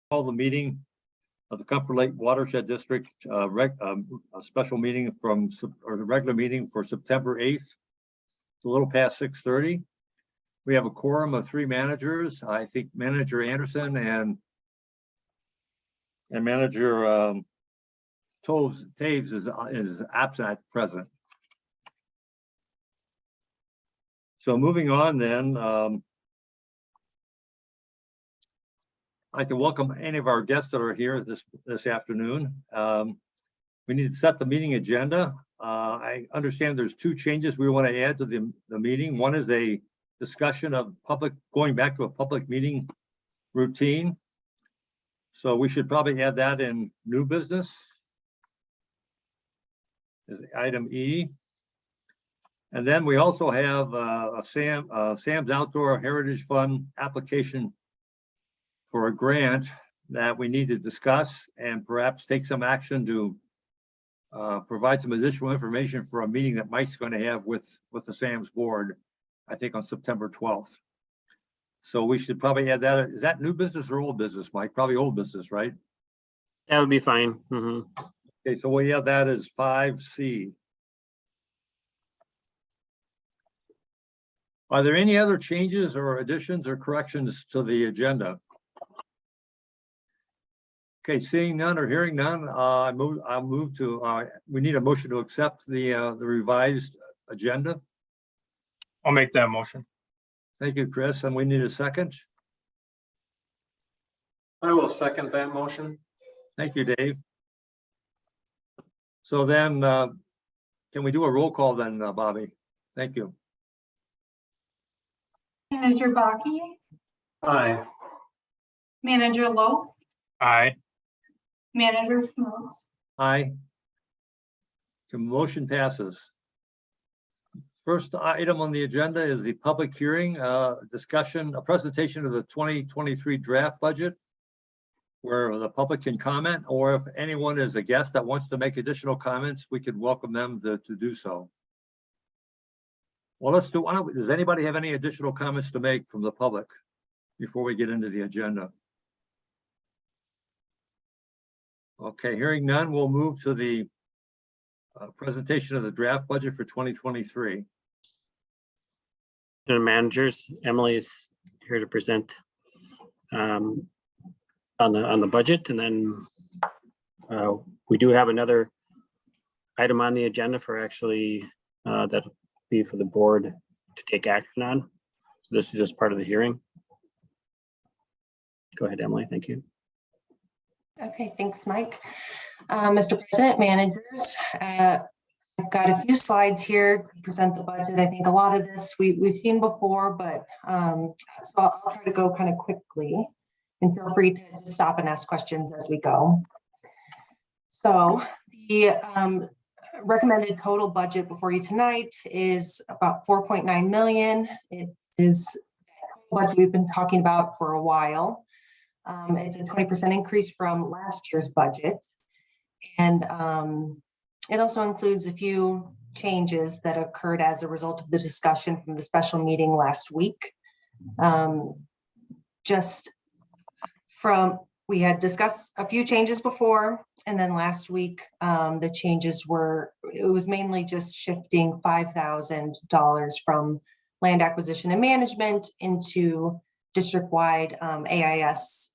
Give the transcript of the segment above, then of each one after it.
Call the meeting of the Comfort Lake Watershed District, a special meeting or the regular meeting for September 8th. It's a little past 6:30. We have a quorum of 3 managers. I think Manager Anderson and Manager Taves is absent at present. So moving on then, I'd like to welcome any of our guests that are here this afternoon. We need to set the meeting agenda. I understand there's 2 changes we want to add to the meeting. One is a discussion of going back to a public meeting routine. So we should probably add that in new business as item E. And then we also have a Sam's Outdoor Heritage Fund application for a grant that we need to discuss and perhaps take some action to provide some additional information for a meeting that Mike's going to have with the Sam's board, I think on September 12th. So we should probably add that. Is that new business or old business, Mike? Probably old business, right? That would be fine. Mm-hmm. Okay, so we have that as 5C. Are there any other changes or additions or corrections to the agenda? Okay, seeing none or hearing none, I'll move to, we need a motion to accept the revised agenda. I'll make that motion. Thank you, Chris. And we need a second. I will second that motion. Thank you, Dave. So then, can we do a roll call then, Bobby? Thank you. Manager Baki, Aye. Manager Lowe, Aye. Manager Smokes. Aye. The motion passes. First item on the agenda is the public hearing, a presentation of the 2023 draft budget, where the public can comment, or if anyone is a guest that wants to make additional comments, we could welcome them to do so. Well, does anybody have any additional comments to make from the public before we get into the agenda? Okay, hearing none, we'll move to the presentation of the draft budget for 2023. The managers, Emily is here to present on the budget, and then we do have another item on the agenda for actually that will be for the board to take action on. So this is just part of the hearing. Go ahead, Emily. Thank you. Okay, thanks, Mike. Mr. President, managers, I've got a few slides here to present the budget. I think a lot of this we've seen before, but so I'll try to go kind of quickly, and feel free to stop and ask questions as we go. So the recommended total budget before you tonight is about 4.9 million. It is what we've been talking about for a while. It's a 20% increase from last year's budget. And it also includes a few changes that occurred as a result of the discussion from the special meeting last week. We had discussed a few changes before, and then last week, the changes it was mainly just shifting $5,000 from land acquisition and management into district-wide AIS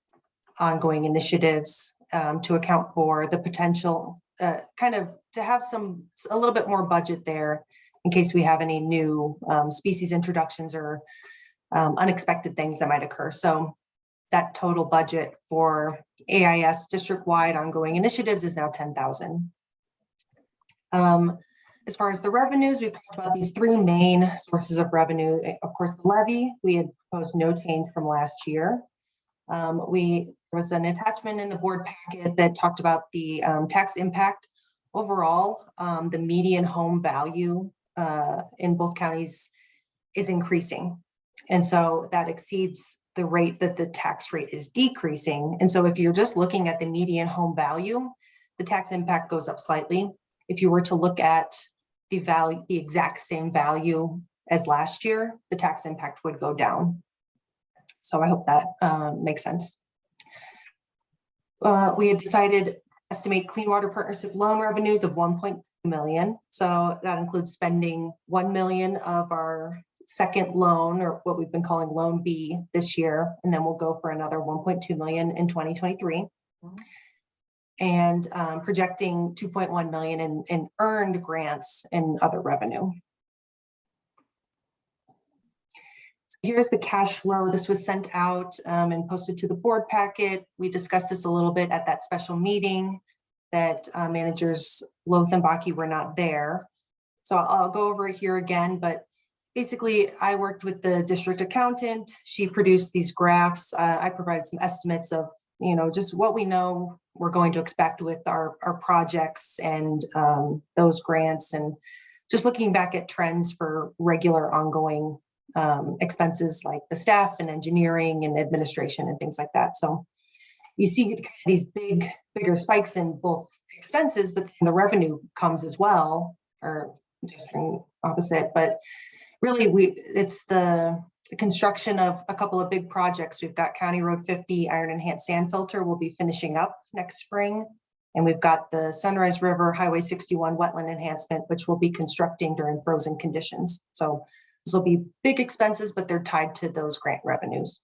ongoing initiatives to account for the potential, kind of to have a little bit more budget there in case we have any new species introductions or unexpected things that might occur. So that total budget for AIS district-wide ongoing initiatives is now $10,000. As far as the revenues, we've talked about these 3 main sources of revenue. Of course, the levy, we had proposed no change from last year. There was an attachment in the board packet that talked about the tax impact. Overall, the median home value in both counties is increasing. And so that exceeds the rate that the tax rate is decreasing. And so if you're just looking at the median home value, the tax impact goes up slightly. If you were to look at the exact same value as last year, the tax impact would go down. So I hope that makes sense. we had decided to estimate Clean Water Partnership loan revenues of 1.2 million. So that includes spending 1 million of our second loan, or what we've been calling Loan B, this year, and then we'll go for another 1.2 million in 2023. And projecting 2.1 million in earned grants and other revenue. Here's the cash flow. This was sent out and posted to the board packet. We discussed this a little bit at that special meeting that managers Loth and Baki were not there. So I'll go over it here again, but basically I worked with the district accountant. She produced these graphs. I provided some estimates of, just what we know we're going to expect with our projects and those grants, and just looking back at trends for regular ongoing expenses like the staff and engineering and administration and things like that. So you see these bigger spikes in both expenses, but the revenue comes as well, or just opposite. But really, it's the construction of a couple of big projects. We've got County Road 50 Iron Enhanced Sand Filter will be finishing up next spring. And we've got the Sunrise River Highway 61 wetland enhancement, which we'll be constructing during frozen conditions. So this will be big expenses, but they're tied to those grant revenues.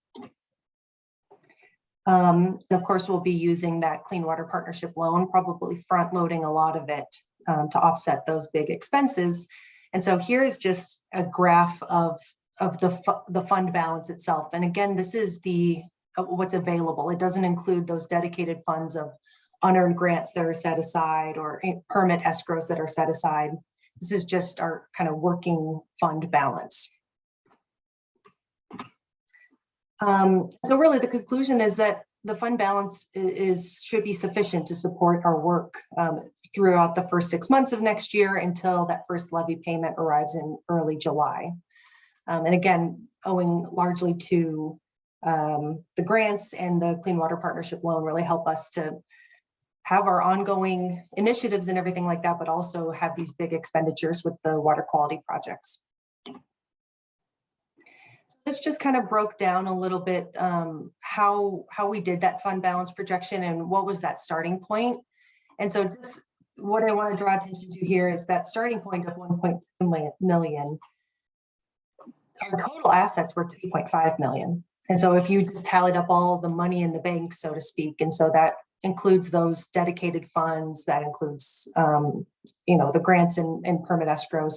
And of course, we'll be using that Clean Water Partnership loan, probably front loading a lot of it to offset those big expenses. And so here is just a graph of the fund balance itself. And again, this is what's available. It doesn't include those dedicated funds of unearned grants that are set aside or permit escrows that are set aside. This is just our kind of working fund balance. So really the conclusion is that the fund balance should be sufficient to support our work throughout the first 6 months of next year until that first levy payment arrives in early July. And again, owing largely to the grants and the Clean Water Partnership loan really help us to have our ongoing initiatives and everything like that, but also have these big expenditures with the water quality projects. This just kind of broke down a little bit how we did that fund balance projection and what was that starting point. And so just what I want to draw attention to here is that starting point of 1.2 million. Our total assets were 2.5 million. And so if you just tallied up all the money in the bank, so to speak, and so that includes those dedicated funds, that includes, the grants and permit escrows,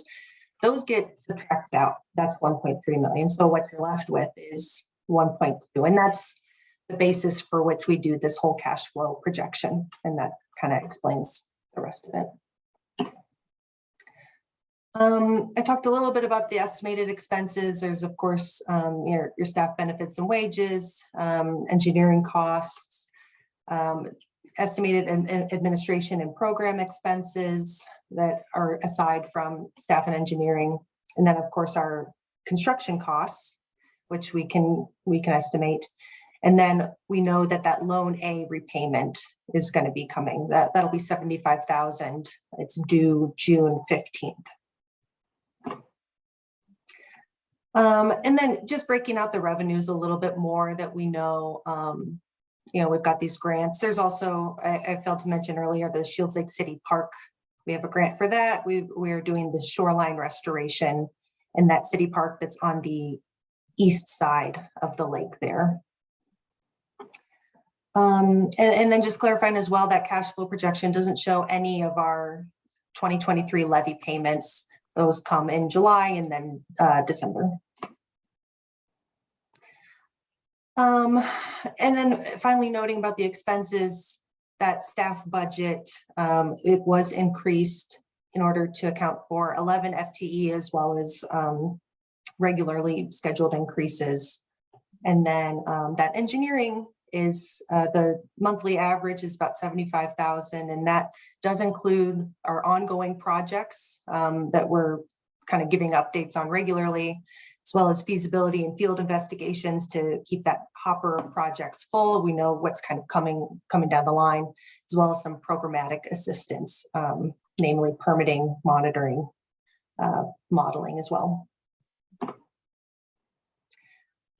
those get subtracted out. That's 1.3 million. So what you're left with is 1.2. And that's the basis for which we do this whole cash flow projection. And that kind of explains the rest of it. I talked a little bit about the estimated expenses. There's, of course, your staff benefits and wages, engineering costs, estimated administration and program expenses that are aside from staff and engineering. And then, of course, our construction costs, which we can estimate. And then we know that loan A repayment is going to be coming. That'll be $75,000. It's due June 15th. And then just breaking out the revenues a little bit more that we know, we've got these grants. There's also, I failed to mention earlier, the Shields Lake City Park. We have a grant for that. We're doing the shoreline restoration in that city park that's on the east side of the lake there. And then just clarifying as well, that cash flow projection doesn't show any of our 2023 levy payments. Those come in July and then December. And then finally noting about the expenses, that staff budget, it was increased in order to account for 11 FTE as well as regularly scheduled increases. And then that engineering is the monthly average is about 75,000, and that does include our ongoing projects that we're kind of giving updates on regularly, as well as feasibility and field investigations to keep that hopper of projects full. We know what's kind of coming down the line, as well as some programmatic assistance, namely permitting, monitoring, modeling as well.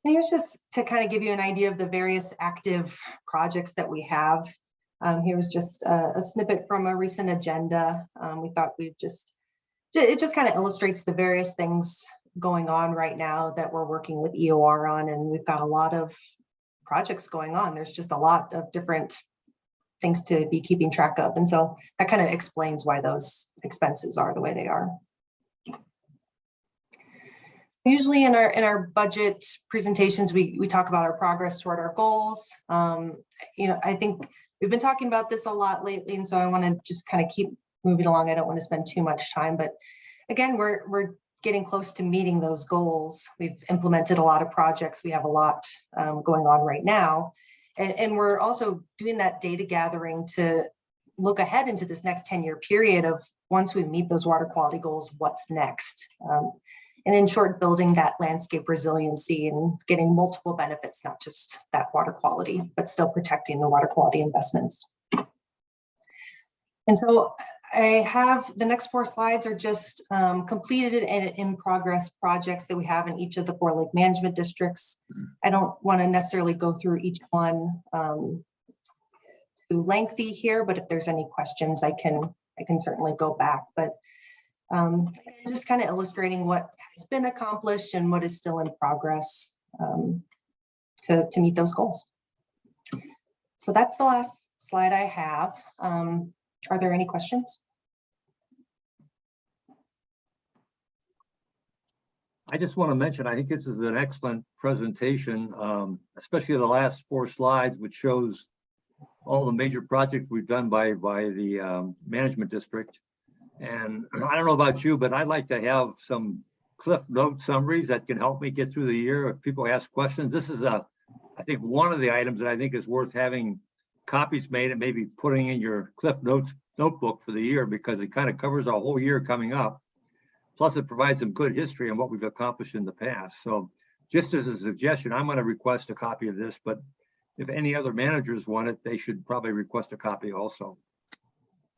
And here's just to kind of give you an idea of the various active projects that we have. Here was just a snippet from a recent agenda. We thought it just kind of illustrates the various things going on right now that we're working with EOR on, and we've got a lot of projects going on. There's just a lot of different things to be keeping track of. And so that kind of explains why those expenses are the way they are. Usually in our budget presentations, we talk about our progress toward our goals. I think we've been talking about this a lot lately, and so I want to just kind of keep moving along. I don't want to spend too much time, but again, we're getting close to meeting those goals. We've implemented a lot of projects. We have a lot going on right now. And we're also doing that data gathering to look ahead into this next 10-year period of once we meet those water quality goals, what's next? And in short, building that landscape resiliency and getting multiple benefits, not just that water quality, but still protecting the water quality investments. And so I have the next 4 slides are just completed and in progress projects that we have in each of the 4 lake management districts. I don't want to necessarily go through each one too lengthy here, but if there's any questions, I can certainly go back. But just kind of illustrating what has been accomplished and what is still in progress to meet those goals. So that's the last slide I have. Are there any questions? I just want to mention, I think this is an excellent presentation, especially the last 4 slides, which shows all the major projects we've done by the management district. And I don't know about you, but I'd like to have some cliff note summaries that can help me get through the year. If people ask questions, this is I think one of the items that I think is worth having copies made and maybe putting in your Cliff Notes notebook for the year, because it kind of covers our whole year coming up. Plus it provides some good history on what we've accomplished in the past. So just as a suggestion, I'm going to request a copy of this, but if any other managers want it, they should probably request a copy also.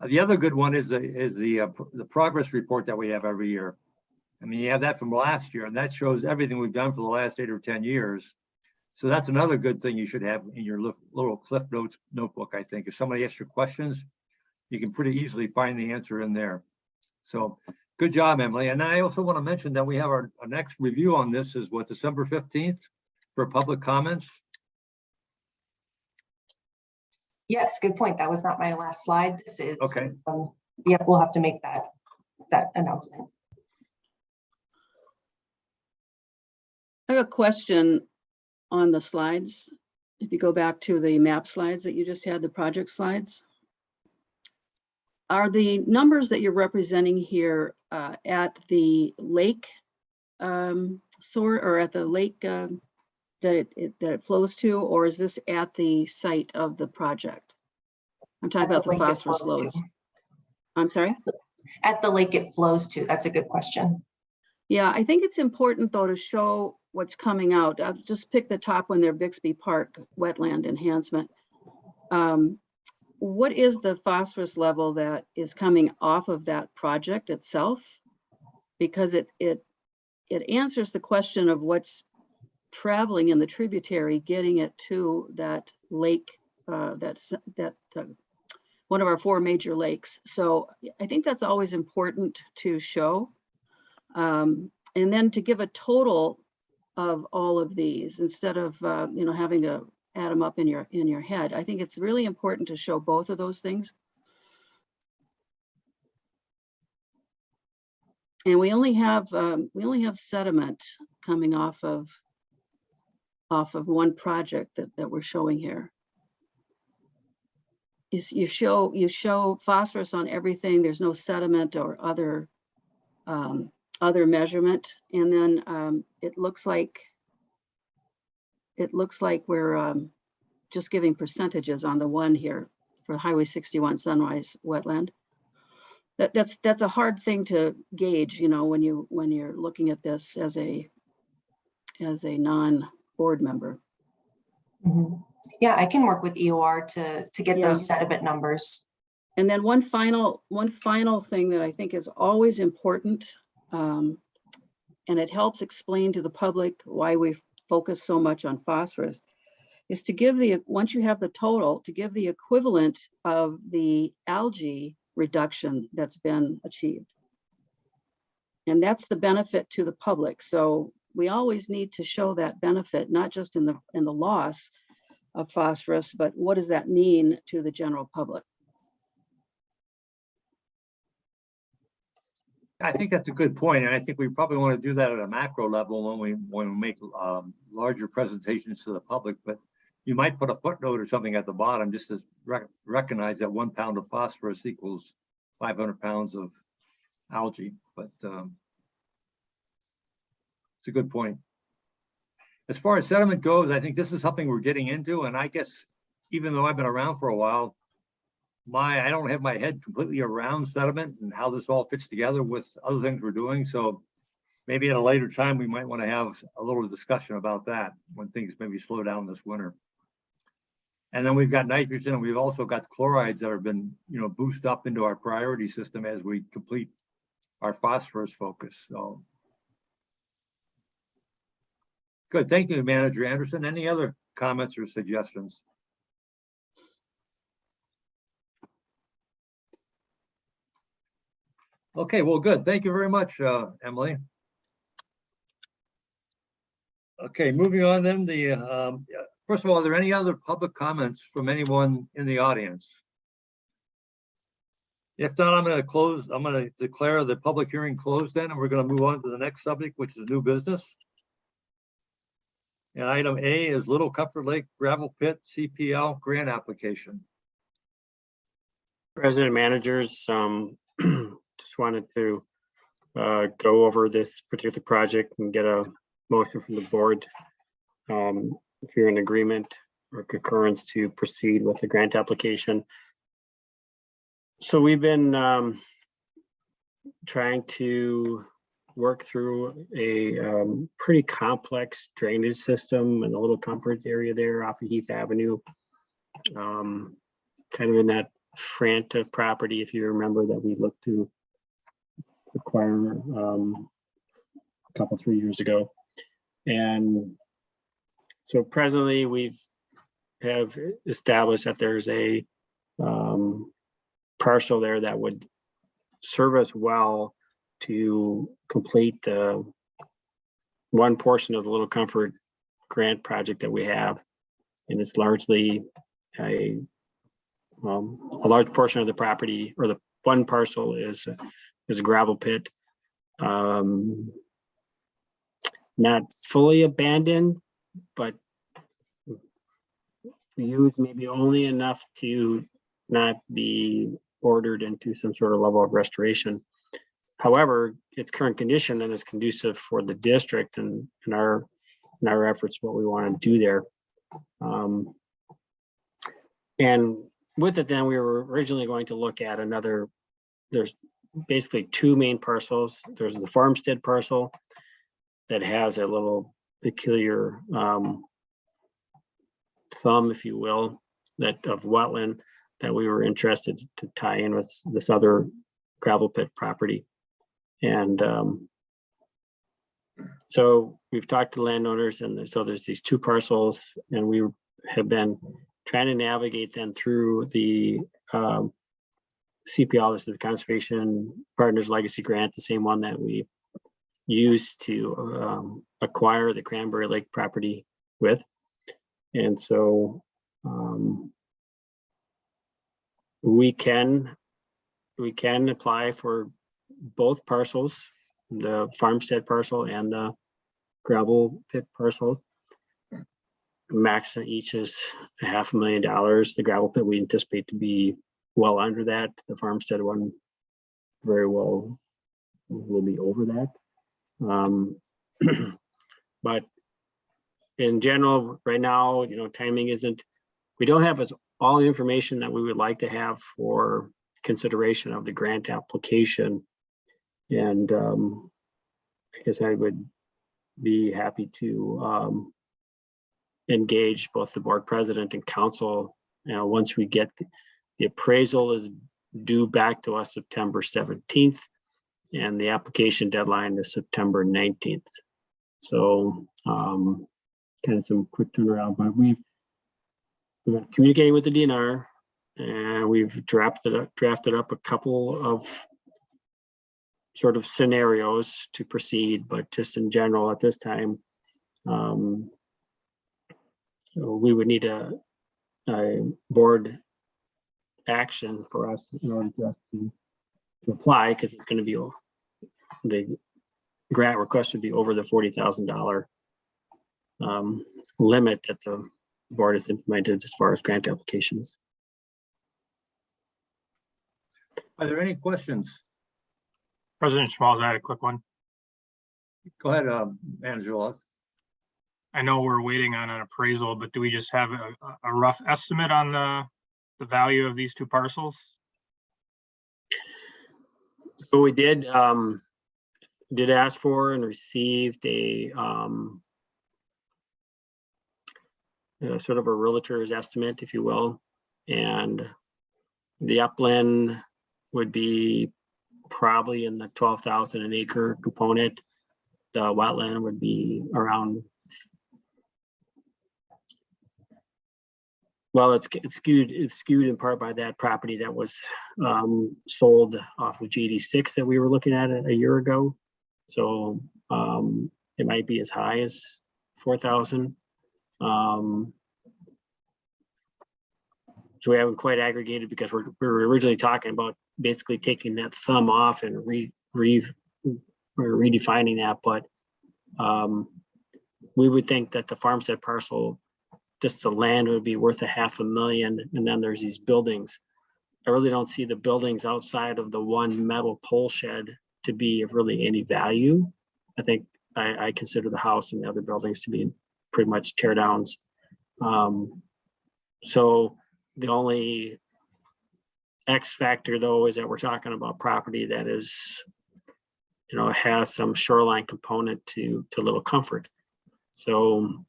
The other good one is the progress report that we have every year. I mean, you have that from last year, and that shows everything we've done for the last 8 or 10 years. So that's another good thing you should have in your little Cliff Notes notebook, I think. If somebody asks you questions, you can pretty easily find the answer in there. So good job, Emily. And I also want to mention that we have our next review on this is what, December 15th for public comments. Yes, good point. That was not my last slide. This is Okay. Yep, we'll have to make that announcement. I have a question on the slides. If you go back to the map slides that you just had, the project slides. Are the numbers that you're representing here at the lake source, or at the lake that it flows to, or is this at the site of the project? I'm talking about the phosphorus loads. I'm sorry? At the lake it flows to. That's a good question. Yeah, I think it's important though to show what's coming out. I've just picked the top one there, Bixby Park Wetland Enhancement. What is the phosphorus level that is coming off of that project itself? Because it answers the question of what's traveling in the tributary, getting it to that lake, one of our 4 major lakes. So I think that's always important to show. And then to give a total of all of these instead of having to add them up in your head. I think it's really important to show both of those things. And we only have sediment coming off of one project that we're showing here. You show phosphorus on everything. There's no sediment or other measurement, and then it looks like we're just giving percentages on the one here for Highway 61 Sunrise Wetland. That's a hard thing to gauge, when you're looking at this as a non-board member. Mm-hmm. Yeah, I can work with EOR to get Yeah. those sediment numbers. And then one final thing that I think is always important, and it helps explain to the public why we focus so much on phosphorus, is to give the, once you have the total, to give the equivalent of the algae reduction that's been achieved. And that's the benefit to the public. So we always need to show that benefit, not just in the loss of phosphorus, but what does that mean to the general public? I think that's a good point, and I think we probably want to do that at a macro level when we make larger presentations to the public. But you might put a footnote or something at the bottom just to recognize that 1 pound of phosphorus equals 500 pounds of algae. But it's a good point. As far as sediment goes, I think this is something we're getting into, and I guess even though I've been around for a while, I don't have my head completely around sediment and how this all fits together with other things we're doing. So maybe at a later time, we might want to have a little discussion about that when things maybe slow down this winter. And then we've got nitrogen, and we've also got chlorides that have been, boosted up into our priority system as we complete our phosphorus focus. So good. Thank you, Manager Anderson. Any other comments or suggestions? Okay, well, good. Thank you very much, Emily. Okay, moving on then. First of all, are there any other public comments from anyone in the audience? If not, I'm going to declare the public hearing closed then, and we're going to move on to the next subject, which is new business. And item A is Little Comfort Lake Gravel Pit CPL grant application. President, managers, just wanted to go over this particular project and get a motion from the board. If you're in agreement or concurrence to proceed with the grant application. So we've been trying to work through a pretty complex drainage system in the Little Comfort area there off of Heath Avenue. Kind of in that Franta property, if you remember, that we looked to acquire a couple, 3 years ago. And so presently we have established that there's a parcel there that would serve us well to complete the one portion of the Little Comfort grant project that we have. And it's largely a large portion of the property, or the one parcel is a gravel pit. Not fully abandoned, but used maybe only enough to not be ordered into some sort of level of restoration. However, its current condition then is conducive for the district and our efforts, what we want to do there. And with it, then we were originally going to look at there's basically two main parcels. There's the farmstead parcel that has a little peculiar thumb, if you will, that of wetland that we were interested to tie in with this other gravel pit property. And so we've talked to landowners, and so there's these two parcels, and we have been trying to navigate them through the CPL, this is the Conservation Partners Legacy Grant, the same one that we used to acquire the Cranberry Lake property with. And so we can apply for both parcels, the farmstead parcel and the gravel pit parcel. Max each is $500,000. The gravel pit we anticipate to be well under that. The farmstead one very well will be over that. But in general, right now, timing isn't, we don't have all the information that we would like to have for consideration of the grant application. And I guess I would be happy to engage both the board president and council. Once we get the appraisal is due back to us September 17th, and the application deadline is September 19th. So kind of some quick turnaround, but we're communicating with the DNR, and we've drafted up a couple of sort of scenarios to proceed, but just in general at this time, so we would need a board action for us in order for us to apply, because it's going to be the grant request would be over the $40,000 limit that the board has implemented as far as grant applications. Are there any questions? President Schmalz, I had a quick one. Go ahead, Manager Laws. I know we're waiting on an appraisal, but do we just have a rough estimate on the value of these two parcels? So we did ask for and received a sort of a realtor's estimate, if you will, and the upland would be probably in the 12,000 an acre component. The wetland would be around, well, it's skewed in part by that property that was sold off of GD6 that we were looking at a year ago. So it might be as high as 4,000. So we haven't quite aggregated, because we were originally talking about basically taking that thumb off and redefining that. But we would think that the farmstead parcel, just the land, would be worth $500,000, and then there's these buildings. I really don't see the buildings outside of the one metal pole shed to be of really any value. I think I consider the house and the other buildings to be pretty much tear downs. So the only X factor, though, is that we're talking about property that is, has some shoreline component to Little Comfort. So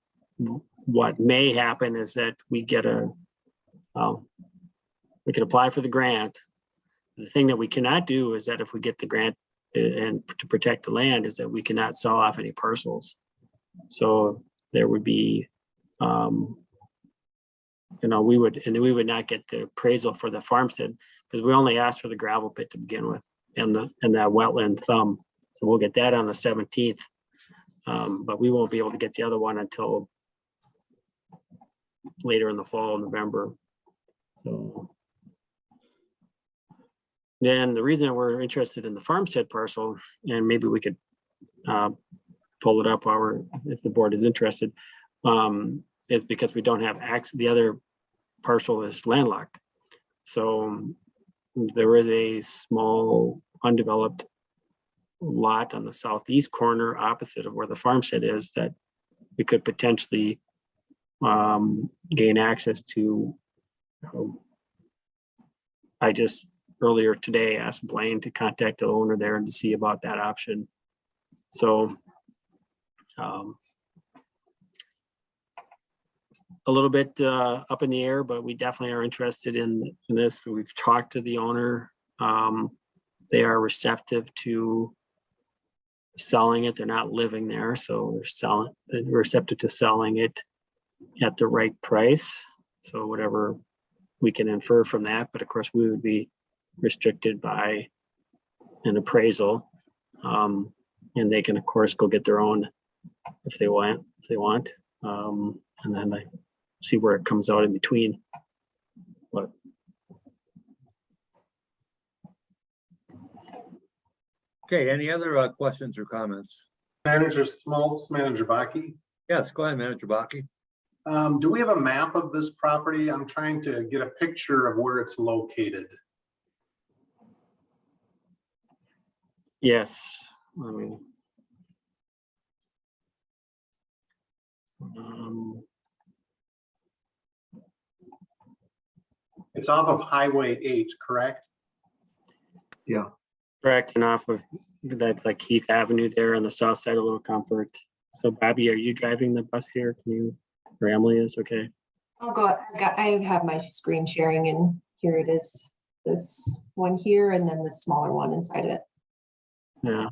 what may happen is that we get we can apply for the grant. The thing that we cannot do is that if we get the grant and to protect the land, is that we cannot sell off any parcels. So there would be, we would not get the appraisal for the farmstead, because we only asked for the gravel pit to begin with, and that wetland thumb. So we'll get that on the 17th, but we won't be able to get the other one until later in the fall, November. So then the reason we're interested in the farmstead parcel, and maybe we could pull it up if the board is interested, is because we don't have access. The other parcel is landlocked. So there is a small undeveloped lot on the southeast corner opposite of where the farmstead is that we could potentially gain access to. I just earlier today asked Blaine to contact the owner there and to see about that option. So a little bit up in the air, but we definitely are interested in this. We've talked to the owner. They are receptive to selling it. They're not living there, so they're receptive to selling it at the right price. So whatever we can infer from that, but of course we would be restricted by an appraisal, and they can of course go get their own if they want, and then I see where it comes out in between. But Okay, any other questions or comments? Manager Schmaltz, Manager Baki. Yes, go ahead, Manager Baki. Do we have a map of this property? I'm trying to get a picture of where it's located. yes, It's off of Highway 8, correct? correct, and off of that, like Heath Avenue there on the south side of Little Comfort. So Bobby, are you driving the bus here? Can you, or Emily is okay? I'll go, I have my screen sharing, and here it is. This one here, and then the smaller one inside of it. Yeah,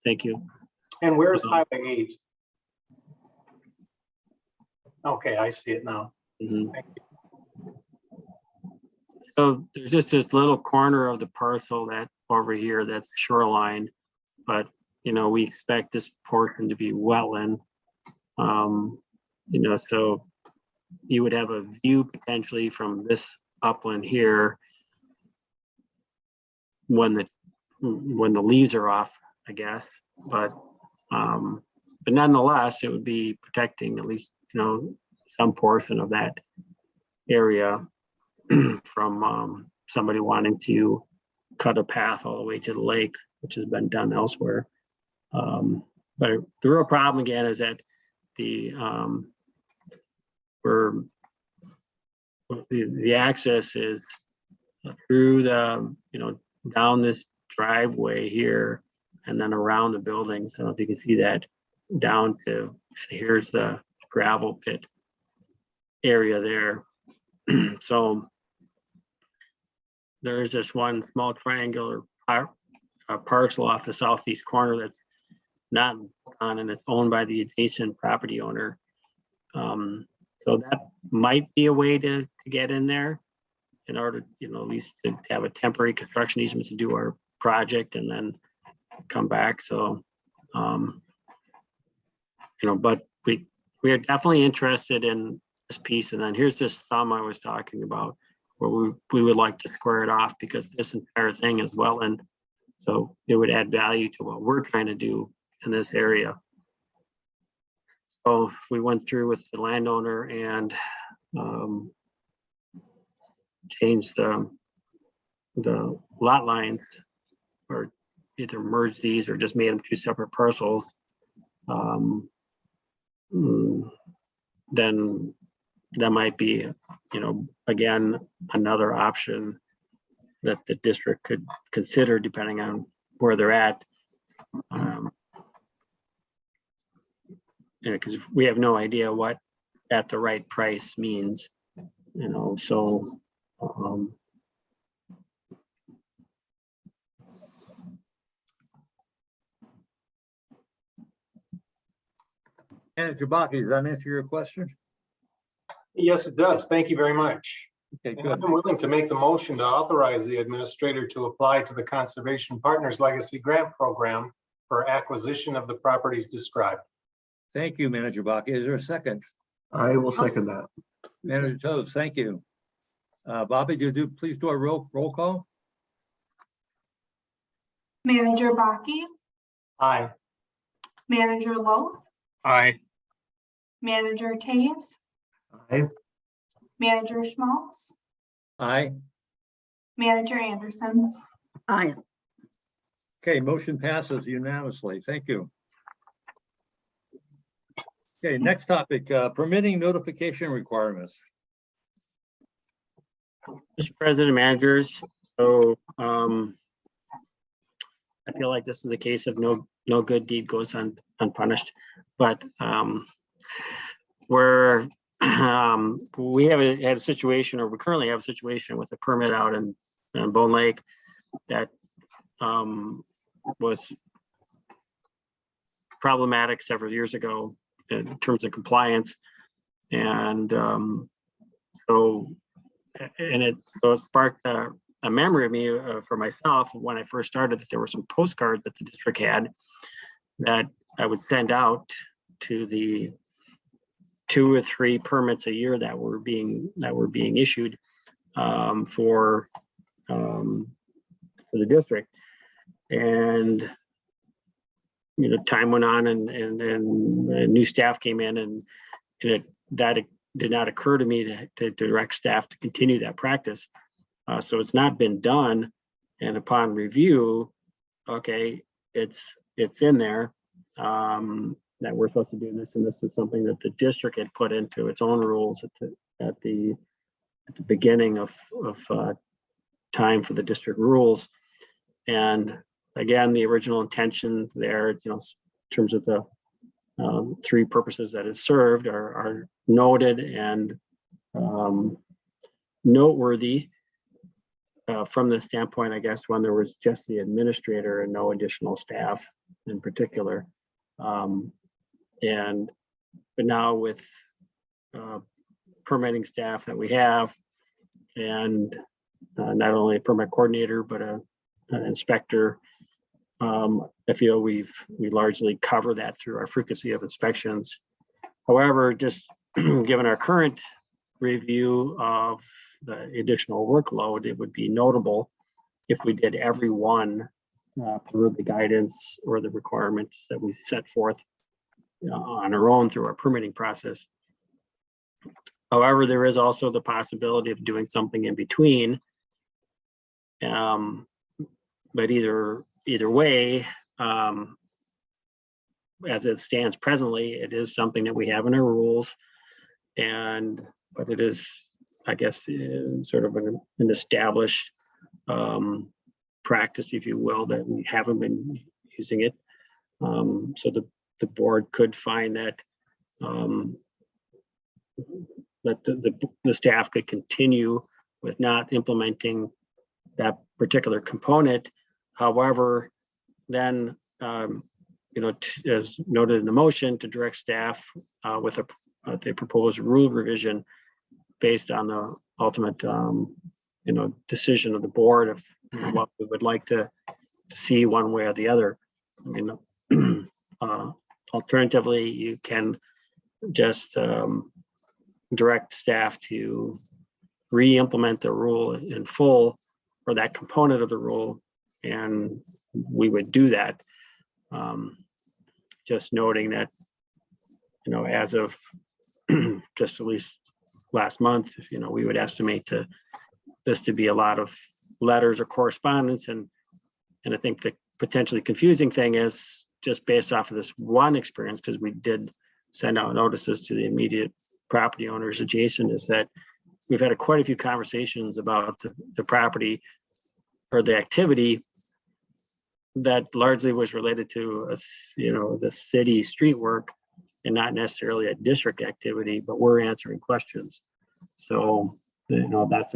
thank you. And where's Highway 8? Okay, I see it now. Mhm. So there's just this little corner of the parcel that over here, that's shoreline. But, you know, we expect this portion to be wetland. You know, so you would have a view potentially from this upland here when the leaves are off, I guess. But nonetheless, it would be protecting at least, you know, some portion of that area from somebody wanting to cut a path all the way to the lake, which has been done elsewhere. But the real problem again is that the access is through the, you know, down this driveway here and then around the building. So if you can see that down to, here's the gravel pit area there. So there is this one small triangular parcel off the southeast corner that's not on, and it's owned by the adjacent property owner. So that might be a way to get in there in order, you know, at least to have a temporary construction easement to do our project and then come back. So, you know, but we are definitely interested in this piece. And then here's this thumb I was talking about, where we would like to square it off because this entire thing is wetland. So it would add value to what we're trying to do in this area. So if we went through with the landowner and changed the lot lines, or either merge these or just made them two separate parcels, then that might be, you know, again, another option that the district could consider depending on where they're at. You know, because we have no idea what at the right price means, you know, so Manager Baki, does that answer your question? Yes, it does. Thank you very much. Okay, And good. I'm willing to make the motion to authorize the administrator to apply to the Conservation Partners Legacy Grant Program for acquisition of the properties described. Thank you, Manager Baki. Is there a second? I will second that. Manager Toth, thank you. Bobby, please do a roll call? Manager Baki, Aye. Manager Lowe, Aye. Manager Taves, Aye. Manager Schmaltz, Aye. Manager Anderson. Aye. Okay, motion passes unanimously. Thank you. Okay, next topic, permitting notification requirements. Mr. President, managers, so I feel like this is a case of no good deed goes unpunished, but where we had a situation, or we currently have a situation with a permit out in Bone Lake that was problematic several years ago in terms of compliance. And so it sparked a memory of me for myself when I first started, that there were some postcards that the district had that I would send out to the 2 or 3 permits a year that were being issued for the district. And you know, time went on, and new staff came in, and that did not occur to me to direct staff to continue that practice. So it's not been done, and upon review, okay, it's in there that we're supposed to do this, and this is something that the district had put into its own rules at the beginning of time for the district rules. And again, the original intention there, you know, in terms of the 3 purposes that it served are noted and noteworthy from the standpoint, I guess, when there was just the administrator and no additional staff in particular. But now with permitting staff that we have, and not only a permit coordinator, but an inspector. I feel we largely cover that through our frequency of inspections. However, just given our current review of the additional workload, it would be notable if we did every one per the guidance or the requirements that we set forth on our own through our permitting process. However, there is also the possibility of doing something in between. But either way, as it stands presently, it is something that we have in our rules. But it is, I guess, sort of an established practice, if you will, that we haven't been using it. So the board could find that the staff could continue with not implementing that particular component. However, then, as noted in the motion, to direct staff with a proposed rule revision based on the ultimate, decision of the board of what we would like to see one way or the other. Alternatively, you can just direct staff to re-implement the rule in full or that component of the rule, and we would do that. Just noting that, as of just at least last month, we would estimate this to be a lot of letters or correspondence, and I think the potentially confusing thing is just based off of this one experience, because we did send out notices to the immediate property owners adjacent, is that we've had quite a few conversations about the property or the activity that largely was related to the city street work and not necessarily a district activity, but we're answering questions. So, that's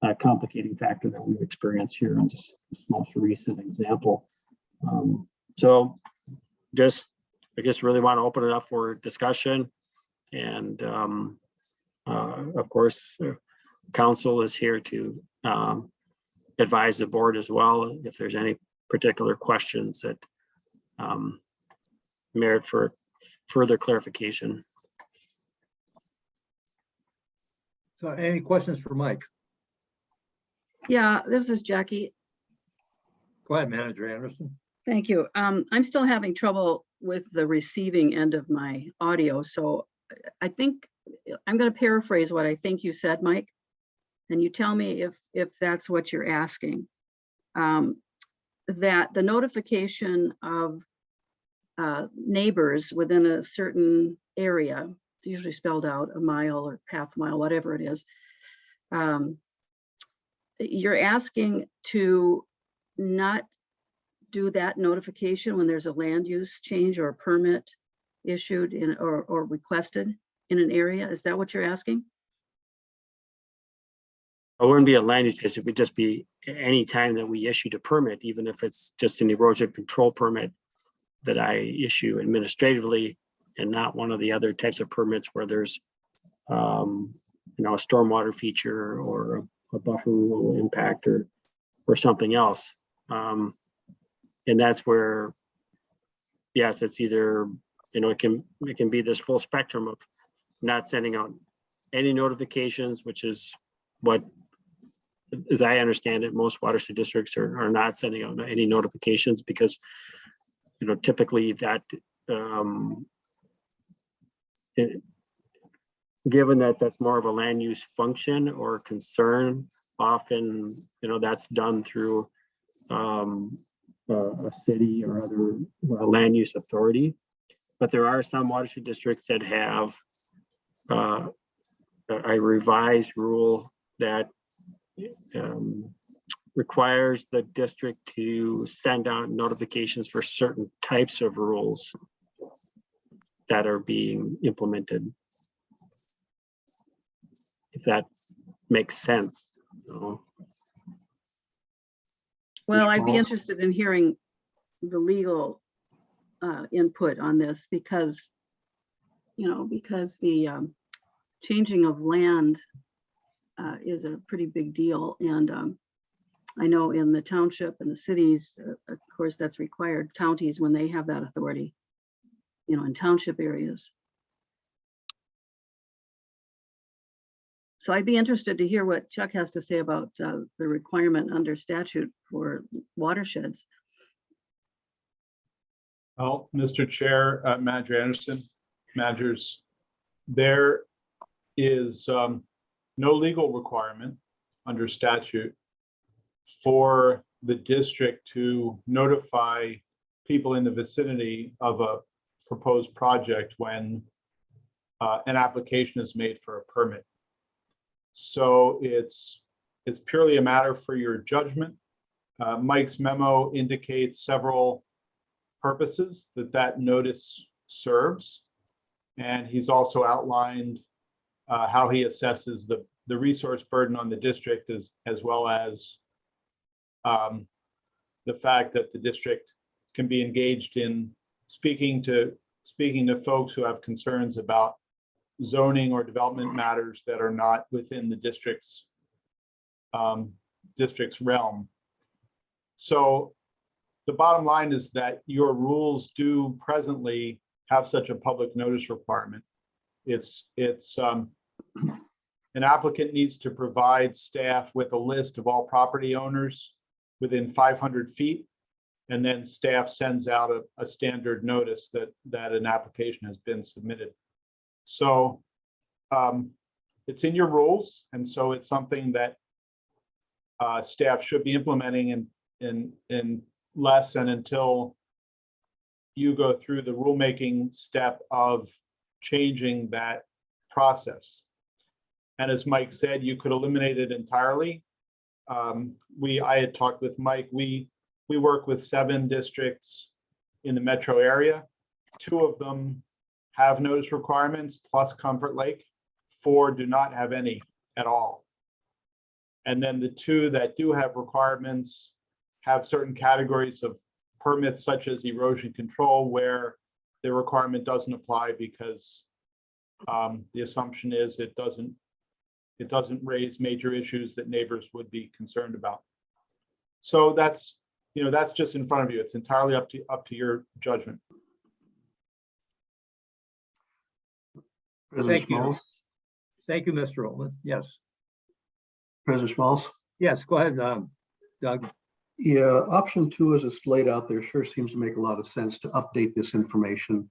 a complicating factor that we've experienced here in this most recent example. So just, I guess, really want to open it up for discussion. And of course, council is here to advise the board as well if there's any particular questions that merit for further clarification. So any questions for Mike? Yeah, this is Jackie. Go ahead, Manager Anderson. Thank you. I'm still having trouble with the receiving end of my audio, so I think I'm going to paraphrase what I think you said, Mike, and you tell me if that's what you're asking. That the notification of neighbors within a certain area, it's usually spelled out a mile or half mile, whatever it is. You're asking to not do that notification when there's a land use change or a permit issued in or requested in an area. Is that what you're asking? It wouldn't be a land use change, it would just be any time that we issued a permit, even if it's just an erosion control permit that I issue administratively and not one of the other types of permits where there's a stormwater feature or a buffer rule impact or something else. And that's where, yes, it's either, it can be this full spectrum of not sending out any notifications, which is what, as I understand it, most watershed districts are not sending out any notifications because, typically that, given that that's more of a land use function or concern, often, that's done through a city or other land use authority. But there are some watershed districts that have a revised rule that requires the district to send out notifications for certain types of rules that are being implemented. If that makes sense. Well, I'd be interested in hearing the legal input on this because, because the changing of land is a pretty big deal. And I know in the township and the cities, of course, that's required, counties when they have that authority, you know, in township areas. So I'd be interested to hear what Chuck has to say about the requirement under statute for watersheds. Well, Mr. Chair, Manager Anderson, managers, there is no legal requirement under statute for the district to notify people in the vicinity of a proposed project when an application is made for a permit. So it's purely a matter for your judgment. Mike's memo indicates several purposes that notice serves. And he's also outlined how he assesses the resource burden on the district as well as the fact that the district can be engaged in speaking to folks who have concerns about zoning or development matters that are not within the district's realm. So the bottom line is that your rules do presently have such a public notice requirement. An applicant needs to provide staff with a list of all property owners within 500 feet. And then staff sends out a standard notice that an application has been submitted. So it's in your rules. And so it's something that staff should be implementing in less and until you go through the rulemaking step of changing that process. And as Mike said, you could eliminate it entirely. I had talked with Mike. We work with 7 districts in the metro area. 2 of them have notice requirements plus Comfort Lake. 4 do not have any at all. And then the 2 that do have requirements have certain categories of permits such as erosion control where the requirement doesn't apply because the assumption is it doesn't raise major issues that neighbors would be concerned about. So that's just in front of you. It's entirely up to your judgment. President Thank you. Schmalz. Thank you, Mr. Olman. Yes, President Schmalz. yes, go ahead, Doug. Yeah, option 2 as it's laid out there sure seems to make a lot of sense to update this information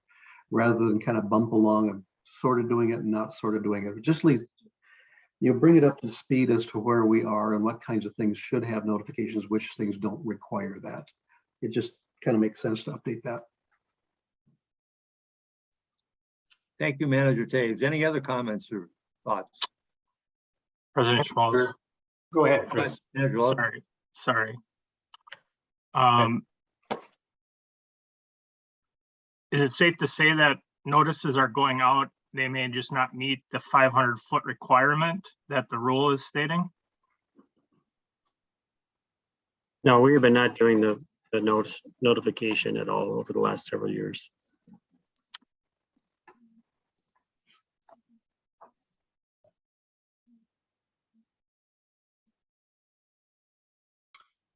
rather than kind of bump along and sort of doing it and not sort of doing it. It just leaves, bring it up to speed as to where we are and what kinds of things should have notifications, which things don't require that. It just kind of makes sense to update that. Thank you, Manager Taves. Any other comments or thoughts? President Schmaltz. Go ahead, Chris. Manager Lowe? Sorry. Is it safe to say that notices are going out? They may just not meet the 500-foot requirement that the rule is stating? No, we have been not doing the notification at all over the last several years.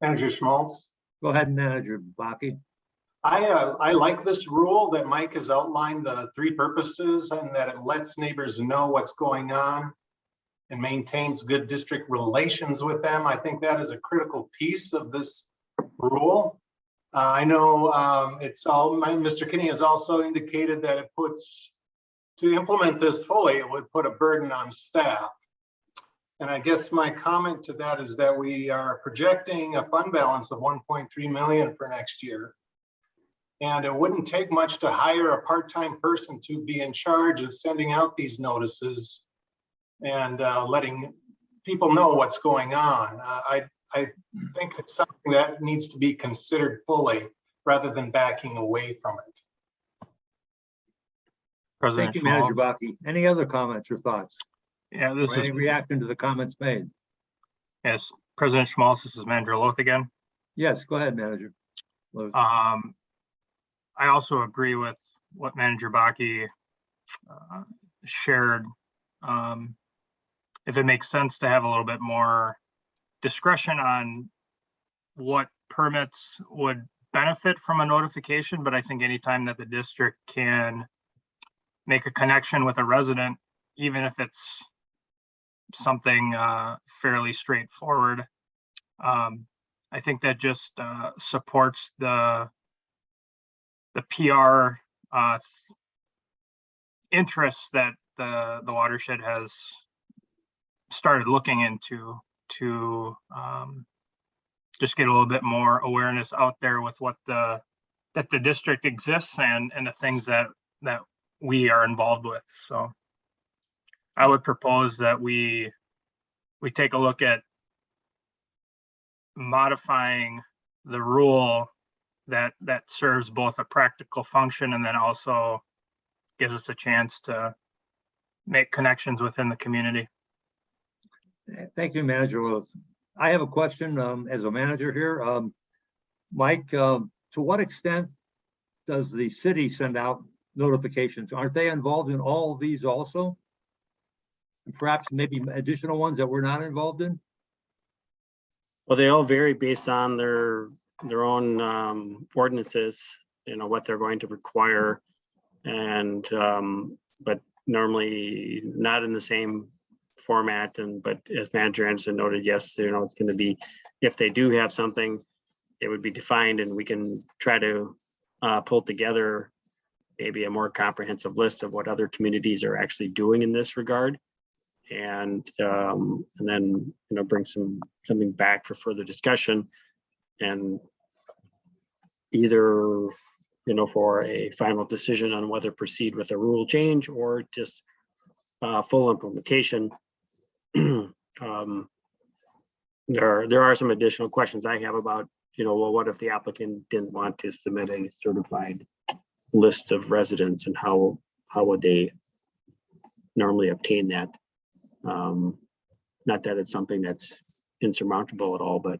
Manager Schmaltz. Go ahead, Manager Baki. I like this rule that Mike has outlined the 3 purposes and that it lets neighbors know what's going on and maintains good district relations with them. I think that is a critical piece of this rule. I know Mr. Kinney has also indicated that it puts, to implement this fully, it would put a burden on staff. And I guess my comment to that is that we are projecting a fund balance of 1.3 million for next year. And it wouldn't take much to hire a part-time person to be in charge of sending out these notices and letting people know what's going on. I think it's something that needs to be considered fully rather than backing away from it. President Thank you, Manager Schmaltz. Baki. Any other comments or thoughts? Yeah, this Or any is, reaction to the comments made? yes, President Schmaltz, this is Manager Loth again. Yes, go ahead, Manager Lowe. I also agree with what Manager Baki shared. if it makes sense to have a little bit more discretion on what permits would benefit from a notification, but I think anytime that the district can make a connection with a resident, even if it's something fairly straightforward, I think that just supports the PR interests that the watershed has started looking into to just get a little bit more awareness out there with what that the district exists and the things that we are involved with. So I would propose that we take a look at modifying the rule that serves both a practical function and then also gives us a chance to make connections within the community. Thank you, Manager Lewis. I have a question as a manager here. Mike, to what extent does the city send out notifications? Aren't they involved in all of these also? And perhaps maybe additional ones that we're not involved in? Well, they all vary based on their own ordinances, you know, what they're going to require. And, but normally not in the same format. But as Manager Anderson noted, yes, you know, it's going to be, if they do have something, it would be defined, and we can try to pull together maybe a more comprehensive list of what other communities are actually doing in this regard. And then, you know, bring something back for further discussion, and either, you know, for a final decision on whether proceed with a rule change or just full implementation. There are some additional questions I have about, you know, well, what if the applicant didn't want to submit a certified list of residents, and how would they normally obtain that? Not that it's something that's insurmountable at all, but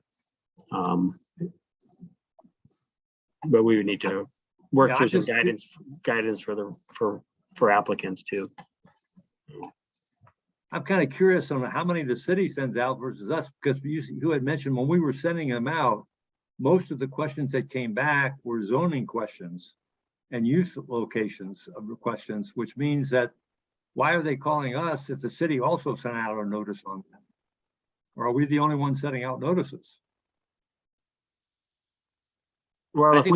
we would need to work Yeah, through I'm some just- guidance for applicants too. I'm kind of curious on how many the city sends out versus us, because you had mentioned when we were sending them out, most of the questions that came back were zoning questions and use locations of questions, which means that why are they calling us if the city also sent out a notice on them? Or are we the only ones sending out notices? Well, I if think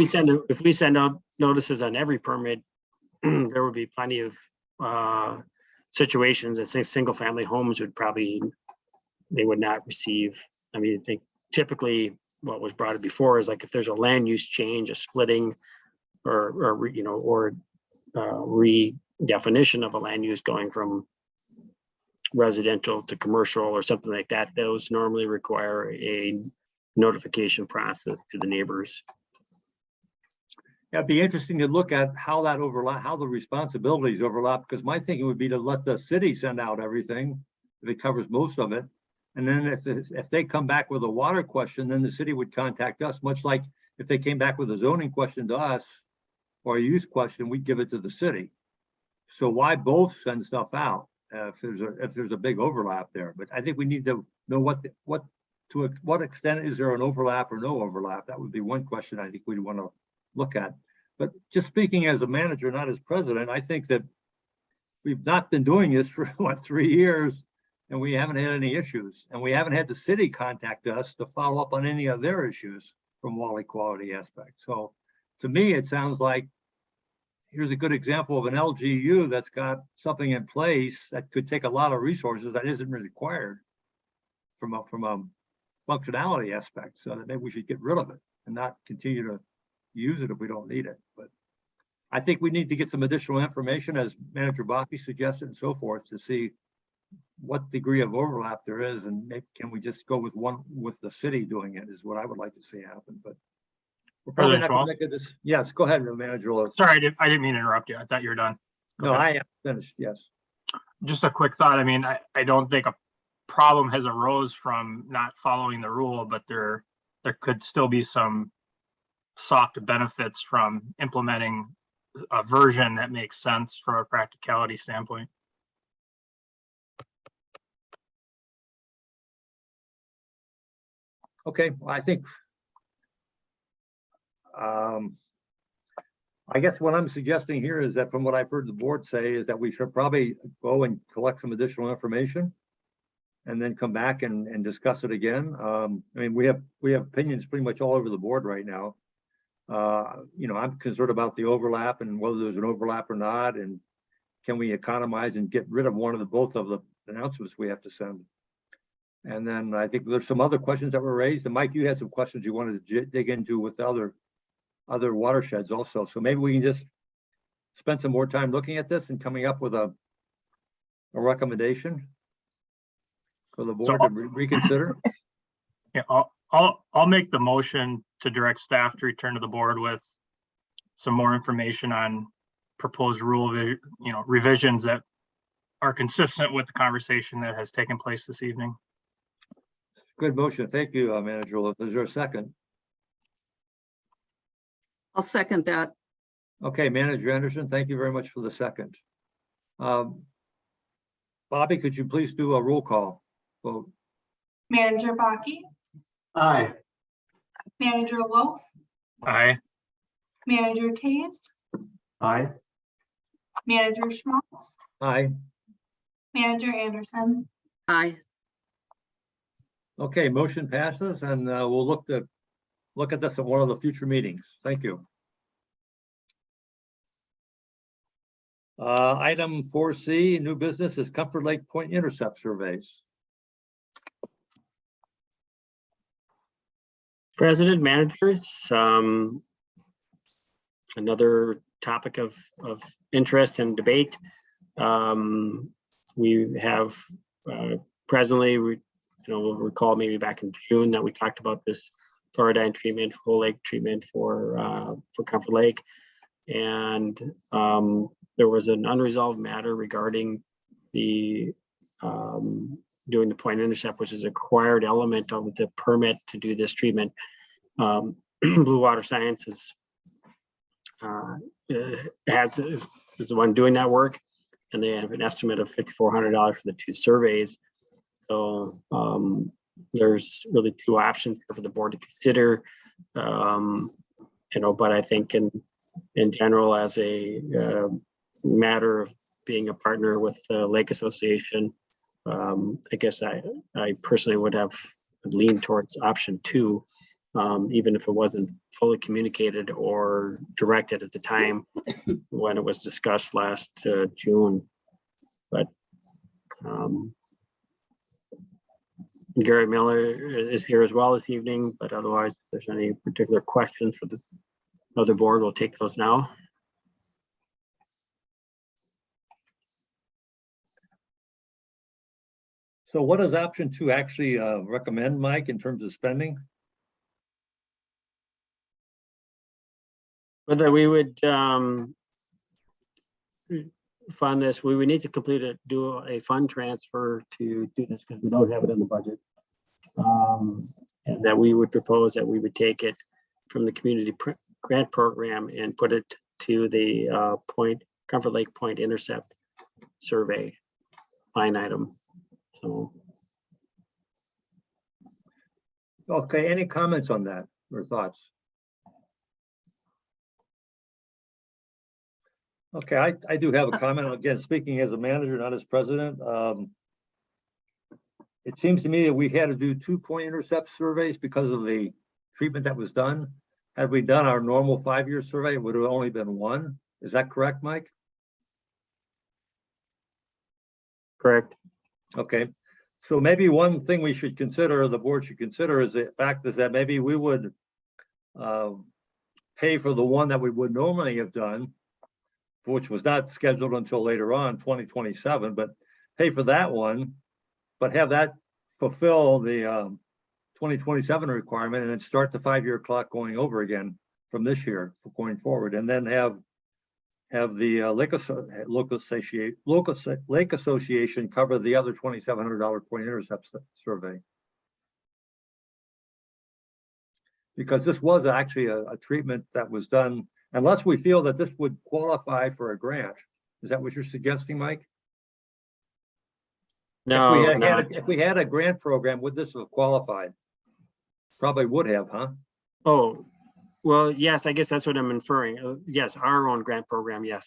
we send out notices on every permit, there would be plenty of situations that say single family homes they would not receive. I mean, I think typically what was brought up before is like if there's a land use change, a splitting, or redefinition of a land use going from residential to commercial or something like that, those normally require a notification process to the neighbors. Yeah, it'd be interesting to look at how that overlap, how the responsibilities overlap, because my thinking would be to let the city send out everything if it covers most of it. And then if they come back with a water question, then the city would contact us, much like if they came back with a zoning question to us or a use question, we'd give it to the city. So why both send stuff out if there's a big overlap there? But I think we need to know to what extent is there an overlap or no overlap? That would be one question I think we'd want to look at. But just speaking as a manager, not as president, I think that we've not been doing this for 3 years, and we haven't had any issues, and we haven't had the city contact us to follow up on any of their issues from water quality aspect. So to me, it sounds like here's a good example of an LGU that's got something in place that could take a lot of resources that isn't required from a functionality aspect. So that maybe we should get rid of it and not continue to use it if we don't need it. But I think we need to get some additional information, as Manager Bakke suggested, and so forth, to see what degree of overlap there is, and maybe can we just go with the city doing it is what I would like to see happen. But we're probably not going to make it this. Yes, go ahead, Manager Lewis. Sorry, I didn't mean to interrupt you. I thought you were done. Go No, ahead. I am finished. Yes. Just a quick thought. I mean, I don't think a problem has arose from not following the rule, but there could still be some soft benefits from implementing a version that makes sense from a practicality standpoint. Okay, well, I think I guess what I'm suggesting here is that from what I've heard the board say is that we should probably go and collect some additional information and then come back and discuss it again. I mean, we have opinions pretty much all over the board right now. You know, I'm concerned about the overlap and whether there's an overlap or not, and can we economize and get rid of both of the announcements we have to send. And then I think there's some other questions that were raised, and Mike, you had some questions you wanted to dig into with other watersheds also. So maybe we can just spend some more time looking at this and coming up with a recommendation for the board to reconsider. Yeah, I'll make the motion to direct staff to return to the board with some more information on proposed rule, revisions that are consistent with the conversation that has taken place this evening. Good motion. Thank you, Manager Wolf. Is there a second? I'll second that. Okay, Manager Anderson, thank you very much for the second. Bobby, could you please do a roll call vote? Manager Baki, Aye. Manager Loth, Aye. Manager Taves, Aye. Manager Schmaltz, Aye. Manager Anderson. Aye. Okay, motion passes, and we'll look at this at one of the future meetings. Thank you. Item 4C, new business, is Comfort Lake Point intercept surveys. President, managers, another topic of interest and debate. We have presently, we'll recall maybe back in June that we talked about this fluoride treatment, whole lake treatment for Comfort Lake. And there was an unresolved matter regarding the doing the point intercept, which is a required element of the permit to do this treatment. Blue Water Sciences is the one doing that work, and they have an estimate of $5,400 for the 2 surveys. So there's really 2 options for the board to consider. But I think in general, as a matter of being a partner with the Lake Association, I guess I personally would have leaned towards option 2, even if it wasn't fully communicated or directed at the time when it was discussed last June. But Gary Miller is here as well this evening, but otherwise, if there's any particular questions for the other board, we'll take those now. So what does option 2 actually recommend, Mike, in terms of spending? Whether we would fund this, we would need to do a fund transfer to do this because we don't have it in the budget. And that we would propose that we would take it from the community grant program and put it to the Comfort Lake Point intercept survey line item. So. Okay, any comments on that or thoughts? Okay, I do have a comment. Again, speaking as a manager, not as president. It seems to me that we had to do 2 point intercept surveys because of the treatment that was done. Had we done our normal 5-year survey, it would have only been 1. Is that correct, Mike? Correct. Okay, so maybe one thing we should consider, the board should consider, is the fact is that maybe we would pay for the one that we would normally have done, which was not scheduled until later on, 2027, but pay for that one, but have that fulfill the 2027 requirement and then start the 5-year clock going over again from this year going forward, and then have the Lake Association cover the other $2,700 point intercept survey. Because this was actually a treatment that was done, unless we feel that this would qualify for a grant. Is that what you're suggesting, Mike? No, If we had a grant program, would this have qualified? Probably would have, huh? Oh, well, yes, I guess that's what I'm inferring. Yes, our own grant program, yes.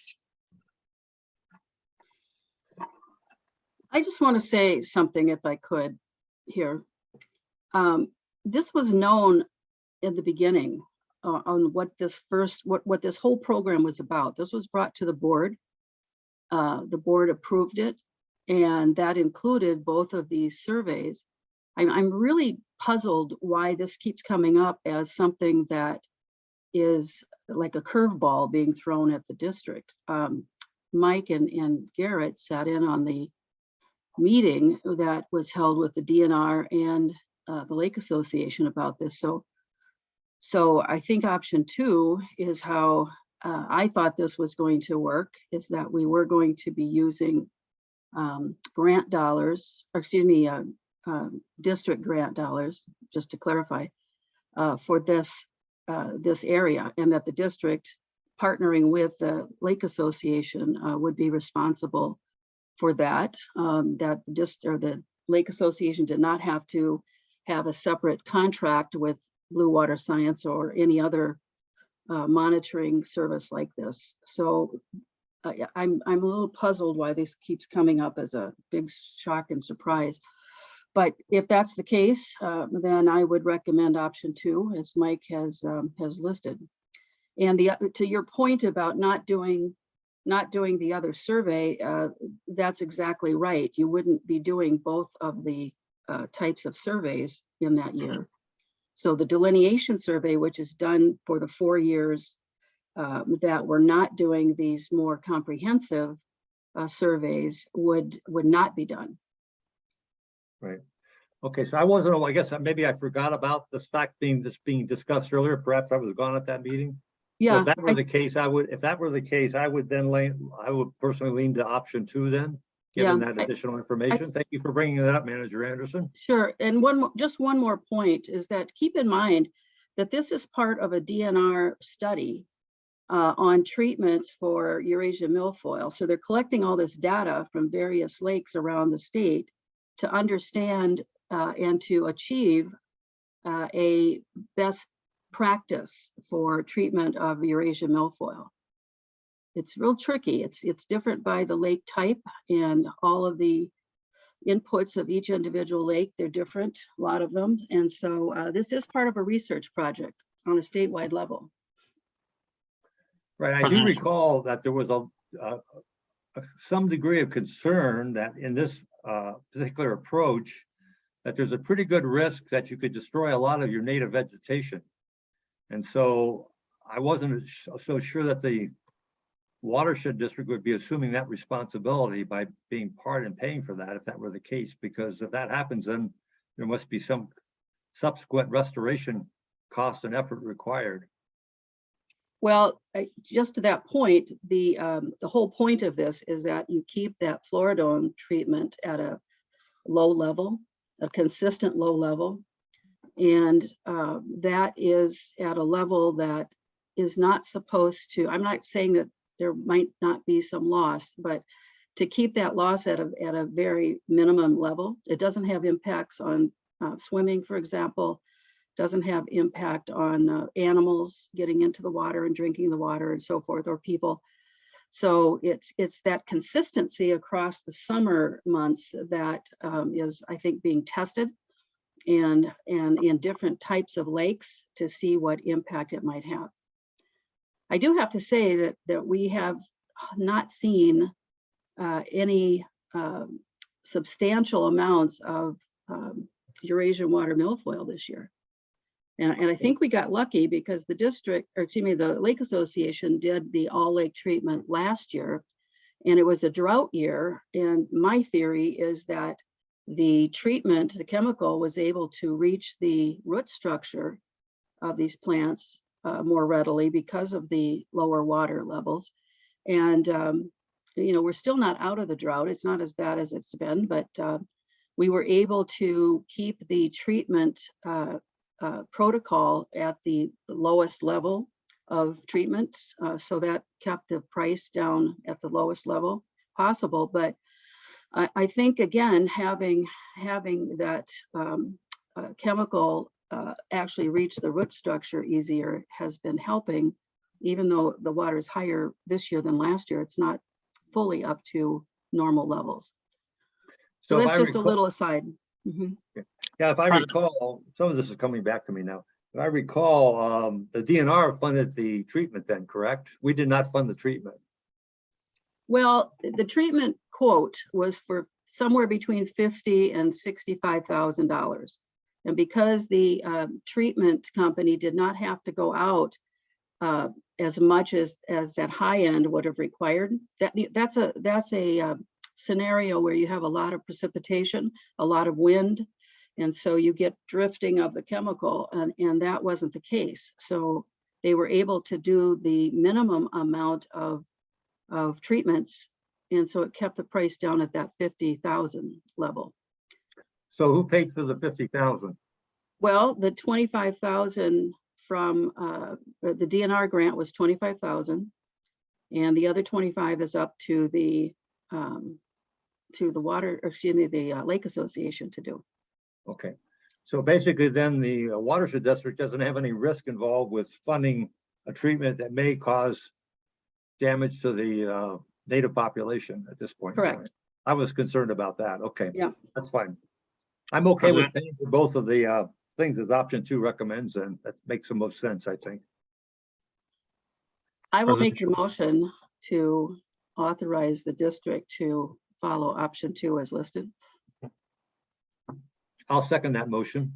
I just want to say something if I could here. This was known in the beginning on what this what this whole program was about. This was brought to the board. The board approved it, and that included both of these surveys. I'm really puzzled why this keeps coming up as something that is like a curveball being thrown at the district. Mike and Garrett sat in on the meeting that was held with the DNR and the Lake Association about this. So I think option 2 is how I thought this was going to work, is that we were going to be using grant dollars, or excuse me, district grant dollars, just to clarify, for this area, and that the district partnering with the Lake Association would be responsible for that. That the Lake Association did not have to have a separate contract with Blue Water Science or any other monitoring service like this. So I'm a little puzzled why this keeps coming up as a big shock and surprise. But if that's the case, then I would recommend option 2, as Mike has listed. And to your point about not doing the other survey, that's exactly right. You wouldn't be doing both of the types of surveys in that year. So the delineation survey, which is done for the 4 years that we're not doing these more comprehensive surveys, would not be done. Right. Okay, so I guess maybe I forgot about the stock being discussed earlier. Perhaps I was gone at that meeting. So Yeah, if that were the case, I would personally lean to option 2 then, given that additional information. Thank you for bringing that up, Manager Anderson. sure. And just one more point is that keep in mind that this is part of a DNR study on treatments for Eurasia milfoil. So they're collecting all this data from various lakes around the state to understand and to achieve a best practice for treatment of Eurasia milfoil. It's real tricky. It's different by the lake type, and all of the inputs of each individual lake, they're different, a lot of them. And so this is part of a research project on a statewide level. Right, I do recall that there was some degree of concern that in this particular approach, that there's a pretty good risk that you could destroy a lot of your native vegetation. And so I wasn't so sure that the watershed district would be assuming that responsibility by being part and paying for that, if that were the case, because if that happens, then there must be some subsequent restoration cost and effort required. Well, just to that point, the whole point of this is that you keep that Floridone treatment at a low level, a consistent low level. And that is at a level that is not supposed to, I'm not saying that there might not be some loss, but to keep that loss at a very minimum level. It doesn't have impacts on swimming, for example, doesn't have impact on animals getting into the water and drinking the water and so forth, or people. So it's that consistency across the summer months that is, I think, being tested and in different types of lakes to see what impact it might have. I do have to say that we have not seen any substantial amounts of Eurasian water milfoil this year. And I think we got lucky because the district, or excuse me, the Lake Association did the all lake treatment last year, and it was a drought year. And my theory is that the treatment, the chemical, was able to reach the root structure of these plants more readily because of the lower water levels. And, you know, we're still not out of the drought. It's not as bad as it's been, but we were able to keep the treatment protocol at the lowest level of treatment. So that kept the price down at the lowest level possible. But I think, again, having that chemical actually reach the root structure easier has been helping. Even though the water is higher this year than last year, it's not fully up to normal levels. So if that's I just a recall- little aside. Mhm. Yeah, if I recall, some of this is coming back to me now. If I recall, the DNR funded the treatment then, correct? We did not fund the treatment. Well, the treatment quote was for somewhere between $50,000 and $65,000. And because the treatment company did not have to go out as much as that high end would have required, that's a scenario where you have a lot of precipitation, a lot of wind, and so you get drifting of the chemical, and that wasn't the case. So they were able to do the minimum amount of treatments, and so it kept the price down at that 50,000 level. So who paid for the 50,000? Well, the 25,000 from the DNR grant was 25,000, and the other 25 is up to the Lake Association to do. Okay, so basically then the watershed district doesn't have any risk involved with funding a treatment that may cause damage to the native population at this point. in time. Correct. I was concerned about that. Okay. Yeah. That's fine. I'm okay with President- paying for both of the things as option 2 recommends, and that makes the most sense, I think. I will President make the motion to authorize the district to follow option 2 as listed. I'll second that motion.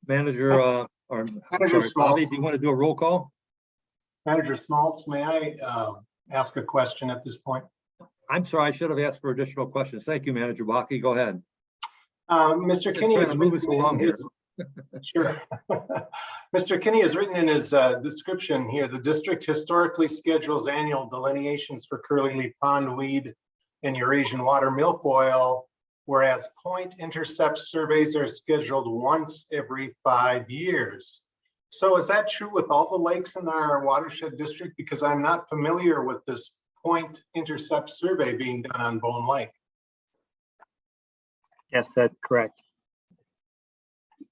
Manager, or, I'm Manager sorry, Bobby, Smalls. do you want to do a roll call? Manager Smaltz, may I ask a question at this point? I'm sorry, I should have asked for additional questions. Thank you, Manager Baki. Go ahead. Mr. Just Kinney trying has to move us written in along here. his- Sure. Mr. Kinney has written in his description here, the district historically schedules annual delineations for curly leaf pondweed and Eurasian water milfoil, whereas point intercept surveys are scheduled once every 5 years. So is that true with all the lakes in our watershed district? Because I'm not familiar with this point intercept survey being done on Bone Lake. Yes, that's correct.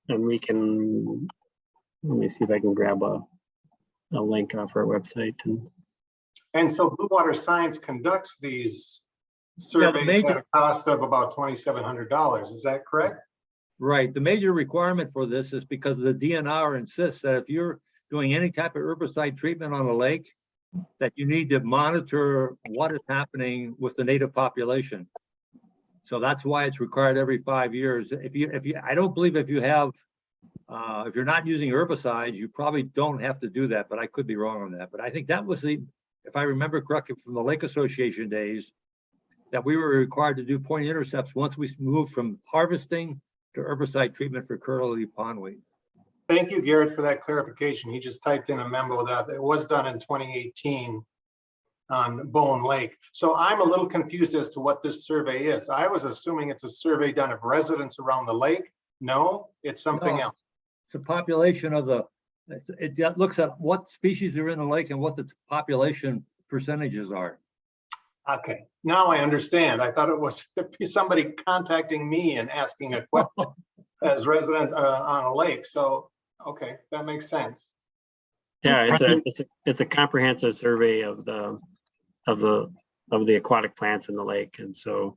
And we can, let me see if I can grab a link off our website. And so Blue Water Science conducts these surveys major- at a cost of about $2,700. Is that correct? Right. The major requirement for this is because the DNR insists that if you're doing any type of herbicide treatment on a lake, that you need to monitor what is happening with the native population. So that's why it's required every 5 years. I don't believe if you have, if you're not using herbicides, you probably don't have to do that, but I could be wrong on that. But I think that was if I remember correctly from the Lake Association days, that we were required to do point intercepts once we moved from harvesting to herbicide treatment for curly leaf pondweed. Thank you, Garrett, for that clarification. He just typed in a memo that it was done in 2018 on Bone Lake. So I'm a little confused as to what this survey is. I was assuming it's a survey done of residents around the lake. No, it's something No. else. It's a population of it looks at what species are in the lake and what the population percentages are. Okay, now I understand. I thought it was somebody contacting me and asking a question as resident on a lake. So, okay, that makes sense. Yeah, it's a comprehensive survey of the aquatic plants in the lake. And so,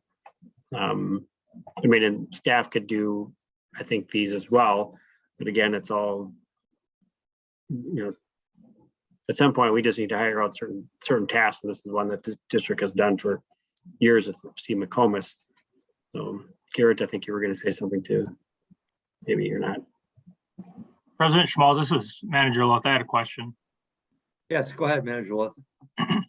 I mean, and staff could do, I think, these as well. But again, it's all, at some point, we just need to hire out certain tasks. And this is one that the district has done for years with Steve McComas. So Garrett, I think you were going to say something too. Maybe you're not. President Schmalz, this is Manager Loth. I had a question. Yes, go ahead, Manager Loth. I'm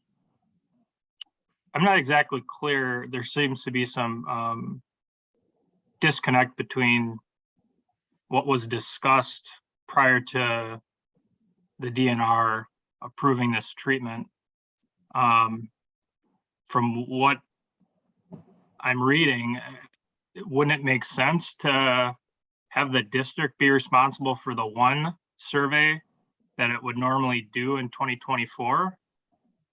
not exactly clear. There seems to be some disconnect between what was discussed prior to the DNR approving this treatment. From what I'm reading, wouldn't it make sense to have the district be responsible for the one survey that it would normally do in 2024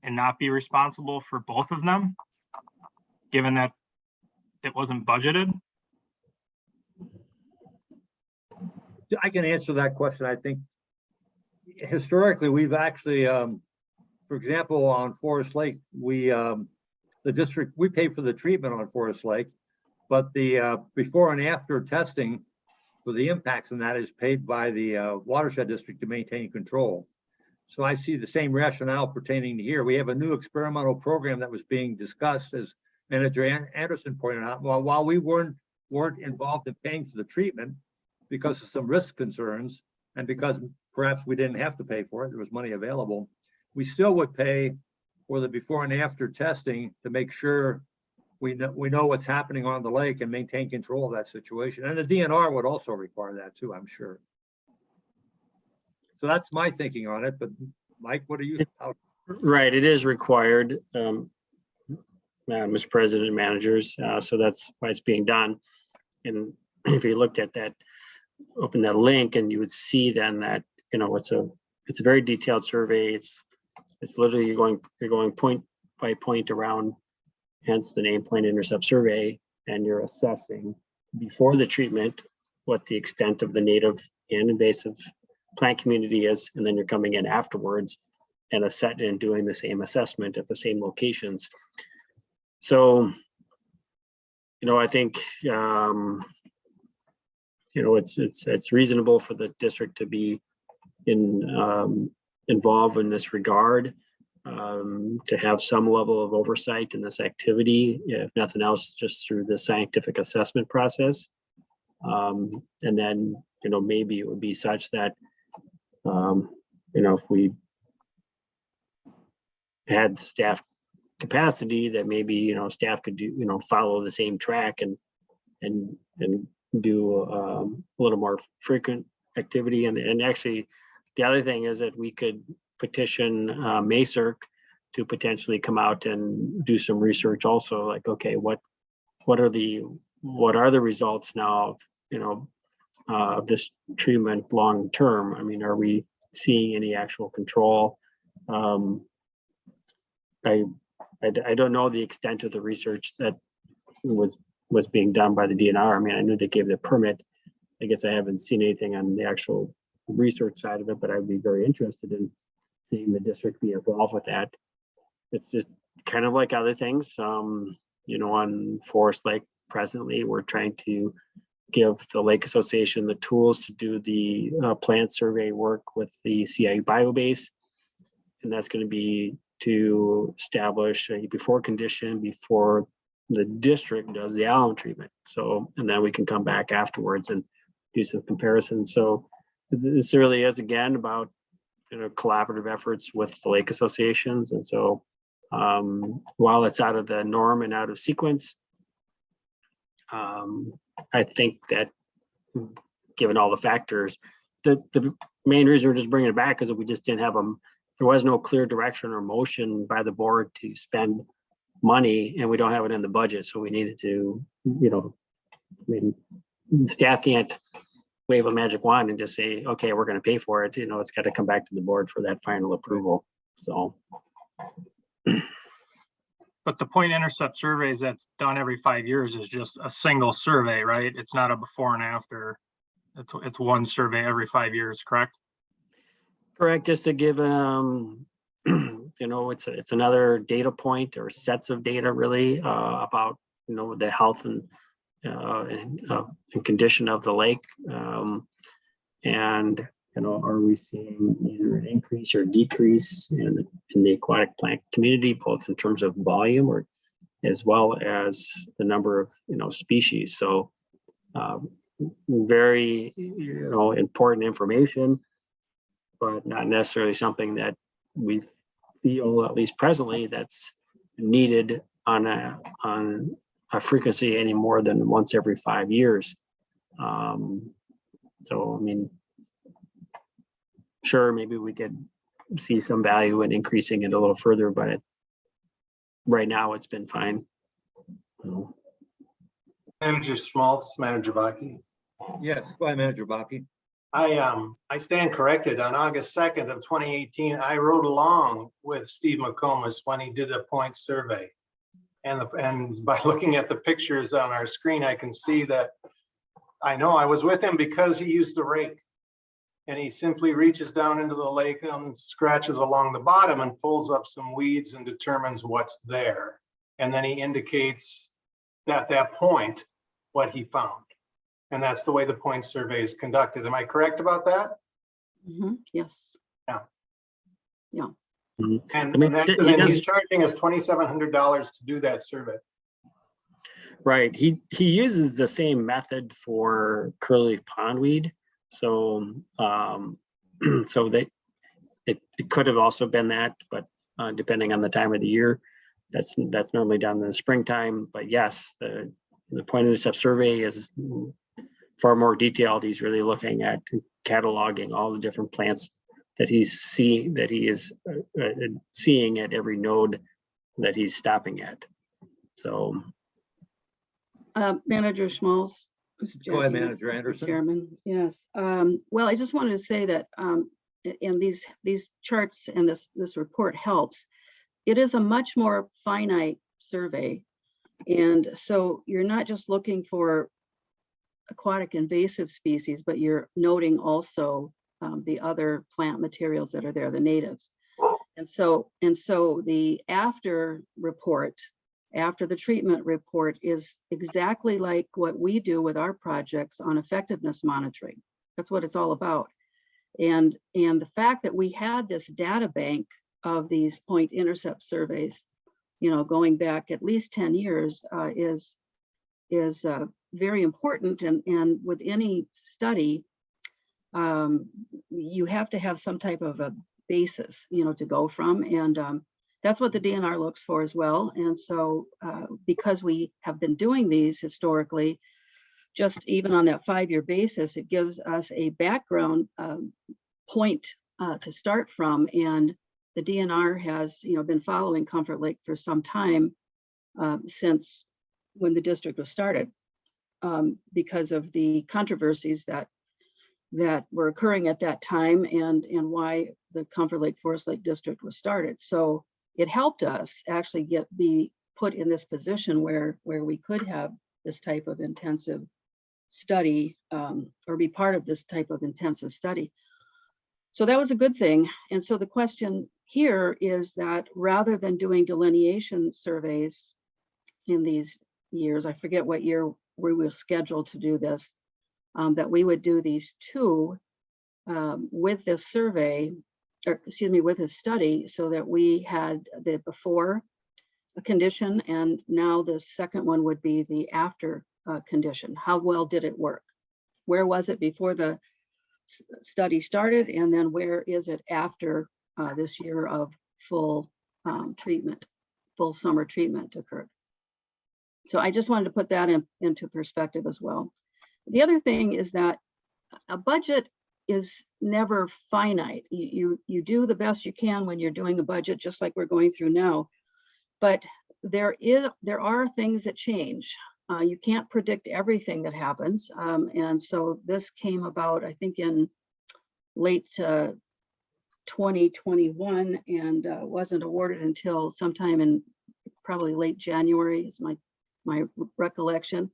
and not be responsible for both of them, given that it wasn't budgeted? I can answer that question. I think historically, we've actually, for example, on Forest Lake, the district, we pay for the treatment on Forest Lake, but the before and after testing for the impacts, and that is paid by the watershed district to maintain control. So I see the same rationale pertaining to here. We have a new experimental program that was being discussed, as Manager Anderson pointed out. While we weren't involved in paying for the treatment because of some risk concerns, and because perhaps we didn't have to pay for it, there was money available, we still would pay for the before and after testing to make sure we know what's happening on the lake and maintain control of that situation. And the DNR would also require that too, I'm sure. So that's my thinking on it, but Mike, what are you? Right, it is required, Mr. President and managers, so that's why it's being done. And if you looked at that, open that link, and you would see then that, you know, it's a very detailed survey. It's literally you're going point by point around, hence the name Point Intercept Survey, and you're assessing before the treatment what the extent of the native and invasive plant community is, and then you're coming in afterwards and doing the same assessment at the same locations. So, you know, I think you know, it's reasonable for the district to be involved in this regard, to have some level of oversight in this activity, if nothing else, just through the scientific assessment process. And then, you know, maybe it would be such that, you know, if we had staff capacity, that maybe, you know, staff could do, you know, follow the same track and do a little more frequent activity. And actually, the other thing is that we could petition MACERC to potentially come out and do some research also, like, okay, what are the results now, you know, of this treatment long term? I mean, are we seeing any actual control? I don't know the extent of the research that was being done by the DNR. I mean, I knew they gave the permit. I guess I haven't seen anything on the actual research side of it, but I'd be very interested in seeing the district be involved with that. It's just kind of like other things. You know, on Forest Lake presently, we're trying to give the Lake Association the tools to do the plant survey work with the CIU biobase. And that's going to be to establish a before condition before the district does the alum treatment. So, and then we can come back afterwards and do some comparisons. So this really is, again, about, you know, collaborative efforts with the lake associations. And so while it's out of the norm and out of sequence, I think that given all the factors, the main reason we're just bringing it back is that we just didn't have them. There was no clear direction or motion by the board to spend money, and we don't have it in the budget. So we needed to, you know, I mean, staff can't wave a magic wand and just say, okay, we're going to pay for it. You know, it's got to come back to the board for that final approval. So. But the Point Intercept surveys that's done every 5 years is just a single survey, right? It's not a before and after. It's one survey every 5 years, correct? Correct. Just to give, you know, it's another data point or sets of data really about, you know, the health and condition of the lake. And, you know, are we seeing either an increase or decrease in the aquatic plant community, both in terms of volume or as well as the number of, you know, species. So very, you know, important information, but not necessarily something that we feel, at least presently, that's needed on a frequency any more than once every 5 years. So, I mean, sure, maybe we could see some value in increasing it a little further, but right now it's been fine. Manager Schmaltz, Manager Baki. Yes, go ahead, Manager Baki. I stand corrected. On August 2nd of 2018, I rode along with Steve McComas when he did a point survey. And by looking at the pictures on our screen, I can see that I know, I was with him because he used the rake. And he simply reaches down into the lake and scratches along the bottom and pulls up some weeds and determines what's there. And then he indicates at that point what he found. And that's the way the point survey is conducted. Am I correct about that? Yes. Mhm. And I mean, that- he then does- he's charging us $2,700 to do that survey. Right, he uses the same method for curly pondweed, so, so it could have also been that, but depending on the time of the year, that's normally done in the springtime, but yes, the point intercept survey is far more detailed. He's really looking at cataloging all the different plants that he is seeing at every node that he's stopping at. So, Manager Schmalz. Go ahead, Jackie, Manager Anderson. Chairman, yes. Well, I just wanted to say that, and these charts and this report helps. It is a much more finite survey. And so you're not just looking for aquatic invasive species, but you're noting also the other plant materials that are there, the natives. And so the after report, after the treatment report, is exactly like what we do with our projects on effectiveness monitoring. That's what it's all about. And the fact that we had this data bank of these point intercept surveys, going back at least 10 years is very important. And with any study, you have to have some type of a basis, to go from. And that's what the DNR looks for as well. And so because we have been doing these historically, just even on that 5-year basis, it gives us a background point to start from. And the DNR has, been following Comfort Lake for some time, since when the district was started, because of the controversies that were occurring at that time, and why the Comfort Lake Forest Lake District was started. So it helped us actually be put in this position where we could have this type of intensive study, or be part of this type of intensive study. So that was a good thing. And so the question here is that rather than doing delineation surveys in these years, I forget what year we were scheduled to do this, that we would do these two with this survey, or excuse me, with this study, so that we had the before condition, and now the second one would be the after condition. How well did it work? Where was it before the study started, and then where is it after this year of full treatment, full summer treatment occurred? So I just wanted to put that into perspective as well. The other thing is that a budget is never finite. You do the best you can when you're doing a budget, just like we're going through now. But there are things that change. You can't predict everything that happens. And so this came about, I think, in late 2021, and wasn't awarded until sometime in probably late January, is my recollection.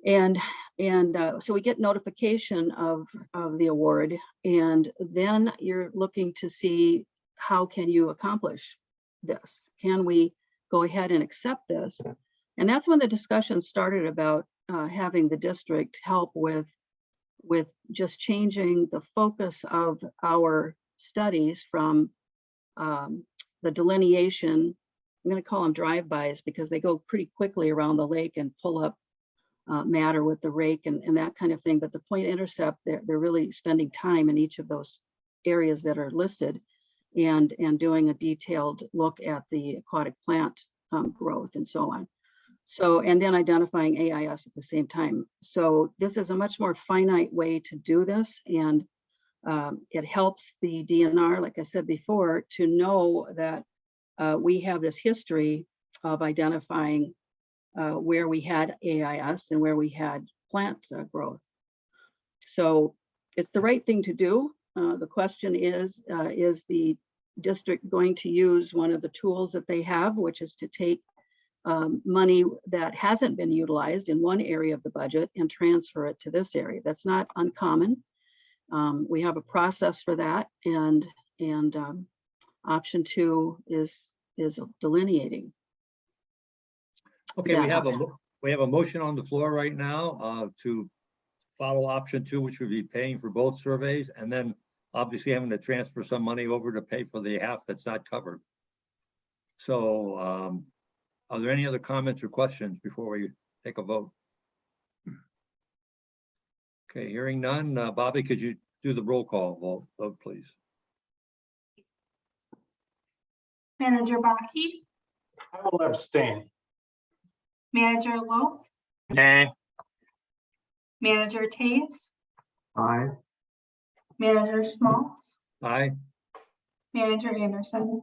And so we get notification of the award, and then you're looking to see, how can you accomplish this? Can we go ahead and accept this? And that's when the discussion started about having the district help with just changing the focus of our studies from the delineation. I'm going to call them drive-bys because they go pretty quickly around the lake and pull up matter with the rake and that kind of thing. But the point intercept, they're really spending time in each of those areas that are listed, and doing a detailed look at the aquatic plant growth and so on. So, and then identifying AIS at the same time. So this is a much more finite way to do this, and it helps the DNR, like I said before, to know that we have this history of identifying where we had AIS and where we had plant growth. So it's the right thing to do. The question is the district going to use one of the tools that they have, which is to take money that hasn't been utilized in one area of the budget and transfer it to this area. That's not uncommon. We have a process for that, and option 2 is delineating. Okay, we that have a motion on the floor right now to follow option 2, which would be paying for both surveys, and then obviously having to transfer some money over to pay for the half that's not covered. So are there any other comments or questions before we take a vote? Okay, hearing none. Bobby, could you do the roll call vote, please? Manager Baki, I will abstain. Manager Loth, Nay. Manager Taves, Aye. Manager Schmaltz, Aye. Manager Anderson.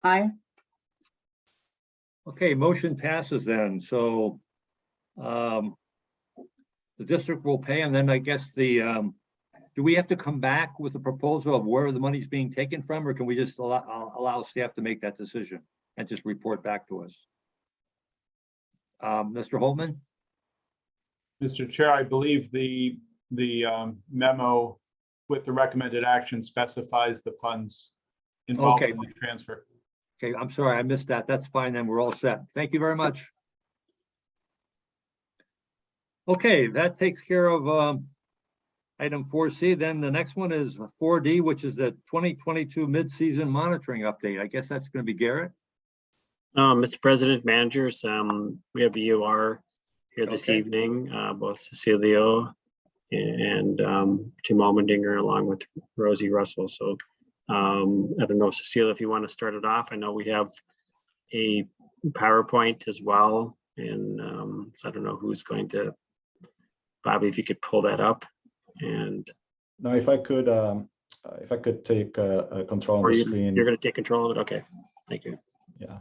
Aye. Okay, motion passes then. So the district will pay, and then I guess do we have to come back with a proposal of where the money's being taken from, or can we just allow staff to make that decision and just report back to us? Mr. Holtman? Mr. Chair, I believe the memo with the recommended action specifies the funds involved Okay. in the transfer. Okay, I'm sorry, I missed that. That's fine, then we're all set. Thank you very much. Okay, that takes care of item 4C. Then the next one is 4D, which is the 2022 mid-season monitoring update. I guess that's going to be Garrett. Mr. President, managers, we have EUR here this Okay. evening, both Cecilio and Jim Almendinger, along with Rosie Russell. So I don't know, Cecilia, if you want to start it off. I know we have a PowerPoint as well, and so I don't know who's going to, Bobby, if you could pull that up. And Now, if I could take control on or the you're screen. going to take control of it. Okay, thank you. Yeah.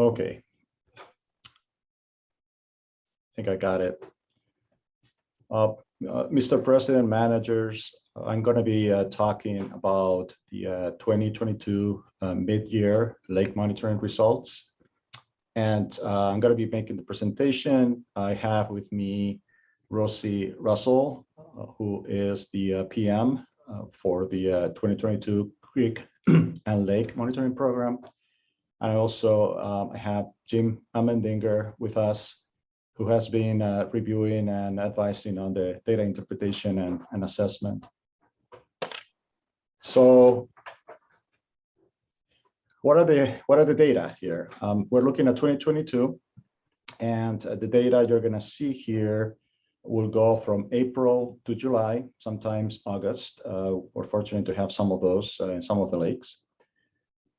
Okay. I think I got it. Mr. President, managers, I'm going to be talking about the 2022 mid-year lake monitoring results. And I'm going to be making the presentation. I have with me Rosie Russell, who is the PM for the 2022 creek and lake monitoring program. And I also have Jim Almendinger with us, who has been reviewing and advising on the data interpretation and assessment. So what are the data here? We're looking at 2022, and the data you're going to see here will go from April to July, sometimes August. We're fortunate to have some of those in some of the lakes.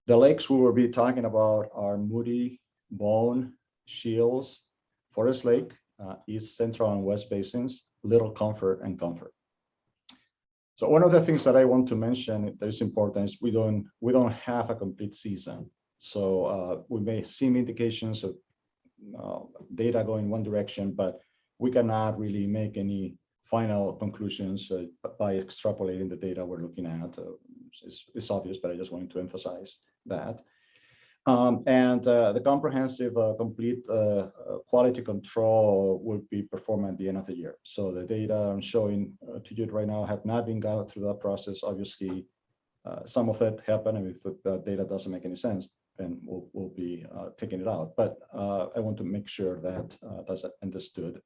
The lakes we will be talking about are Moody, Bone, Shields, Forest Lake, East, Central, and West Basins, Little Comfort, and Comfort. So one of the things that I want to mention that is important is we don't have a complete season. So we may see indications of data going one direction, but we cannot really make any final conclusions by extrapolating the data we're looking at. It's obvious, but I just wanted to emphasize that. The comprehensive complete quality control will be performed at the end of the year. So the data I'm showing to you right now have not been gathered through that process. Obviously, some of it happened, and if the data doesn't make any sense, then we'll be taking it out. But I want to make sure that that's understood.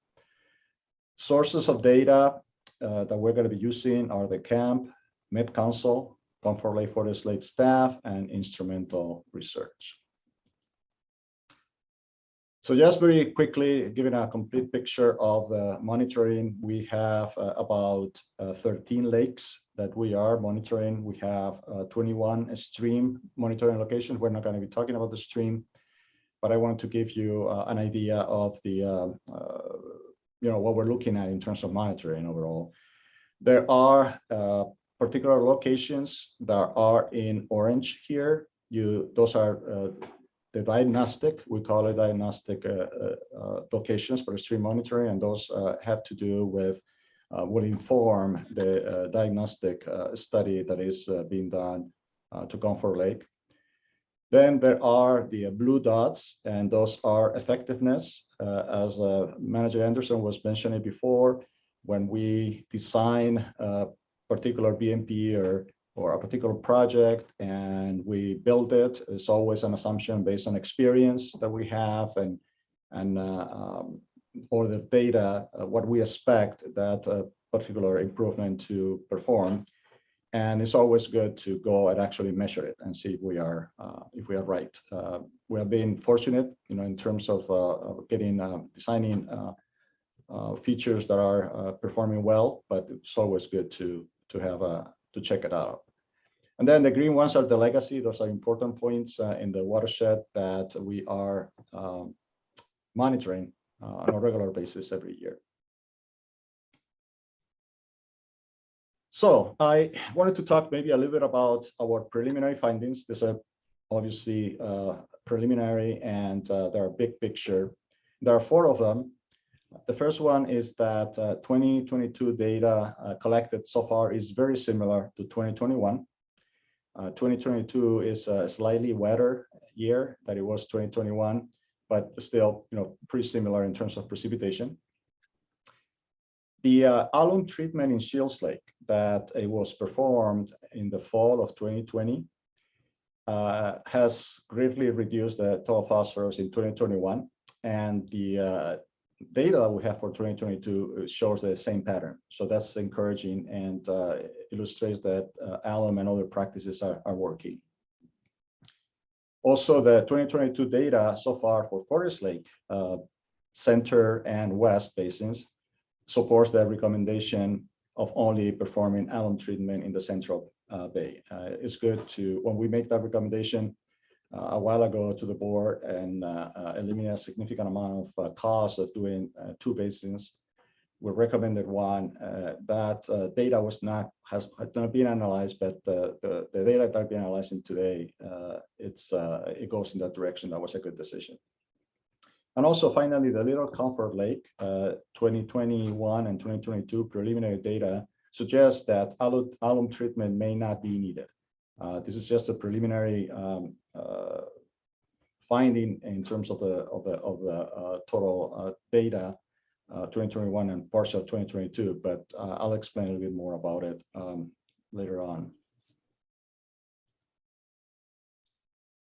Sources of data that we're going to be using are the CAMP, Met Council, Comfort Lake Forest Lake staff, and instrumental research. So just very quickly, giving a complete picture of the monitoring, we have about 13 lakes that we are monitoring. We have 21 stream monitoring locations. We're not going to be talking about the stream, but I want to give you an idea of the what we're looking at in terms of monitoring overall. There are particular locations that are in orange here. Those are the diagnostic, we call it diagnostic locations for stream monitoring, and those have to do with, will inform the diagnostic study that is being done to Comfort Lake. Then there are the blue dots, and those are effectiveness. As Manager Anderson was mentioning before, when we design a particular BMP or a particular project and we build it, it's always an assumption based on experience that we have and or the data, what we expect that particular improvement to perform. And it's always good to go and actually measure it and see if we are right. We have been fortunate, in terms of getting designing features that are performing well, but it's always good to have to check it out. And then the green ones are the legacy. Those are important points in the watershed that we are monitoring on a regular basis every year. So I wanted to talk maybe a little bit about our preliminary findings. These are obviously preliminary, and they're a big picture. There are 4 of them. The first one is that 2022 data collected so far is very similar to 2021. 2022 is a slightly wetter year than it was 2021, but still, pretty similar in terms of precipitation. The alum treatment in Shields Lake that it was performed in the fall of 2020 has greatly reduced the total phosphorus in 2021, and the data that we have for 2022 shows the same pattern. So that's encouraging and illustrates that alum and other practices are working. Also, the 2022 data so far for Forest Lake, center and west basins supports the recommendation of only performing alum treatment in the Central Bay. It's good to, when we make that recommendation a while ago to the board and eliminate a significant amount of cost of doing 2 basins, we recommended one. That data has not been analyzed, but the data that are being analyzed today, it goes in that direction. That was a good decision. And also, finally, the Little Comfort Lake 2021 and 2022 preliminary data suggests that alum treatment may not be needed. This is just a preliminary finding in terms of the total data 2021 and partial 2022, but I'll explain a little bit more about it later on.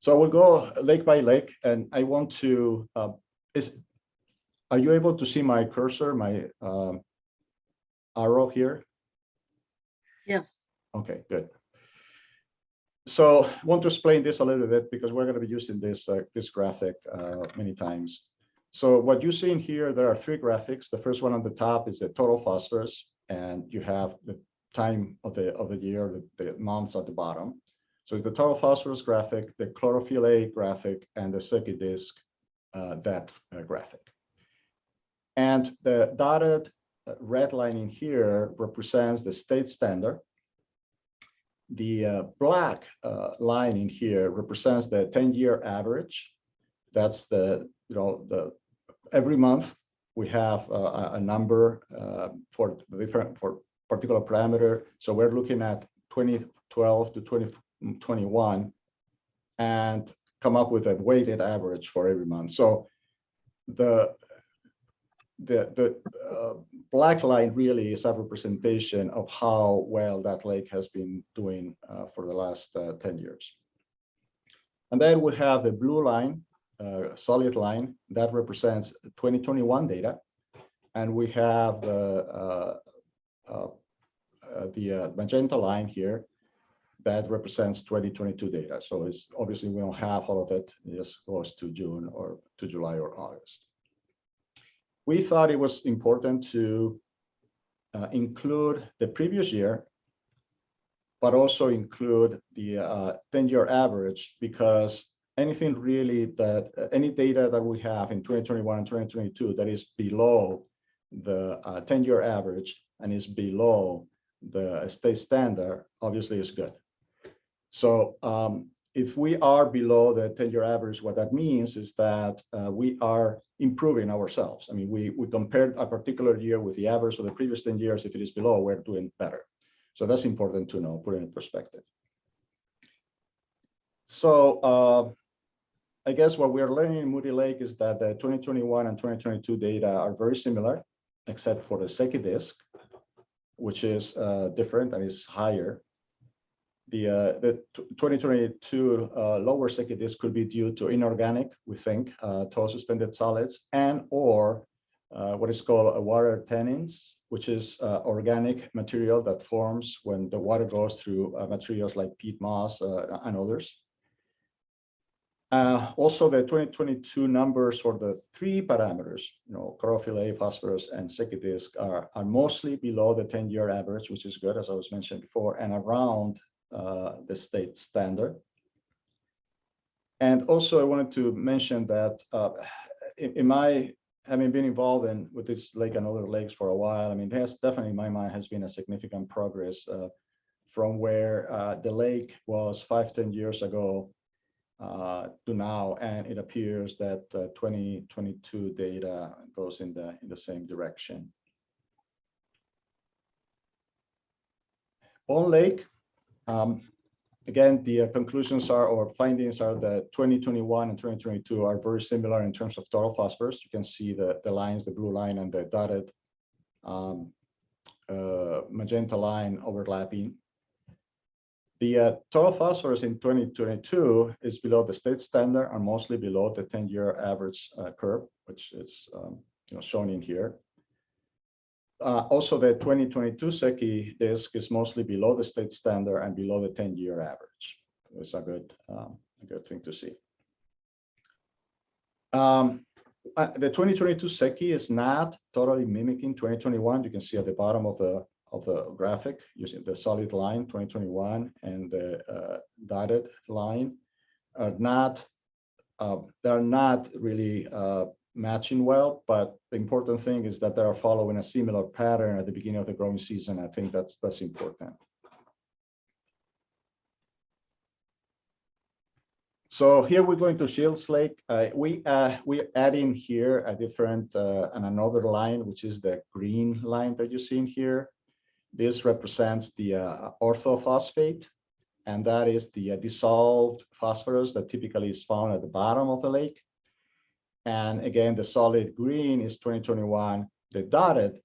So we'll go lake by lake, and I want to, are you able to see my cursor, my arrow here? Yes. Okay, good. So I want to explain this a little bit because we're going to be using this graphic many times. So what you see in here, there are 3 graphics. The first one on the top is the total phosphorus, and you have the time of the year, the months at the bottom. So it's the total phosphorus graphic, the chlorophyll A graphic, and the Secchi disk depth graphic. And the dotted red line in here represents the state standard. The black line in here represents the 10-year average. That's every month we have a number for particular parameter. So we're looking at 2012 to 2021 and come up with a weighted average for every month. So the black line really is a representation of how well that lake has been doing for the last 10 years. And then we have the blue line, solid line, that represents 2021 data. And we have the magenta line here that represents 2022 data. So it's obviously we don't have all of it. It just goes to June or to July or August. We thought it was important to include the previous year, but also include the 10-year average, because anything really any data that we have in 2021 and 2022 that is below the 10-year average and is below the state standard, obviously is good. So if we are below the 10-year average, what that means is that we are improving ourselves. I mean, we compared a particular year with the average of the previous 10 years. If it is below, we're doing better. So that's important to know, put it in perspective. So I guess what we're learning in Moody Lake is that the 2021 and 2022 data are very similar, except for the Secchi disk, which is different and is higher. The 2022 lower Secchi disk could be due to inorganic, we think, total suspended solids, and or what is called a water tannins, which is organic material that forms when the water goes through materials like peat moss and others. Also, the 2022 numbers for the three parameters, chlorophyll A, phosphorus, and Secchi disk are mostly below the 10-year average, which is good, as I was mentioned before, and around the state standard. And also, I wanted to mention that in my having been involved with this lake and other lakes for a while, I mean, there's definitely, in my mind, has been a significant progress from where the lake was 5-10 years ago to now, and it appears that 2022 data goes in the same direction. Bone Lake, again, the conclusions are, or findings are, that 2021 and 2022 are very similar in terms of total phosphorus. You can see the lines, the blue line and the dotted magenta line overlapping. The total phosphorus in 2022 is below the state standard and mostly below the 10-year average curve, which is shown in here. Also, the 2022 Secchi disk is mostly below the state standard and below the 10-year average. It's a good thing to see. The 2022 Secchi is not totally mimicking 2021. You can see at the bottom of the graphic using the solid line 2021 and the dotted line are not really matching well, but the important thing is that they are following a similar pattern at the beginning of the growing season. I think that's important. So here we're going to Shields Lake. We add in here a different and another line, which is the green line that you see in here. This represents the orthophosphate, and that is the dissolved phosphorus that typically is found at the bottom of the lake. And again, the solid green is 2021. The dotted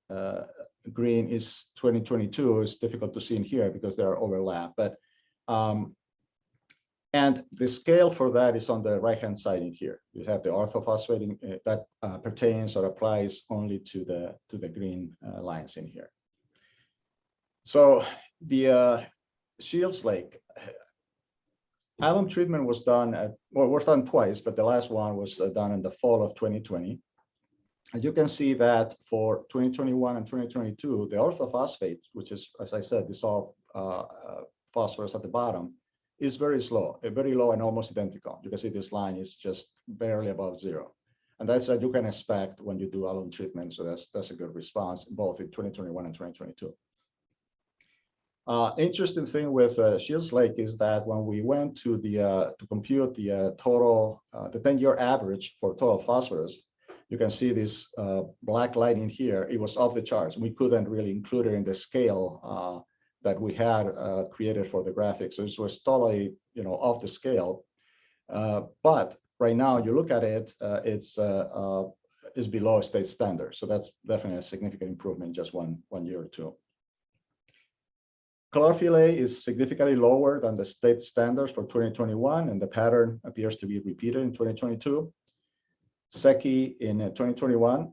green is 2022. It's difficult to see in here because they are overlapped. But and the scale for that is on the right-hand side in here. You have the orthophosphate that pertains or applies only to the green lines in here. So the Shields Lake alum treatment was done was done twice, but the last one was done in the fall of 2020. And you can see that for 2021 and 2022, the orthophosphate, which is, as I said, dissolved phosphorus at the bottom, is very low and almost identical. You can see this line is just barely above zero. And that's what you can expect when you do alum treatment. So that's a good response, both in 2021 and 2022. Interesting thing with Shields Lake is that when we went to compute the total, the 10-year average for total phosphorus, you can see this black line in here. It was off the charts. We couldn't really include it in the scale that we had created for the graphics. So this was totally, off the scale. But right now, you look at it, it's below state standard. So that's definitely a significant improvement in just one year or two. Chlorophyll A is significantly lower than the state standards for 2021, and the pattern appears to be repeated in 2022. Secchi in 2021,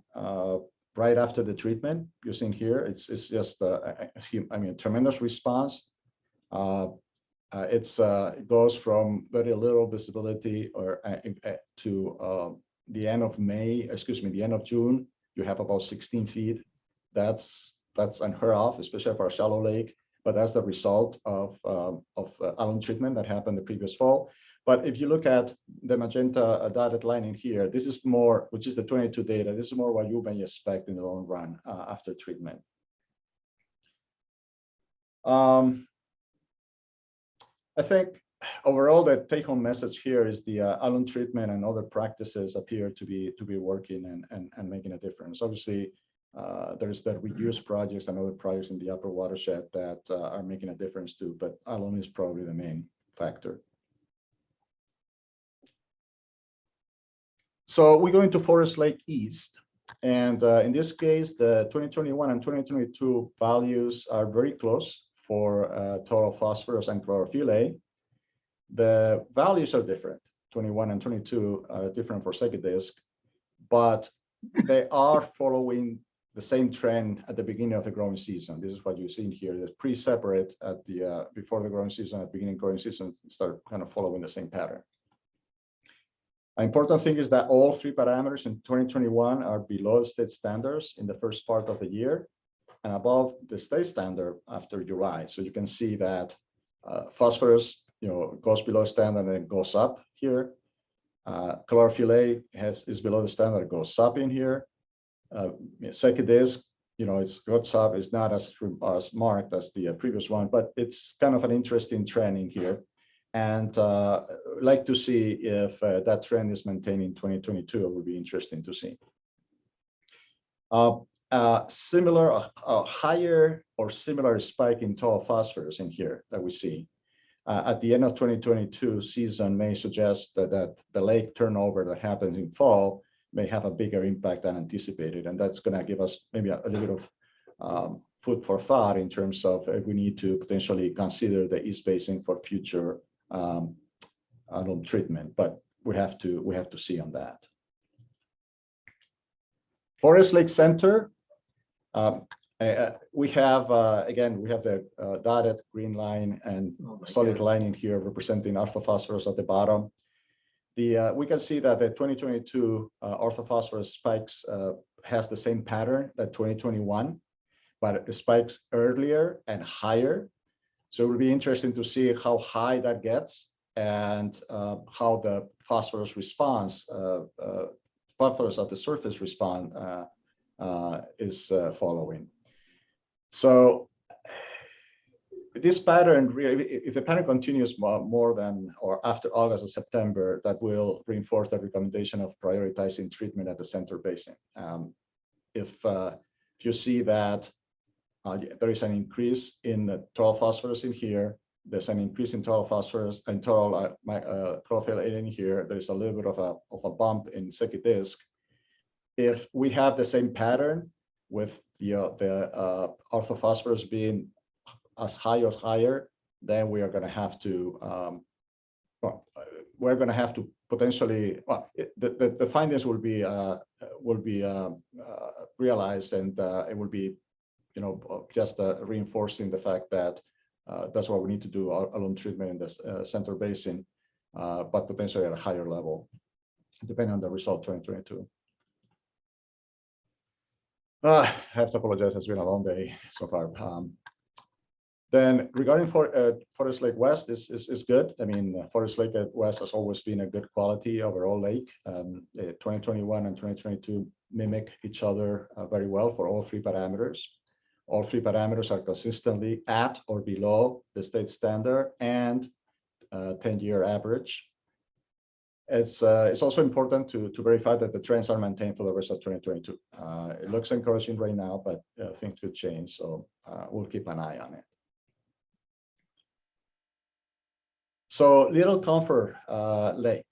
right after the treatment, you're seeing here, it's just a tremendous response. It goes from very little visibility to the end of the end of June. You have about 16 feet. That's unheard of, especially for a shallow lake. But that's the result of alum treatment that happened the previous fall. But if you look at the magenta dotted line in here, this is more, which is the 22 data. This is more what you may expect in the long run after treatment. I think overall, the take-home message here is the alum treatment and other practices appear to be working and making a difference. Obviously, there's the reuse projects and other projects in the upper watershed that are making a difference too, but alum is probably the main factor. So we go into Forest Lake East, and in this case, the 2021 and 2022 values are very close for total phosphorus and chlorophyll A. The values are different. 21 and 22 are different for Secchi Disk, but they are following the same trend at the beginning of the growing season. This is what you're seeing here. That's pretty separate at the before the growing season, at the beginning of growing season, start kind of following the same pattern. An important thing is that all three parameters in 2021 are below the state standards in the first part of the year and above the state standard after July. So you can see that phosphorus, goes below standard and then goes up here. Chlorophyll A is below the standard, goes up in here. Secchi Disk, it's goes up, it's not as marked as the previous one, but it's kind of an interesting trend in here. And like to see if that trend is maintained in 2022. It would be interesting to see. Similar, higher or similar spike in total phosphorus in here that we see. At the end of 2022 season may suggest that the lake turnover that happens in fall may have a bigger impact than anticipated. And that's going to give us maybe a little bit of food for thought in terms of if we need to potentially consider the East Basin for future alum treatment, but we have to see on that. Forest Lake Center, we have again the dotted green line and solid line in here representing orthophosphorus at the bottom. We can see that the 2022 orthophosphorus spikes has the same pattern that 2021, but it spikes earlier and higher. So it will be interesting to see how high that gets and how the phosphorus response, phosphorus at the surface response is following. So this pattern, really, if the pattern continues more than or after August or September, that will reinforce the recommendation of prioritizing treatment at the center basin. If you see that there is an increase in the total phosphorus in here, there's an increase in total phosphorus and total chlorophyll A in here, there's a little bit of a bump in Secchi Disk. If we have the same pattern with the orthophosphorus being as high or higher, then we are going to have to potentially, the findings will be realized, and it will be just reinforcing the fact that that's what we need to do, alum treatment in the center basin, but potentially at a higher level, depending on the result 2022. I have to apologize, it's been a long day so far. Then regarding Forest Lake West is good. I mean, Forest Lake West has always been a good quality overall lake. 2021 and 2022 mimic each other very well for all three parameters. All three parameters are consistently at or below the state standard and 10-year average. It's also important to verify that the trends are maintained for the rest of 2022. It looks encouraging right now, but things could change, so we'll keep an eye on it. So Little Comfort Lake.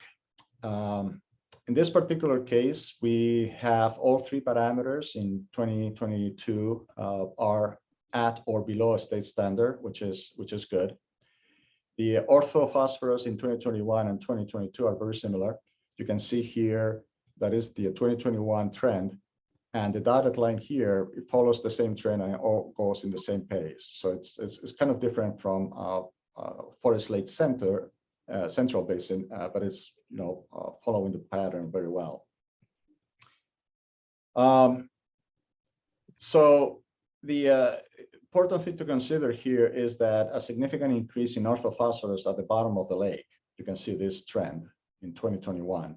In this particular case, we have all three parameters in 2022 are at or below a state standard, which is good. The orthophosphorus in 2021 and 2022 are very similar. You can see here that is the 2021 trend, and the dotted line here, it follows the same trend and it all goes in the same pace. So it's kind of different from Forest Lake Central Basin, but it's following the pattern very well. So the important thing to consider here is that a significant increase in orthophosphorus at the bottom of the lake, you can see this trend in 2021,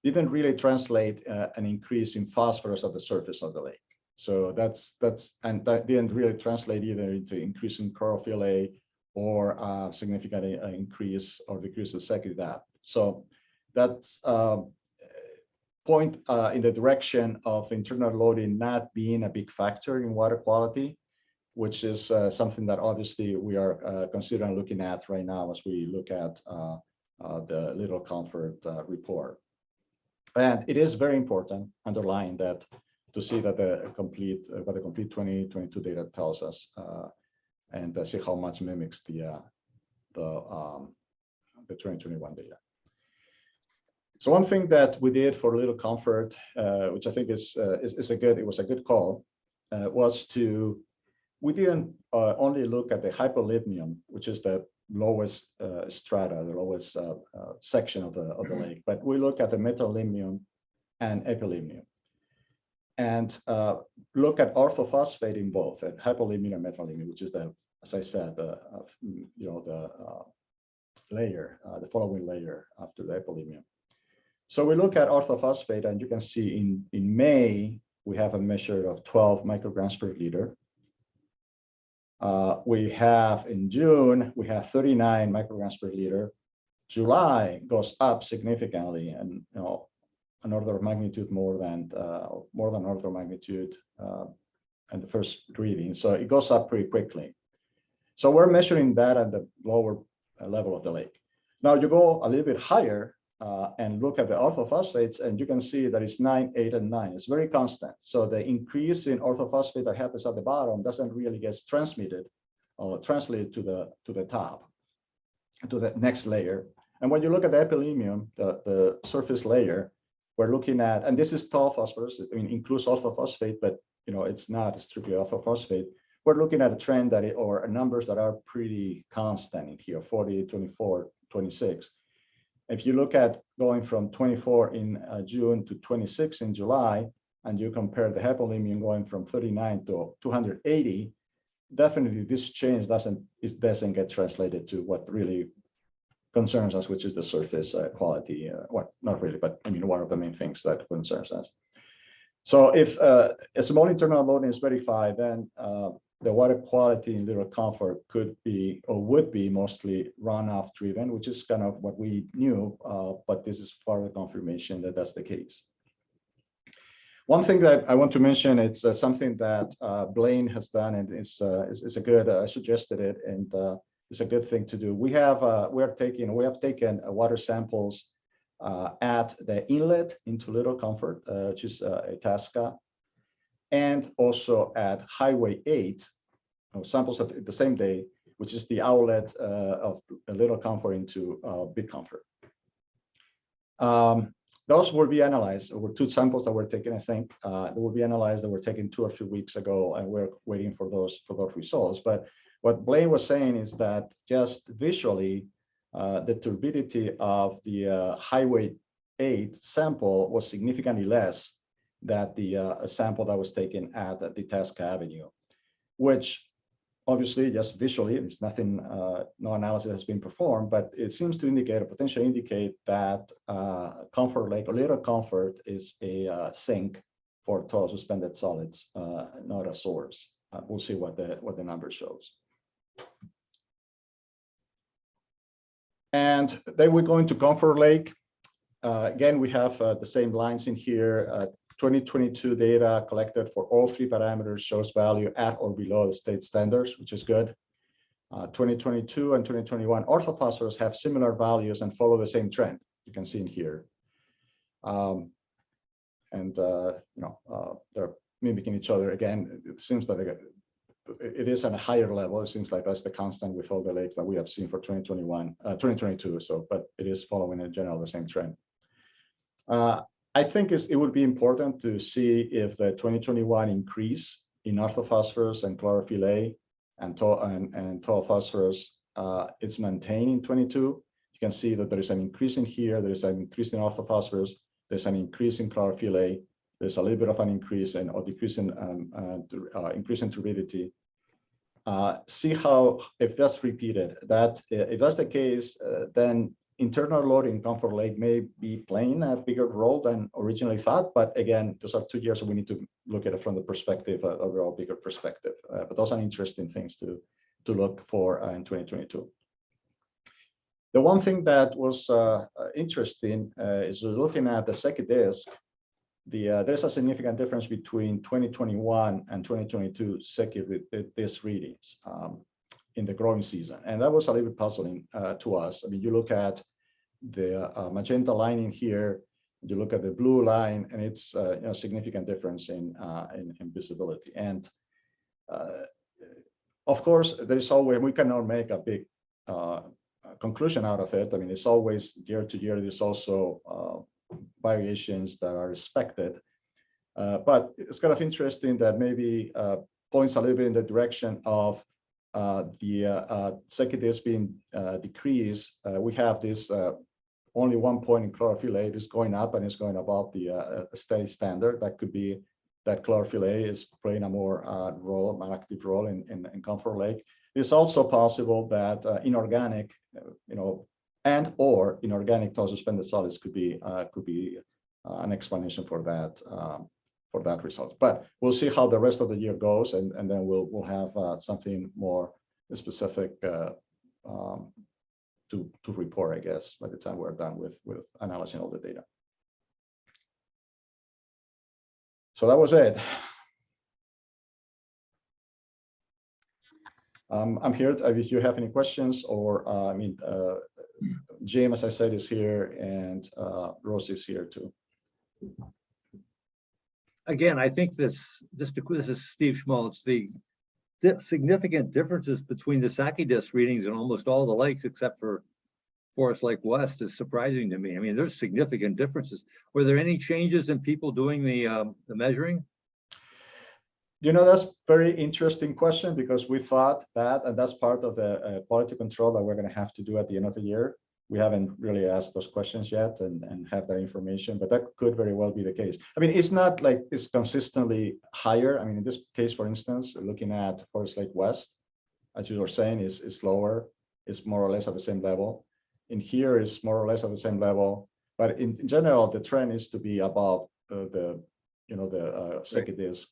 didn't really translate an increase in phosphorus at the surface of the lake. So that didn't really translate either into increasing chlorophyll A or significantly increase or decrease the secondary depth. So that's point in the direction of internal loading not being a big factor in water quality, which is something that obviously we are considering looking at right now as we look at the Little Comfort report. And it is very important, underlying that, to see that the complete, what the complete 2022 data tells us, and see how much mimics the 2021 data. So one thing that we did for Little Comfort, which I think is a good call, was to, we didn't only look at the hypolimnium, which is the lowest strata, the lowest section of the lake, but we look at the metalimnium and epilimnium, and look at orthophosphate in both, and hypolimnium and metalimnium, which is the, as I said, the layer, the following layer after the epilimnium. So we look at orthophosphate, and you can see in May we have a measure of 12 micrograms per liter. We have in June, we have 39 micrograms per liter. July goes up significantly, and an order of magnitude more than an order of magnitude and the first reading. So it goes up pretty quickly. So we're measuring that at the lower level of the lake. Now you go a little bit higher and look at the orthophosphates, and you can see that it's 9, 8, and 9. It's very constant. So the increase in orthophosphate that happens at the bottom doesn't really get transmitted or translated to the top, to the next layer. And when you look at the epilimnium, the surface layer, we're looking at, and this is tall phosphorus, I mean, includes orthophosphate, but it's not strictly orthophosphate. We're looking at a trend that, or numbers that are pretty constant in here, 40, 24, 26. If you look at going from 24 in June to 26 in July, and you compare the hypolimnium going from 39 to 280, definitely this change doesn't get translated to what really concerns us, which is the surface quality. Well, not really, but I mean, one of the main things that concerns us. So if a small internal loading is verified, then the water quality in Little Comfort could be, or would be, mostly runoff driven, which is kind of what we knew, but this is further confirmation that that's the case. One thing that I want to mention, it's something that Blaine has done, and it's a good, I suggested it, and it's a good thing to do. We have taken water samples at the inlet into Little Comfort, which is Itasca, and also at Highway 8, samples at the same day, which is the outlet of Little Comfort into Big Comfort. Those will be analyzed. There were 2 samples that were taken, I think. They will be analyzed. They were taken 2 or 3 weeks ago, and we're waiting for those results. But what Blaine was saying is that just visually, the turbidity of the Highway 8 sample was significantly less than the sample that was taken at the Itasca Avenue, which obviously just visually, it's nothing, no analysis has been performed, but it seems to indicate, or potentially indicate, that Comfort Lake or Little Comfort is a sink for total suspended solids, not a source. We'll see what the number shows. And then we go into Comfort Lake. Again, we have the same lines in here. 2022 data collected for all 3 parameters shows value at or below the state standards, which is good. 2022 and 2021 orthophosphorus have similar values and follow the same trend. You can see in here. They're mimicking each other. Again, it seems that it is at a higher level. It seems like that's the constant with all the lakes that we have seen for 2022. So, but it is following in general the same trend. I think it would be important to see if the 2021 increase in orthophosphorus and chlorophyll A and total phosphorus is maintained in 22. You can see that there is an increase in here. There is an increase in orthophosphorus. There's an increase in chlorophyll A. There's a little bit of an increase in, or decrease in increase in turbidity. See how, if that's repeated, that if that's the case, then internal loading in Comfort Lake may be playing a bigger role than originally thought. But again, those are 2 years, so we need to look at it from the perspective, overall bigger perspective. But those are interesting things to to look for in 2022. The one thing that was interesting is looking at the second disk. There's a significant difference between 2021 and 2022 second disk readings in the growing season, and that was a little bit puzzling to us. I mean, you look at the magenta line in here, you look at the blue line, and it's significant difference in visibility. And of course, there is always, we cannot make a big conclusion out of it. I mean, it's always year to year. There's also variations that are expected, but it's kind of interesting that maybe points a little bit in the direction of the second disk being decreased. We have this only 1 point in chlorophyll A is going up, and it's going above the steady standard. That could be that chlorophyll A is playing a more active role in Comfort Lake. It's also possible that inorganic, and or inorganic total suspended solids could be an explanation for that result. But we'll see how the rest of the year goes, and then we'll have something more specific to report, I guess, by the time we're done with analyzing all the data. So that was it. I'm here if you have any questions, or Jim, as I said, is here, and Rose is here too. Again, I think this is Steve Schmaltz. The significant differences between the SACIDIS readings in almost all the lakes except for Forest Lake West is surprising to me. I mean, there's significant differences. Were there any changes in people doing the measuring? That's a very interesting question, because we thought that, and that's part of the quality control that we're going to have to do at the end of the year. We haven't really asked those questions yet and have that information, but that could very well be the case. I mean, it's not like it's consistently higher. I mean, in this case, for instance, looking at Forest Lake West, as you were saying, is lower, is more or less at the same level. In here is more or less at the same level, but in general, the trend is to be above the second disk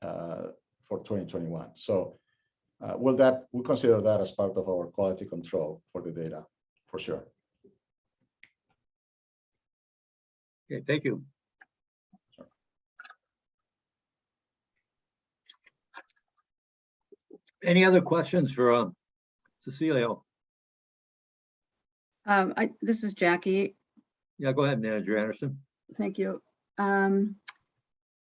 for 2021. So we'll consider that as part of our quality control for the data, for sure. Okay, thank you. Sure. Any other questions for Cecilia? This is Jackie. Yeah, go ahead, Manager Anderson. Thank you.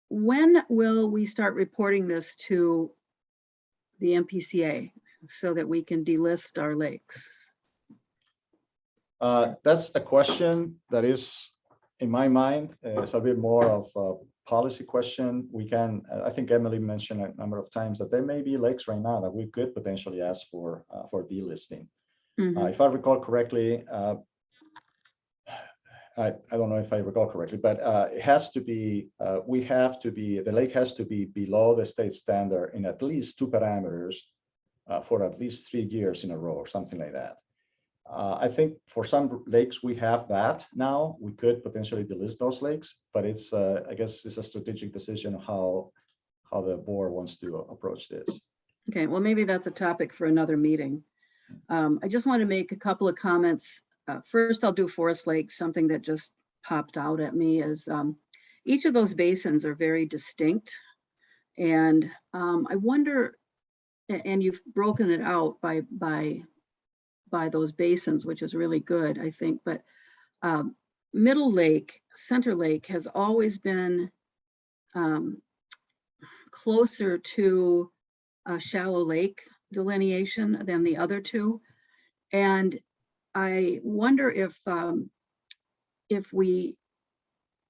When will we start reporting this to the MPCA so that we can delist our lakes? That's a question that is, in my mind, it's a bit more of a policy question. We can, I think Emily mentioned a number of times that there may be lakes right now that we could potentially ask for delisting. Mhm. If I recall correctly, I don't know if I recall correctly, but it has to be, the lake has to be below the state standard in at least 2 parameters for at least 3 years in a row or something like that. I think for some lakes we have that now. We could potentially delist those lakes, but it's I guess it's a strategic decision how the board wants to approach this. Okay, well, maybe that's a topic for another meeting. I just want to make a couple of comments. First, I'll do Forest Lake. Something that just popped out at me is each of those basins are very distinct. And I wonder, and you've broken it out by those basins, which is really good, I think. But Middle Lake, Center Lake has always been closer to a shallow lake delineation than the other two. And I wonder if we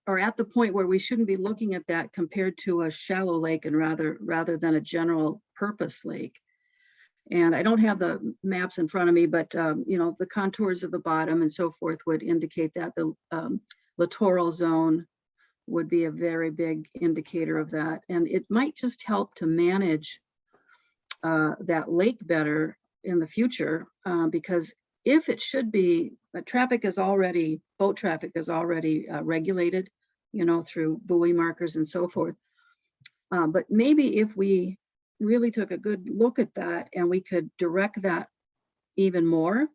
are at the point where we shouldn't be looking at that compared to a shallow lake, and rather than a general purpose lake. And I don't have the maps in front of me, but the contours of the bottom and so forth would indicate that the littoral zone would be a very big indicator of that. And it might just help to manage that lake better in the future, because if it should be, boat traffic is already regulated, through buoy markers and so forth. But maybe if we really took a good look at that and we could direct that even more,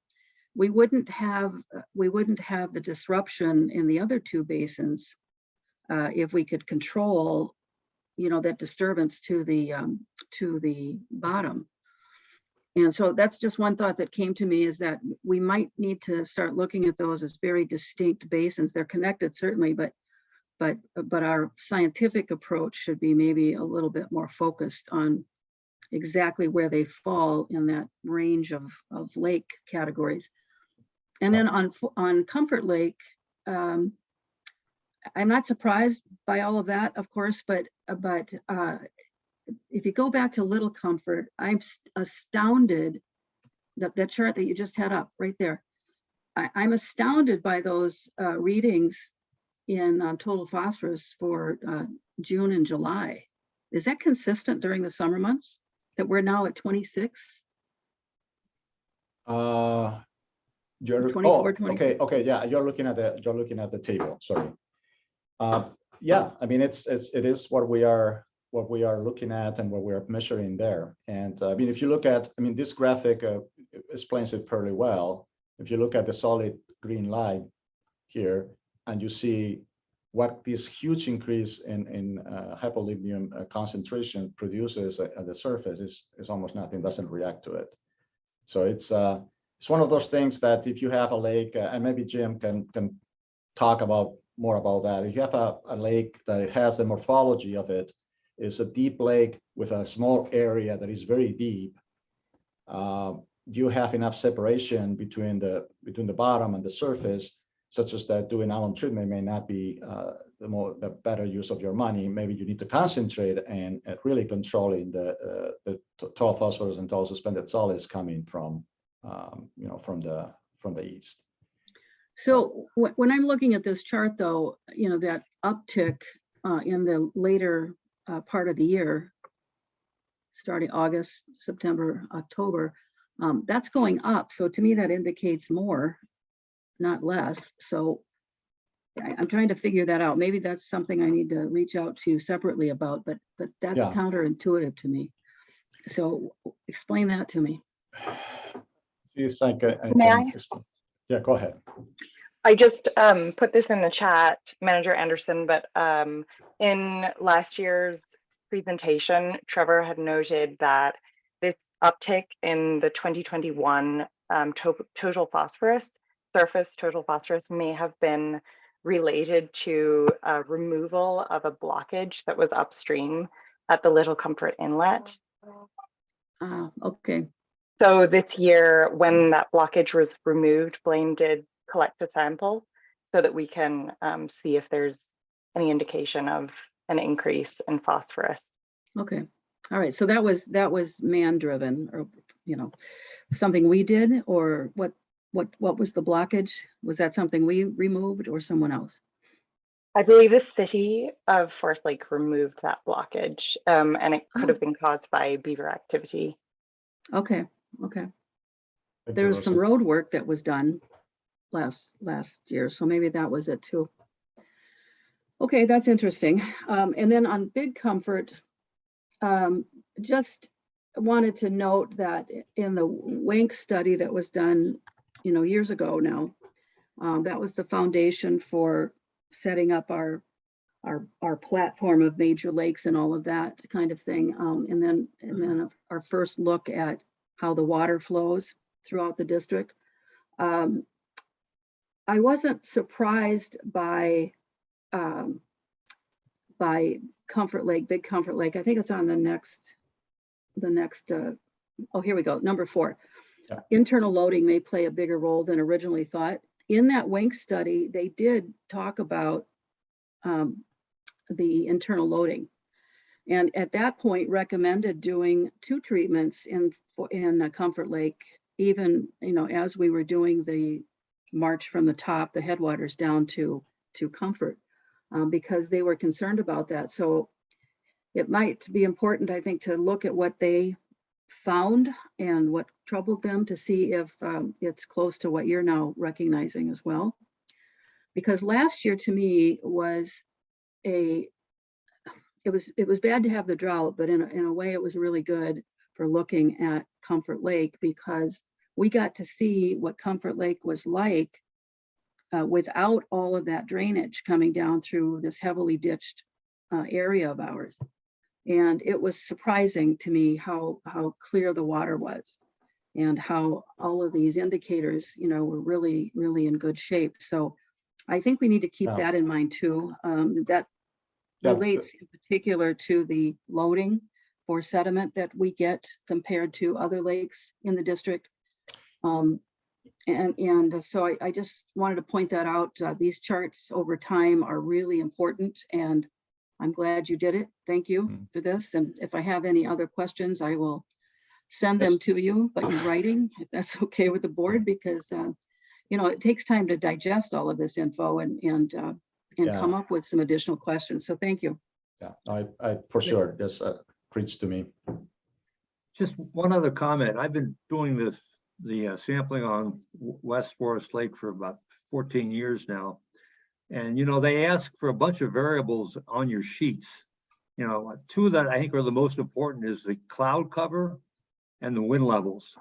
we wouldn't have the disruption in the other two basins if we could control, that disturbance to the bottom. And so that's just one thought that came to me, is that we might need to start looking at those as very distinct basins. They're connected certainly, but our scientific approach should be maybe a little bit more focused on exactly where they fall in that range of lake categories. And then on Comfort Lake, I'm not surprised by all of that, of course, but if you go back to Little Comfort, I'm astounded that chart that you just had up right there. I'm astounded by those readings in total phosphorus for June and July. Is that consistent during the summer months that we're now at 26? You're 24, 26. okay, yeah, you're looking at the table, sorry. Yeah, I mean, it is what we are looking at and what we're measuring there. And I mean, if you look at, I mean, this graphic explains it fairly well. If you look at the solid green line here, and you see what this huge increase in hypolipidem concentration produces at the surface is almost nothing, doesn't react to it. So it's one of those things that if you have a lake, and maybe Jim can talk more about that. If you have a lake that has the morphology of it, is a deep lake with a small area that is very deep, you have enough separation between the bottom and the surface, such as that doing alum treatment may not be the better use of your money. Maybe you need to concentrate and really controlling the total phosphorus and total suspended solids coming from from the east. So when I'm looking at this chart, though, that uptick in the later part of the year, starting August, September, October, that's going up. So to me, that indicates more, not less. So I'm trying to figure that out. Maybe that's something I need to reach out to you separately about, but that's counterintuitive to me. So explain that to me. May I? Yeah, go ahead. I just put this in the chat, Manager Anderson, but in last year's presentation, Trevor had noted that this uptick in the 2021 total phosphorus, surface total phosphorus, may have been related to removal of a blockage that was upstream at the Little Comfort Inlet. Okay. So this year, when that blockage was removed, Blaine did collect a sample so that we can see if there's any indication of an increase in phosphorus. Okay. All right. So that was man-driven, or something we did, or what was the blockage? Was that something we removed or someone else? I believe the city of Forest Lake removed that blockage, and it could have been caused by beaver activity. Okay. There was some road work that was done last year, so maybe that was it too. Okay, that's interesting. And then on Big Comfort, just wanted to note that in the WANK study that was done, years ago now, that was the foundation for setting up our platform of major lakes and all of that kind of thing. And then our first look at how the water flows throughout the district. I wasn't surprised by Comfort Lake, Big Comfort Lake. I think it's on the next, oh, here we go, number 4. Yeah. Internal loading may play a bigger role than originally thought. In that WANK study, they did talk about the internal loading. And at that point recommended doing 2 treatments in Comfort Lake, even, as we were doing the march from the top, the headwaters down to Comfort, because they were concerned about that. So it might be important, I think, to look at what they found and what troubled them to see if it's close to what you're now recognizing as well. Because last year to me was it was bad to have the drought, but in a way it was really good for looking at Comfort Lake, because we got to see what Comfort Lake was like without all of that drainage coming down through this heavily ditched area of ours. And it was surprising to me how clear the water was and how all of these indicators, you know, were really, really in good shape. So I think we need to keep Yeah. that in mind too. That Yeah, relates in particular to the loading for sediment that we get compared to other lakes in the district. And so I just wanted to point that out. These charts over time are really important, and I'm glad you did it. Thank you for this. And if I have any other questions, I will send them Yes. to you, but in writing, if that's okay with the board, because you know, it takes time to digest all of this info and come up with some additional questions. So thank you. Yeah, I for sure, just preach to me. Just one other comment. I've been doing the sampling on West Forest Lake for about 14 years now. And, you know, they ask for a bunch of variables on your sheets. You know, two that I think are the most important is the cloud cover and the wind levels.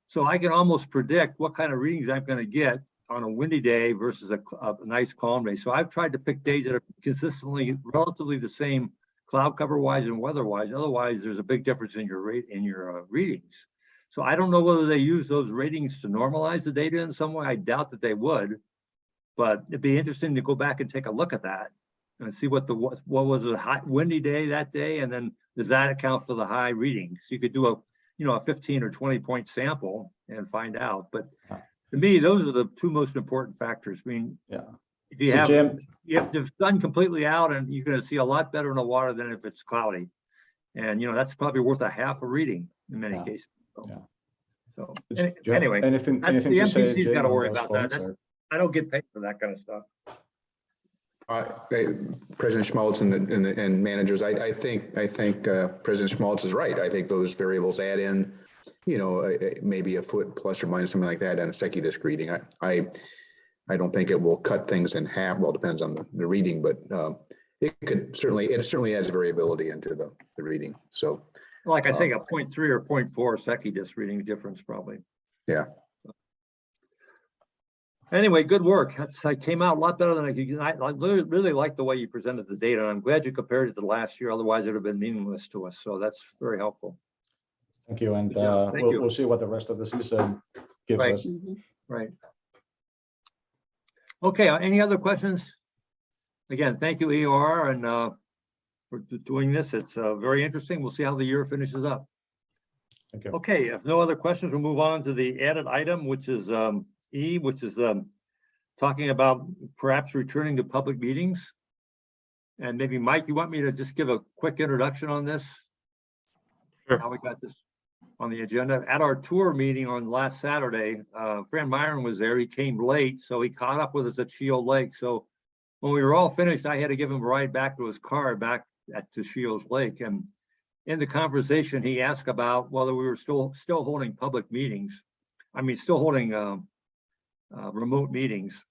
So I can almost predict what kind of readings I'm going to get on a windy day versus a nice calm day. So I've tried to pick days that are consistently relatively the same cloud cover wise and weather wise. Otherwise, there's a big difference in your readings. So I don't know whether they use those ratings to normalize the data in some way. I doubt that they would, but it'd be interesting to go back and take a look at that and see what was a high windy day that day, and then does that account for the high readings? You could do a 15 or 20 point sample and find out. But to me, those are the two most important factors. I mean, Yeah. if you So have Jim, the sun completely out, and you're going to see a lot better in the water than if it's cloudy. And, you know, that's probably worth a half a reading in many Yeah. cases. So, Yeah. so do you have anyway, anything that's the to say, MPC's got Jim, to on worry those about that. points, or- I don't get paid for that kind of stuff. President Schmaltz and managers, I think President Schmaltz is right. I think those variables add in, you know, maybe a foot plus or minus, something like that, on a SecuDisc reading. I don't think it will cut things in half. Well, it depends on the reading, but it certainly adds variability into the reading. So, Like I say, a 0.3 or 0.4 SecuDisc reading difference probably. yeah. Anyway, good work. I came out a lot better than I could. I really like the way you presented the data. And I'm glad you compared it to last year. Otherwise, it would have been meaningless to us. So that's very helpful. Thank you, and Good job. Thank you. we'll see what the rest of the season gives Right. us. Right. Okay, any other questions? Again, thank you, EOR, and for doing this. It's very interesting. We'll see how the year finishes up. Thank you. Okay, if no other questions, we'll move on to the added item, which is E, which is talking about perhaps returning to public meetings. And maybe Mike, you want me to just give a quick introduction on this? Sure. How we got this on the agenda. At our tour meeting on last Saturday, Fran Myron was there. He came late, so he caught up with us at Shield Lake. So when we were all finished, I had to give him a ride back to his car back to Shields Lake. And in the conversation, he asked about whether we were still holding public meetings. I mean, still holding remote meetings.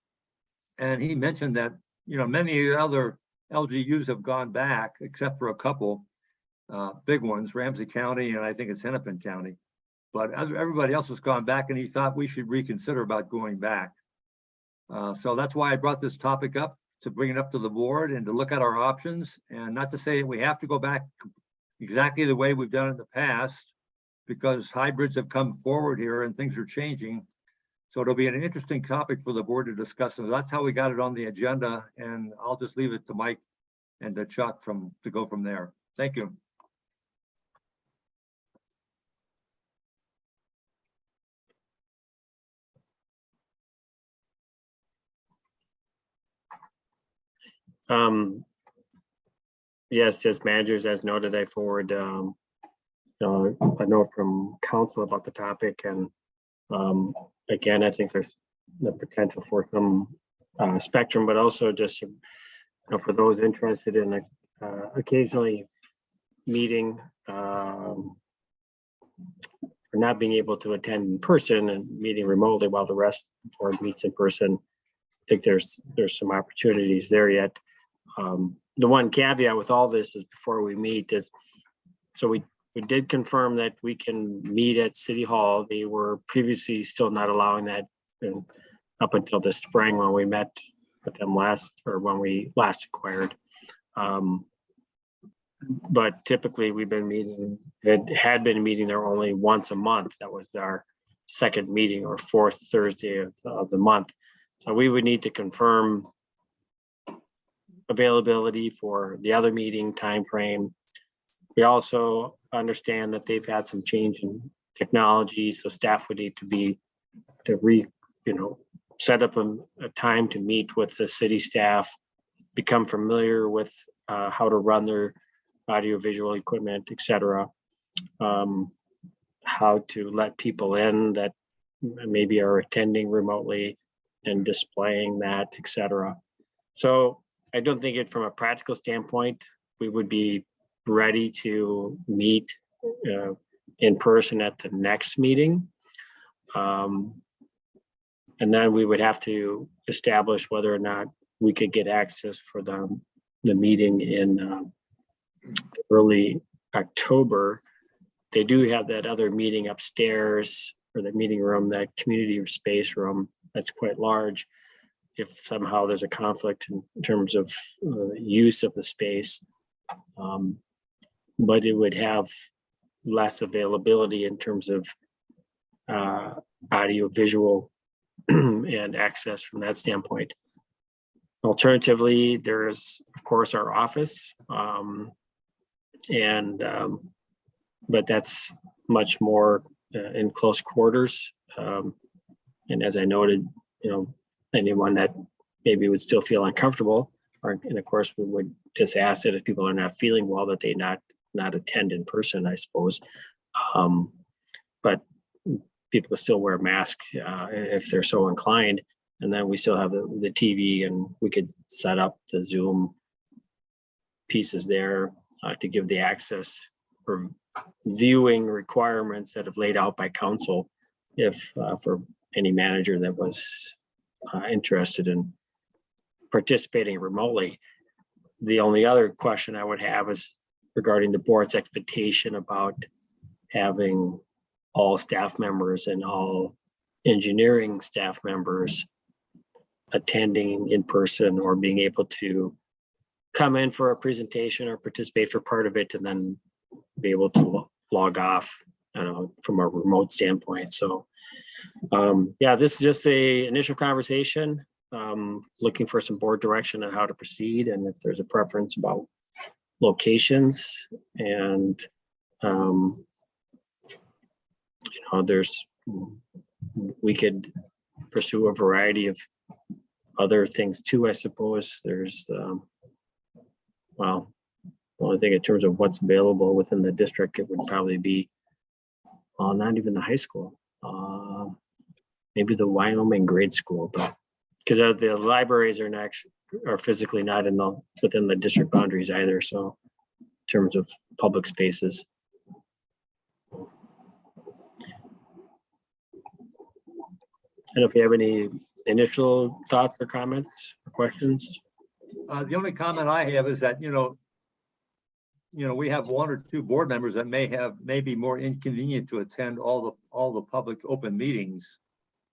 And he mentioned that, you know, many other LGUs have gone back, except for a couple big ones, Ramsey County, and I think it's Hennepin County. But everybody else has gone back, and he thought we should reconsider about going back. So that's why I brought this topic up, to bring it up to the board and to look at our options, and not to say we have to go back exactly the way we've done in the past, because hybrids have come forward here and things are changing. So it'll be an interesting topic for the board to discuss. And that's how we got it on the agenda. And I'll just leave it to Mike and to Chuck to go from there. Thank you. Yes, just managers, as noted, I forward a note from council about the topic, and again, I think there's the potential for some spectrum, but also just, you know, for those interested in occasionally meeting or not being able to attend in person and meeting remotely while the rest of the board meets in person. I think there's some opportunities there yet. the one caveat with all this is before we meet is, so we did confirm that we can meet at City Hall. They were previously still not allowing that up until the spring when we met with them last, or when we last acquired. But typically we've been meeting, it had been meeting there only once a month. That was our second meeting, or fourth Thursday of the month. So we would need to confirm availability for the other meeting timeframe. We also understand that they've had some change in technology, so staff would need to set up a time to meet with the city staff, become familiar with how to run their audiovisual equipment, et cetera. How to let people in that maybe are attending remotely and displaying that, et cetera. So I don't think it, from a practical standpoint, we would be ready to meet in person at the next meeting. And then we would have to establish whether or not we could get access for the meeting in early October. They do have that other meeting upstairs, or the meeting room, that community space room that's quite large. If somehow there's a conflict in terms of use of the space, but it would have less availability in terms of audio visual and access from that standpoint. Alternatively, there is, of course, our office, but that's much more in close quarters. And as I noted, anyone that maybe would still feel uncomfortable, and of course, we would just ask that if people are not feeling well, that they not attend in person, I suppose. But people still wear a mask if they're so inclined. And then we still have the TV, and we could set up the Zoom pieces there to give the access for viewing requirements that have laid out by council, if for any manager that was interested in participating remotely. The only other question I would have is regarding the board's expectation about having all staff members and all engineering staff members attending in person, or being able to come in for a presentation or participate for part of it and then be able to log off from a remote standpoint. So yeah, this is just a initial conversation, looking for some board direction on how to proceed, and if there's a preference about locations. And we could pursue a variety of other things too, I suppose. There's well, the only thing in terms of what's available within the district, it would probably be not even the high school, maybe the Wyoming grade school, but because the libraries are physically not within the district boundaries either. So in terms of public spaces. I don't know if you have any initial thoughts or comments or questions. The only comment I have is that, we have one or two board members that may be more inconvenient to attend all the public open meetings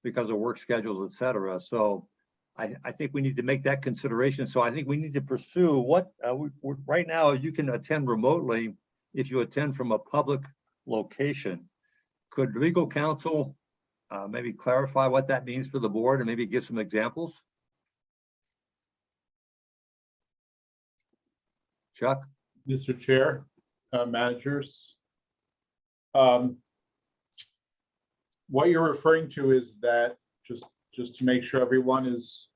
because of work schedules, et cetera. So I think we need to make that consideration. So I think we need to pursue what right now you can attend remotely if you attend from a public location. Could legal counsel maybe clarify what that means for the board and maybe give some examples? Chuck? Mr. Chair, managers. What you're referring to is that, just to make sure everyone is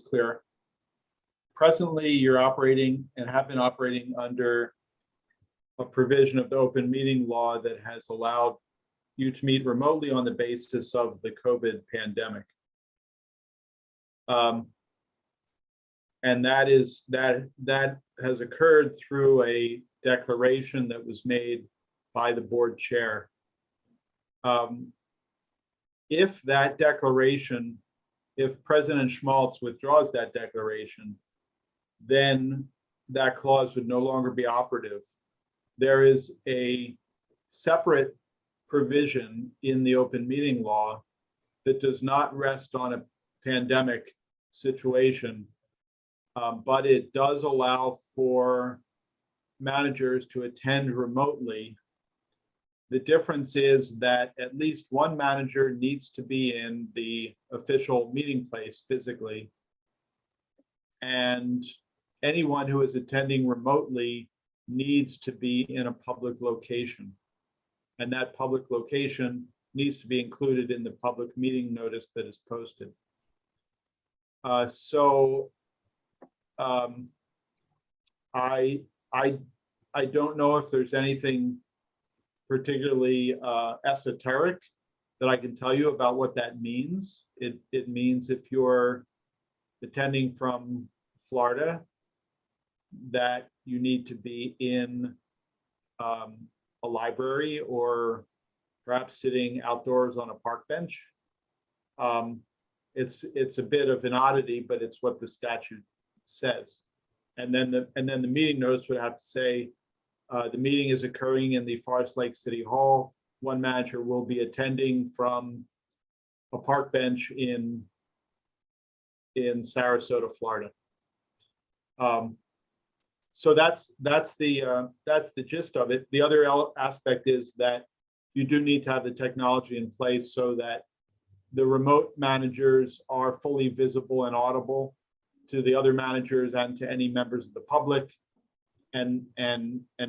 clear. Presently, you're operating and have been operating under a provision of the open meeting law that has allowed you to meet remotely on the basis of the COVID pandemic. And that has occurred through a declaration that was made by the board chair. If that declaration, if President Schmaltz withdraws that declaration, then that clause would no longer be operative. There is a separate provision in the open meeting law that does not rest on a pandemic situation, but it does allow for managers to attend remotely. The difference is that at least one manager needs to be in the official meeting place physically. And anyone who is attending remotely needs to be in a public location. And that public location needs to be included in the public meeting notice that is posted. I don't know if there's anything particularly esoteric that I can tell you about what that means. It means if you're attending from Florida, that you need to be in a library or perhaps sitting outdoors on a park bench. It's a bit of an oddity, but it's what the statute says. And then the meeting notice would have to say, the meeting is occurring in the Forest Lake City Hall. One manager will be attending from a park bench in Sarasota, Florida. So that's the gist of it. The other aspect is that you do need to have the technology in place so that the remote managers are fully visible and audible to the other managers and to any members of the public, and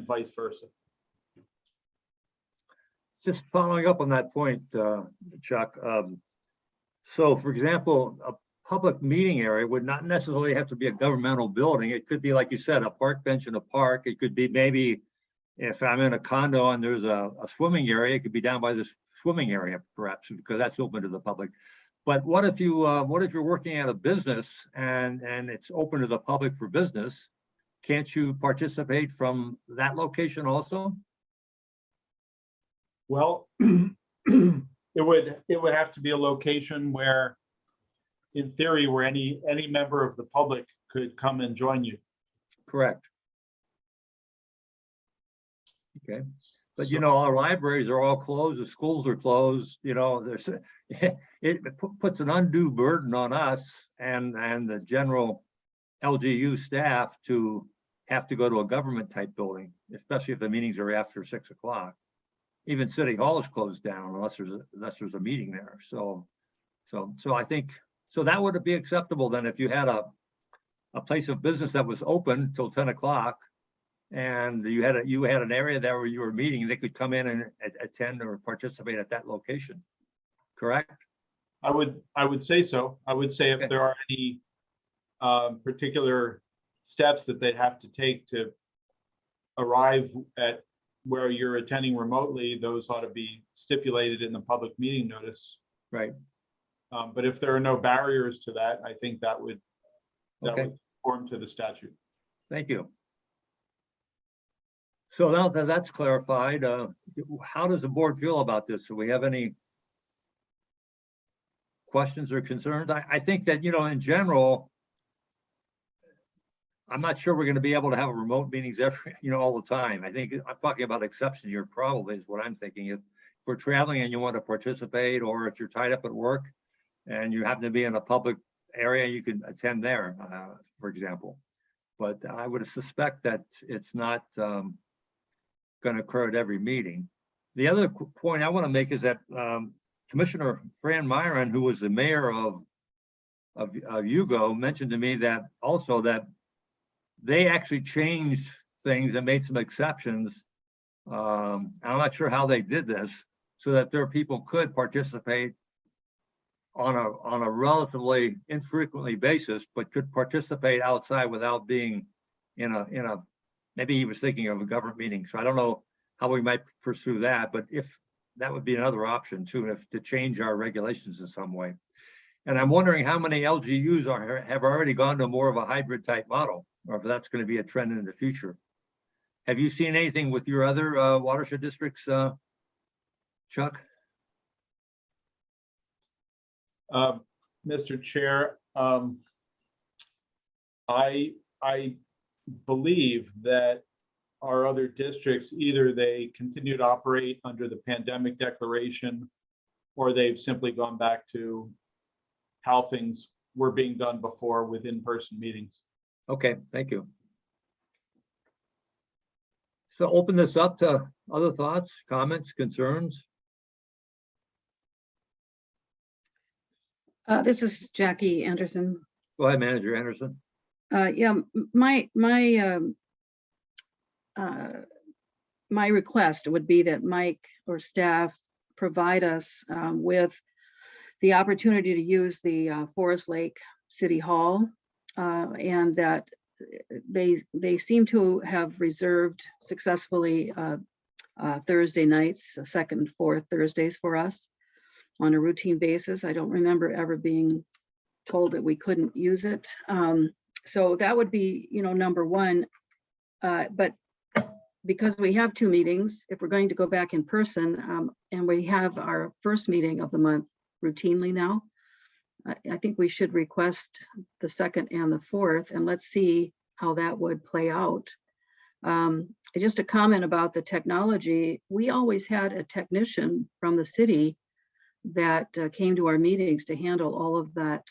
vice versa. Just following up on that point, Chuck. So for example, a public meeting area would not necessarily have to be a governmental building. It could be, like you said, a park bench in a park. It could be maybe if I'm in a condo and there's a swimming area, it could be down by the swimming area perhaps, because that's open to the public. But what if you're working at a business and it's open to the public for business? Can't you participate from that location also? Well, it would have to be a location where, in theory, where any member of the public could come and join you. Correct. Okay, but So- our libraries are all closed, the schools are closed, there's, it puts an undue burden on us and the general LGU staff to have to go to a government type building, especially if the meetings are after 6 o'clock. Even City Hall is closed down unless there's a meeting there. So I think, so that would be acceptable then if you had a place of business that was open till 10 o'clock and you had an area there where you were meeting, they could come in and attend or participate at that location. Correct? I would say so. I would say if Okay. there are any particular steps that they have to take to arrive at where you're attending remotely, those ought to be stipulated in the public meeting notice. Right. But if there are no barriers to that, I think that would Okay. conform to the statute. Thank you. So now that that's clarified, how does the board feel about this? Do we have any questions or concerns? I think that, in general, I'm not sure we're going to be able to have remote meetings all the time. I think I'm talking about exceptions here probably is what I'm thinking. If we're traveling and you want to participate, or if you're tied up at work and you happen to be in a public area, you can attend there, for example. But I would suspect that it's not going to occur at every meeting. The other point I want to make is that Commissioner Fran Myron, who was the mayor of Hugo, mentioned to me that also that they actually changed things and made some exceptions. I'm not sure how they did this, so that their people could participate on a relatively infrequently basis, but could participate outside without being in a maybe he was thinking of a government meeting. So I don't know how we might pursue that, but if that would be another option too, if to change our regulations in some way. And I'm wondering how many LGUs have already gone to more of a hybrid type model, or if that's going to be a trend in the future. Have you seen anything with your other watershed districts, Chuck? Mr. Chair, I I believe that our other districts, either they continue to operate under the pandemic declaration, or they've simply gone back to how things were being done before with in-person meetings. Okay, thank you. So open this up to other thoughts, comments, concerns. This is Jackie Anderson. Go ahead, Manager Anderson. Yeah, my request would be that Mike or staff provide us with the opportunity to use the Forest Lake City Hall, and that they seem to have reserved successfully Thursday nights, second and fourth Thursdays for us on a routine basis. I don't remember ever being told that we couldn't use it. So that would be, number one. But because we have 2 meetings, if we're going to go back in person, and we have our first meeting of the month routinely now, I think we should request the 2nd and the 4th, and let's see how that would play out. Just a comment about the technology. We always had a technician from the city that came to our meetings to handle all of that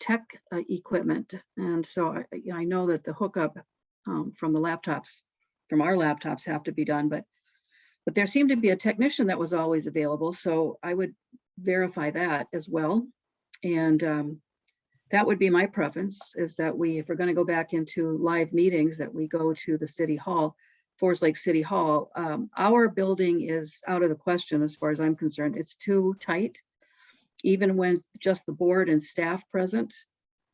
tech equipment. And so I know that the hookup from the laptops, from our laptops, have to be done, but there seemed to be a technician that was always available. So I would verify that as well. And that would be my preference, is that if we're going to go back into live meetings, that we go to the City Hall, Forest Lake City Hall. Our building is out of the question as far as I'm concerned. It's too tight, even when just the board and staff present.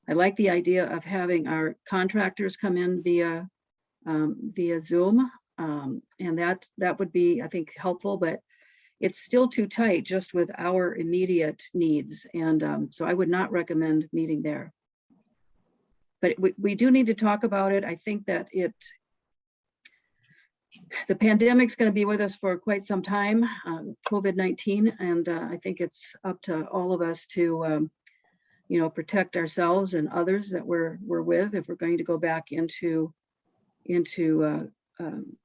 I like the idea of having our contractors come in via Zoom, and that would be, I think, helpful, but it's still too tight just with our immediate needs. And so I would not recommend meeting there. But we do need to talk about it. I think that the pandemic's going to be with us for quite some time, COVID-19, and I think it's up to all of us to protect ourselves and others that we're with, if we're going to go back into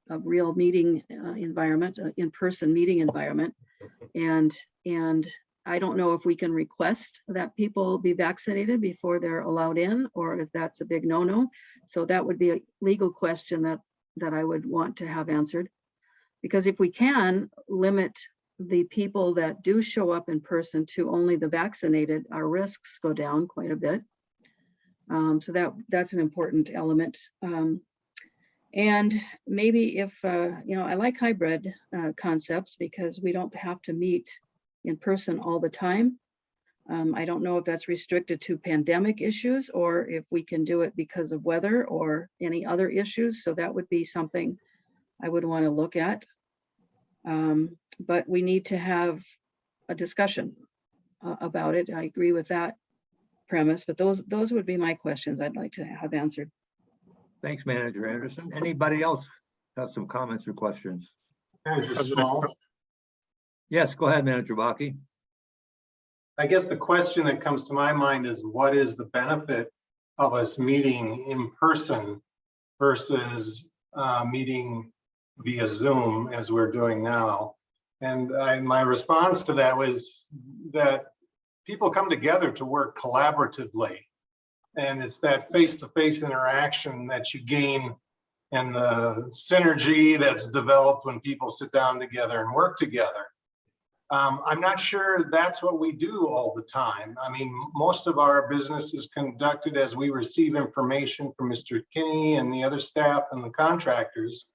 a real meeting environment, in-person meeting environment. And I don't know if we can request that people be vaccinated before they're allowed in, or if that's a big no-no. So that would be a legal question that I would want to have answered. Because if we can limit the people that do show up in person to only the vaccinated, our risks go down quite a bit. So that's an important element. And maybe if, I like hybrid concepts, because we don't have to meet in person all the time. I don't know if that's restricted to pandemic issues, or if we can do it because of weather or any other issues. So that would be something I would want to look at. But we need to have a discussion about it. I agree with that premise, but those would be my questions I'd like to have answered. Thanks, Manager Anderson. Anybody else have some comments or questions? Manager Small, Yes, go ahead, Manager Baki. I guess the question that comes to my mind is, what is the benefit of us meeting in person versus meeting via Zoom as we're doing now? And my response to that was that people come together to work collaboratively. And it's that face-to-face interaction that you gain, and the synergy that's developed when people sit down together and work together. I'm not sure that's what we do all the time. I mean, most of our business is conducted as we receive information from Mr. Kinney and the other staff and the contractors.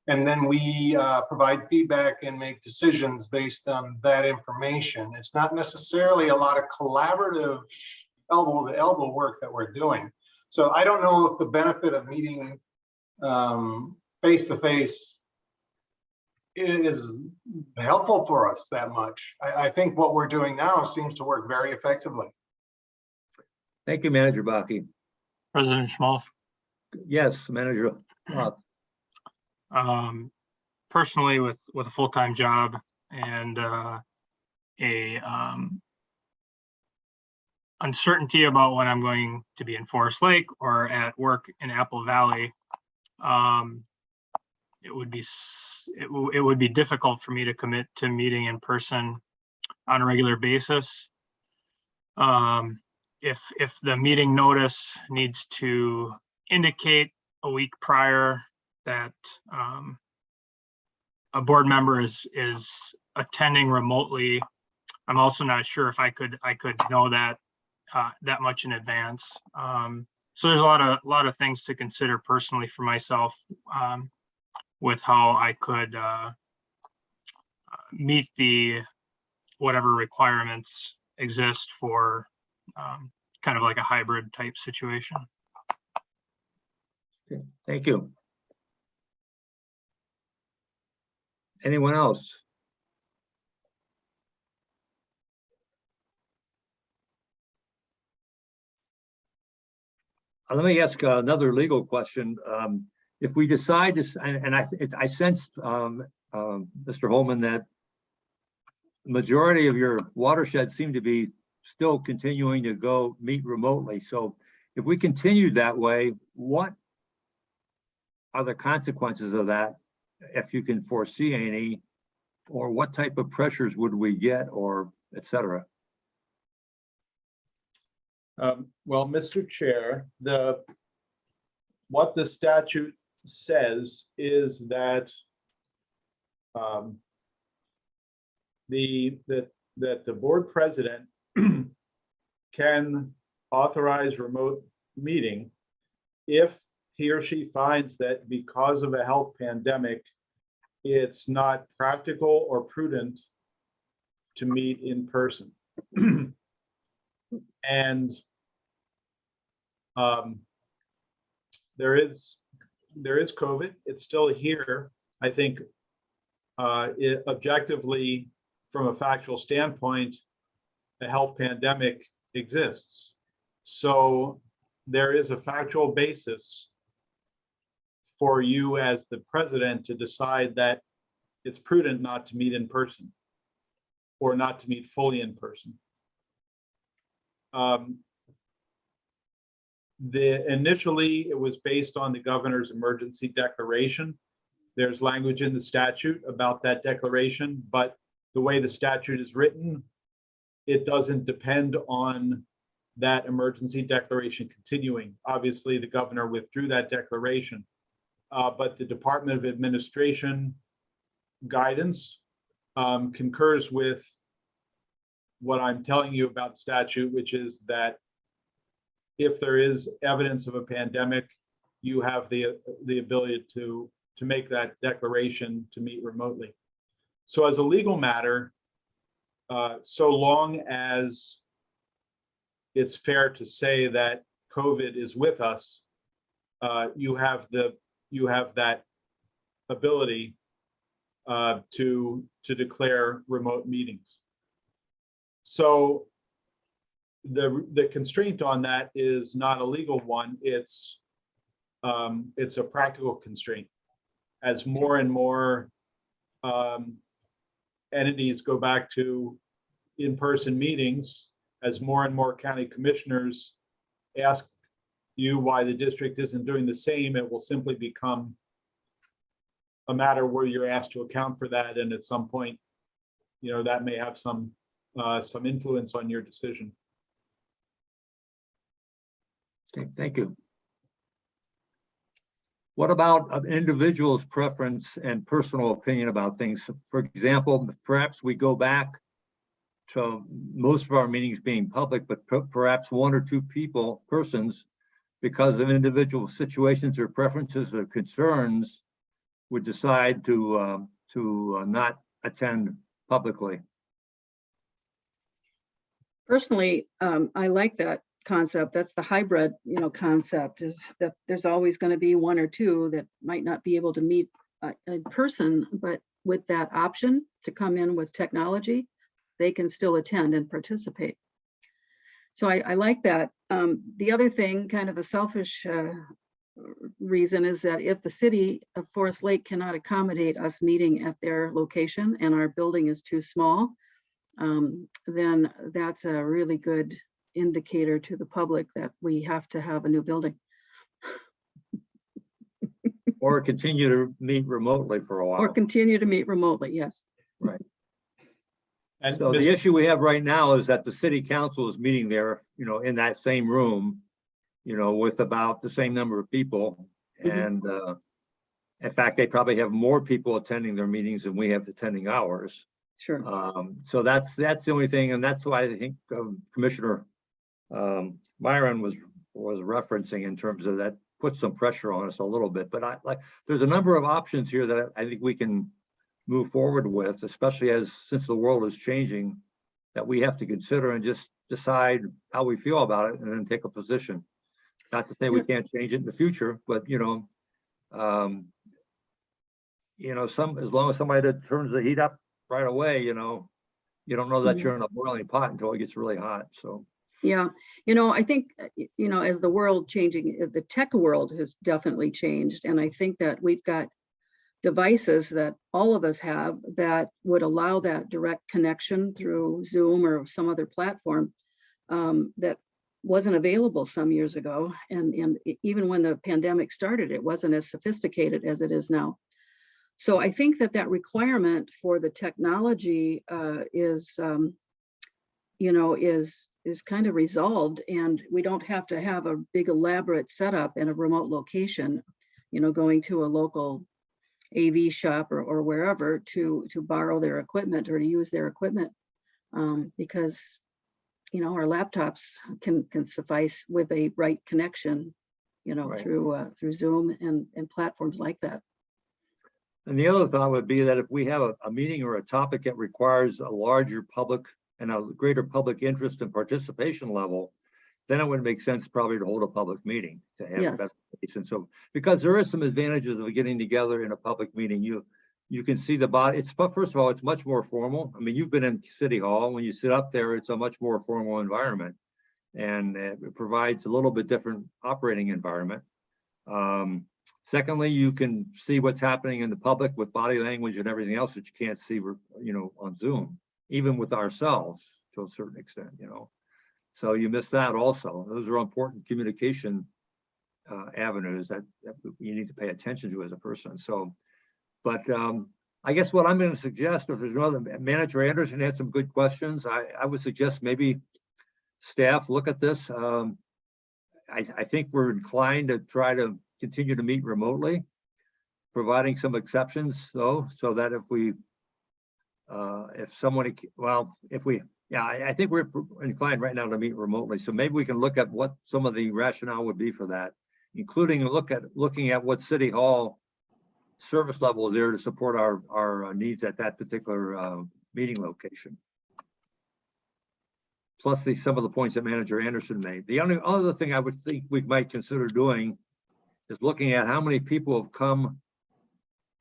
And then we provide feedback and make decisions based on that information. It's not necessarily a lot of collaborative elbow to elbow work that we're doing. So I don't know if the benefit of meeting face to face is helpful for us that much. I think what we're doing now seems to work very effectively. Thank you, Manager Baki. President Schmaltz. Yes, Manager Roth. Personally, with a full-time job and uncertainty about when I'm going to be in Forest Lake or at work in Apple Valley, it would be difficult for me to commit to meeting in person on a regular basis. If the meeting notice needs to indicate a week prior that a board member is attending remotely, I'm also not sure if I could know that that much in advance. So there's a lot of things to consider personally for myself with how I could meet the whatever requirements exist for kind of like a hybrid type situation. Okay, thank you. Anyone else? Let me ask another legal question. If we decide to, and I sensed, Mr. Holman, that the majority of your watersheds seem to be still continuing to go meet remotely. So if we continue that way, what are the consequences of that, if you can foresee any, or what type of pressures would we get, or et cetera? Well, Mr. Chair, what the statute says is that the board president can authorize remote meeting if he or she finds that because of a health pandemic, it's not practical or prudent to meet in person. And there is COVID. It's still here. I think objectively, from a factual standpoint, a health pandemic exists. So there is a factual basis for you as the president to decide that it's prudent not to meet in person or not to meet fully in person. Initially, it was based on the governor's emergency declaration. There's language in the statute about that declaration, but the way the statute is written, it doesn't depend on that emergency declaration continuing. Obviously, the governor withdrew that declaration, but the Department of Administration guidance concurs with what I'm telling you about statute, which is that if there is evidence of a pandemic, you have the ability to make that declaration to meet remotely. So as a legal matter, so long as it's fair to say that COVID is with us, you have that ability to declare remote meetings. So the constraint on that is not a legal one. It's a practical constraint. As more and more entities go back to in-person meetings, as more and more county commissioners ask you why the district isn't doing the same, it will simply become a matter where you're asked to account for that, and at some point, that may have some influence on your decision. Okay, thank you. What about an individual's preference and personal opinion about things? For example, perhaps we go back to most of our meetings being public, but perhaps one or two persons, because of individual situations or preferences or concerns, would decide to not attend publicly. Personally, I like that concept. That's the hybrid, concept, is that there's always going to be one or two that might not be able to meet in person, but with that option to come in with technology, they can still attend and participate. So I like that. The other thing, kind of a selfish reason, is that if the city of Forest Lake cannot accommodate us meeting at their location and our building is too small, then that's a really good indicator to the public that we have to have a new building. Or continue to meet remotely for a Or while. continue to meet remotely, yes. And So the Mr. issue we have right now is that the city council is meeting there, in that same room, with about the same number of people. Mhm. And in fact, they probably have more people attending their meetings than we have attending ours. Sure. So that's the only thing, and that's why I think Commissioner Myron was referencing in terms of that puts some pressure on us a little bit. But there's a number of options here that I think we can move forward with, especially since the world is changing, that we have to consider and just decide how we feel about it and then take a position. Not to say we can't change it in the future, but as long as somebody turns the heat up right away, you don't know that you're in a boiling pot until it gets really hot. So Yeah, I think, as the world changing, the tech world has definitely changed. And I think that we've got devices that all of us have that would allow that direct connection through Zoom or some other platform that wasn't available some years ago. And even when the pandemic started, it wasn't as sophisticated as it is now. So I think that requirement for the technology is kind of resolved, and we don't have to have a big elaborate setup in a remote location, going to a local AV shop or wherever to borrow their equipment or to use their equipment, because our laptops can suffice with a right connection, Right. through Zoom and platforms like that. And the other thought would be that if we have a meeting or a topic that requires a larger public and a greater public interest and participation level, then it would make sense probably to hold a public meeting to have Yes. that. And so, because there is some advantages of getting together in a public meeting, you can see the body. First of all, it's much more formal. I mean, you've been in City Hall. When you sit up there, it's a much more formal environment, and it provides a little bit different operating environment. Secondly, you can see what's happening in the public with body language and everything else that you can't see, on Zoom, even with ourselves to a certain extent, So you miss that also. Those are important communication avenues that you need to pay attention to as a person. So, but I guess what I'm going to suggest, if there's another, Manager Anderson had some good questions. I would suggest maybe staff look at this. I think we're inclined to try to continue to meet remotely, providing some exceptions though, so that I think we're inclined right now to meet remotely. So maybe we can look at what some of the rationale would be for that, including looking at what City Hall service level is there to support our needs at that particular meeting location. Plus some of the points that Manager Anderson made. The only other thing I would think we might consider doing is looking at how many people have come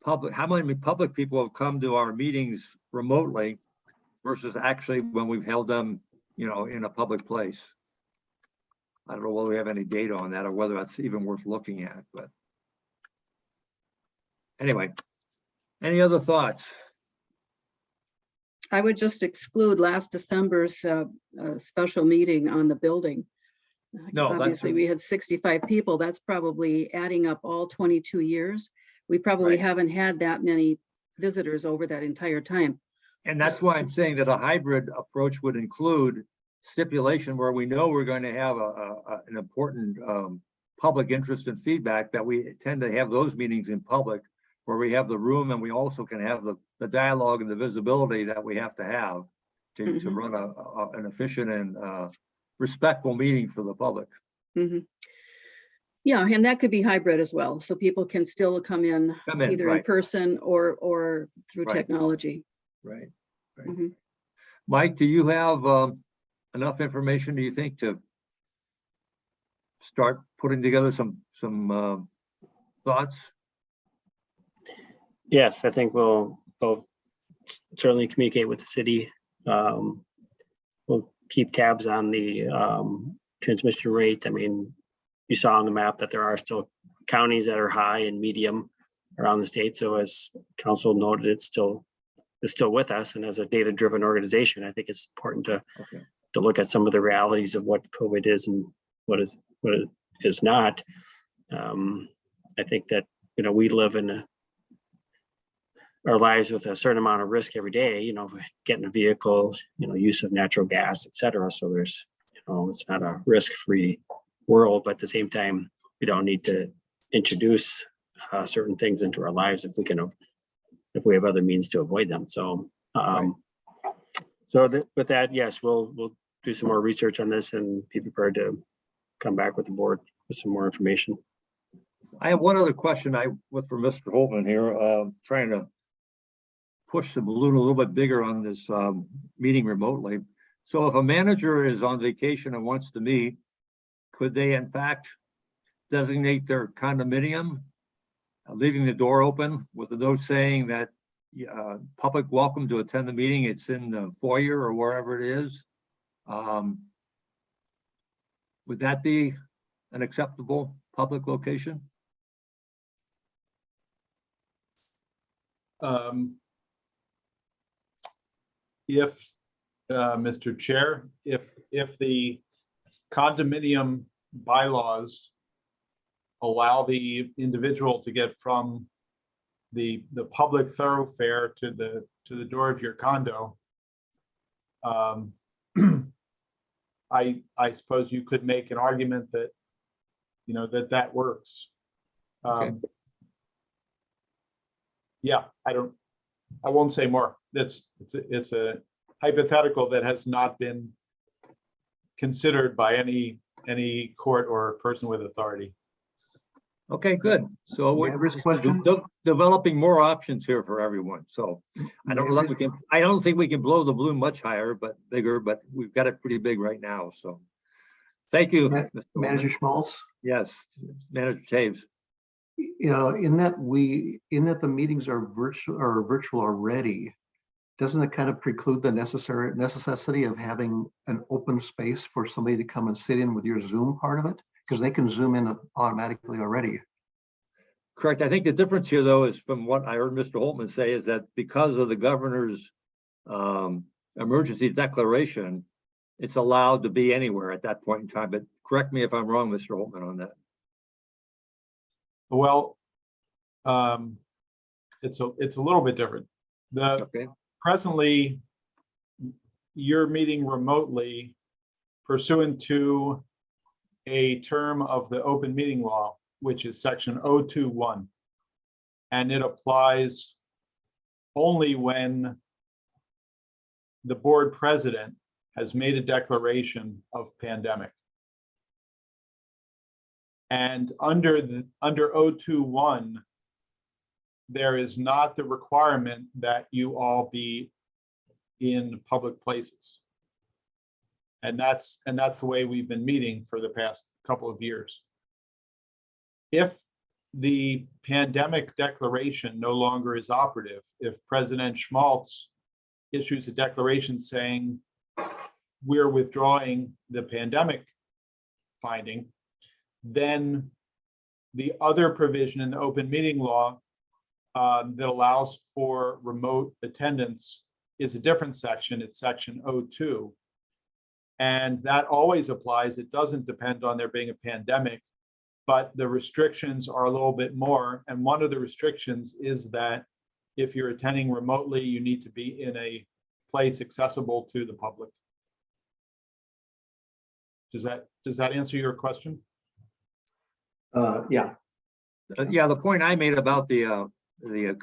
how many public people have come to our meetings remotely versus actually when we've held them, in a public place. I don't know whether we have any data on that or whether that's even worth looking at, but anyway, any other thoughts? I would just exclude last December's special meeting on the building. No, that's- Obviously, we had 65 people. That's probably adding up all 22 years. We probably Right. haven't had that many visitors over that entire time. And that's why I'm saying that a hybrid approach would include stipulation where we know we're going to have an important public interest and feedback, that we tend to have those meetings in public where we have the room and we also can have the dialogue and the visibility that we have to have to Mhm. run an efficient and respectful meeting for the public. Mhm. Yeah, and that could be hybrid as well. So people can still come in either in right, person or through Right. technology. right. Mhm. Mike, do you have enough information, do you think, to start putting together some thoughts? Yes, I think we'll certainly communicate with the city. We'll keep tabs on the transmission rate. I mean, you saw on the map that there are still counties that are high and medium around the state. So as council noted, it's still with us. And as a data-driven organization, I think it's important to Okay. to look at some of the realities of what COVID is and what it is not. I think that, you know, we live in our lives with a certain amount of risk every day, you know, getting a vehicle, you know, use of natural gas, et cetera. So there's, you know, it's not a risk-free world, but at the same time, we don't need to introduce certain things into our lives if we have other means to avoid them. So, with that, yes, we'll do some more research on this and be prepared to come back with the board with some more information. I have one other question for Mr. Holtman here, trying to push the balloon a little bit bigger on this meeting remotely. So if a manager is on vacation and wants to meet, could they in fact designate their condominium, leaving the door open with a note saying that public welcome to attend the meeting, it's in the foyer or wherever it is? Would that be an acceptable public location? If, Mr. Chair, if the condominium bylaws allow the individual to get from the public thoroughfare to the door of your condo, I suppose you could make an argument that, you know, that works. Okay. Yeah, I won't say more. It's a hypothetical that has not been considered by any court or person with authority. Okay, good. So May I we're ask a question? developing more options here for everyone. So I May I don't think we can blow the balloon much higher, but bigger, but we've got it pretty big right now. So thank you, Mr. Manager Holtman. Schmaltz? Yes, Manager Taves. You know, in that the meetings are virtual already, doesn't it kind of preclude the necessity of having an open space for somebody to come and sit in with your Zoom part of it? Because they can Zoom in automatically already. Correct. I think the difference here, though, is from what I heard Mr. Holtman say, is that because of the governor's emergency declaration, it's allowed to be anywhere at that point in time. But correct me if I'm wrong, Mr. Holtman, on that. Well, it's a little bit different. Okay. Presently, you're meeting remotely pursuant to a term of the open meeting law, which is section 021. And it applies only when the board president has made a declaration of pandemic. And under 021, there is not the requirement that you all be in public places. And that's the way we've been meeting for the past couple of years. If the pandemic declaration no longer is operative, if President Schmaltz issues a declaration saying we're withdrawing the pandemic finding, then the other provision in the open meeting law that allows for remote attendance is a different section. It's section 02. And that always applies. It doesn't depend on there being a pandemic, but the restrictions are a little bit more. And one of the restrictions is that if you're attending remotely, you need to be in a place accessible to the public. Does that answer your question? Yeah. Yeah, the point I made about the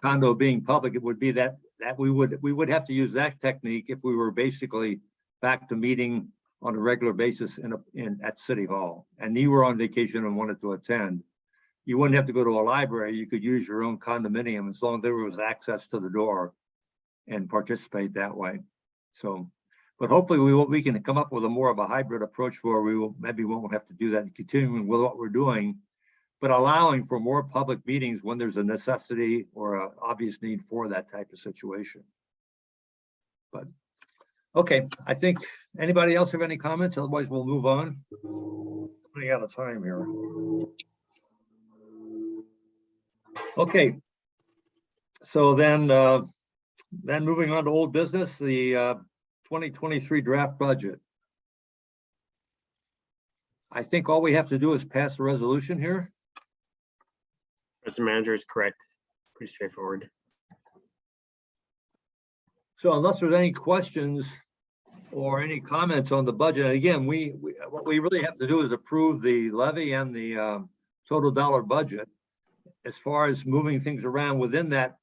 condo being public, it would be that we would have to use that technique if we were basically back to meeting on a regular basis at City Hall, and you were on vacation and wanted to attend. You wouldn't have to go to a library. You could use your own condominium as long as there was access to the door and participate that way. So, but hopefully we can come up with a more of a hybrid approach where maybe we won't have to do that and continuing with what we're doing, but allowing for more public meetings when there's a necessity or an obvious need for that type of situation. But okay, I think, anybody else have any comments? Otherwise, we'll move on. Running out of time here. Okay. So then moving on to old business, the 2023 draft budget. I think all we have to do is pass the resolution here. Mr. Manager is correct. Pretty straightforward. So unless there's any questions or any comments on the budget, and again, what we really have to do is approve the levy and the total dollar budget. As far as moving things around within that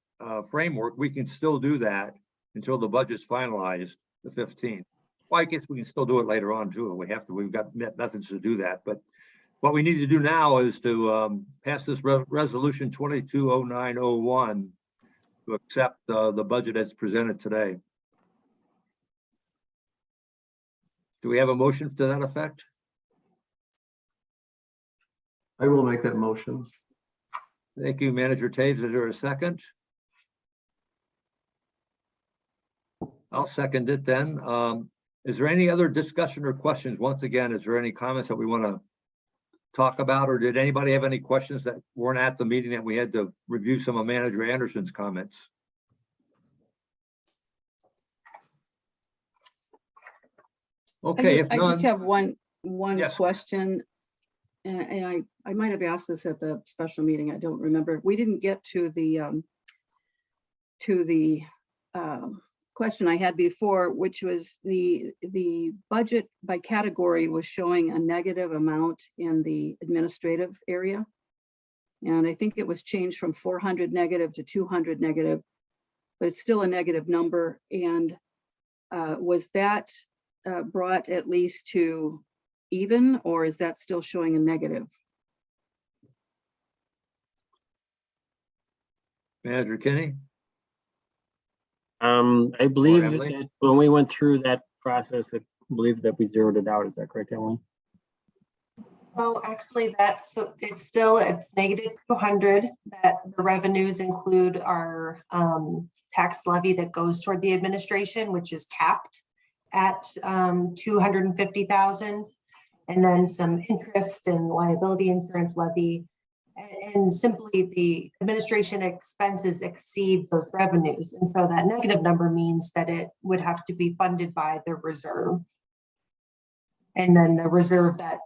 framework, we can still do that until the budget's finalized, the 15th. Well, I guess we can still do it later on too. We have to, we've got methods to do that, but what we need to do now is to pass this resolution 220901 to accept the budget as presented today. Do we have a motion to that effect? I will make that motion. Thank you, Manager Taves. Is there a second? I'll second it then. Is there any other discussion or questions? Once again, is there any comments that we want to talk about, or did anybody have any questions that weren't at the meeting that we had to review some of Manager Anderson's comments? Okay, if I just none, have one Yes. question. And I might have asked this at the special meeting. I don't remember. We didn't get to the question I had before, which was the budget by category was showing a negative amount in the administrative area. And I think it was changed from 400 negative to 200 negative, but it's still a negative number. And was that brought at least to even, or is that still showing a negative? Manager Kinney? I believe Emily? that when we went through that process, I believe that we zeroed it out. Is that correct, Emily? Oh, actually, it's negative 200, that the revenues include our tax levy that goes toward the administration, which is capped at 250,000. And then some interest and liability insurance levy. And simply the administration expenses exceed those revenues. And so that negative number means that it would have to be funded by the reserve. And then the reserve, that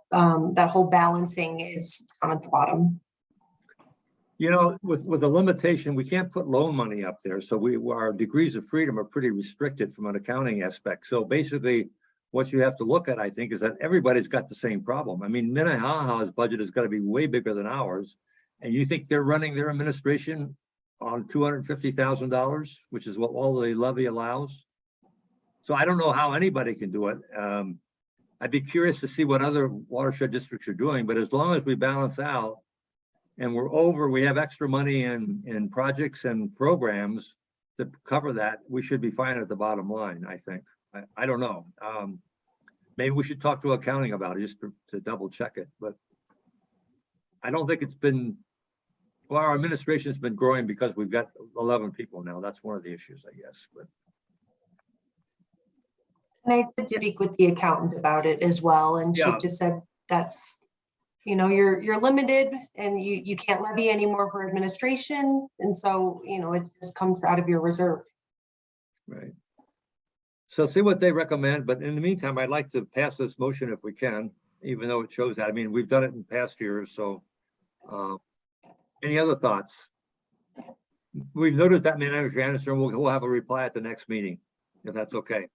whole balancing is on at the bottom. You know, with the limitation, we can't put loan money up there. So our degrees of freedom are pretty restricted from an accounting aspect. So basically, what you have to look at, I think, is that everybody's got the same problem. I mean, Minnehaha's budget is going to be way bigger than ours. And you think they're running their administration on $250,000, which is what all the levy allows. So I don't know how anybody can do it. I'd be curious to see what other watershed districts are doing, but as long as we balance out and we have extra money in projects and programs to cover that, we should be fine at the bottom line, I think. I don't know. Maybe we should talk to accounting about it just to double check it, but I don't think it's been, well, our administration's been growing because we've got 11 people now. That's one of the issues, I guess, but. And I did speak with the accountant about it as well. And she Yeah. just said, that's, you're limited and you can't levy anymore for administration. And so, it just comes out of your reserve. Right. So see what they recommend, but in the meantime, I'd like to pass this motion if we can, even though it shows that. I mean, we've done it in past years, so. Any other thoughts? We've noted that Manager Anderson will have a reply at the next meeting, if that's okay.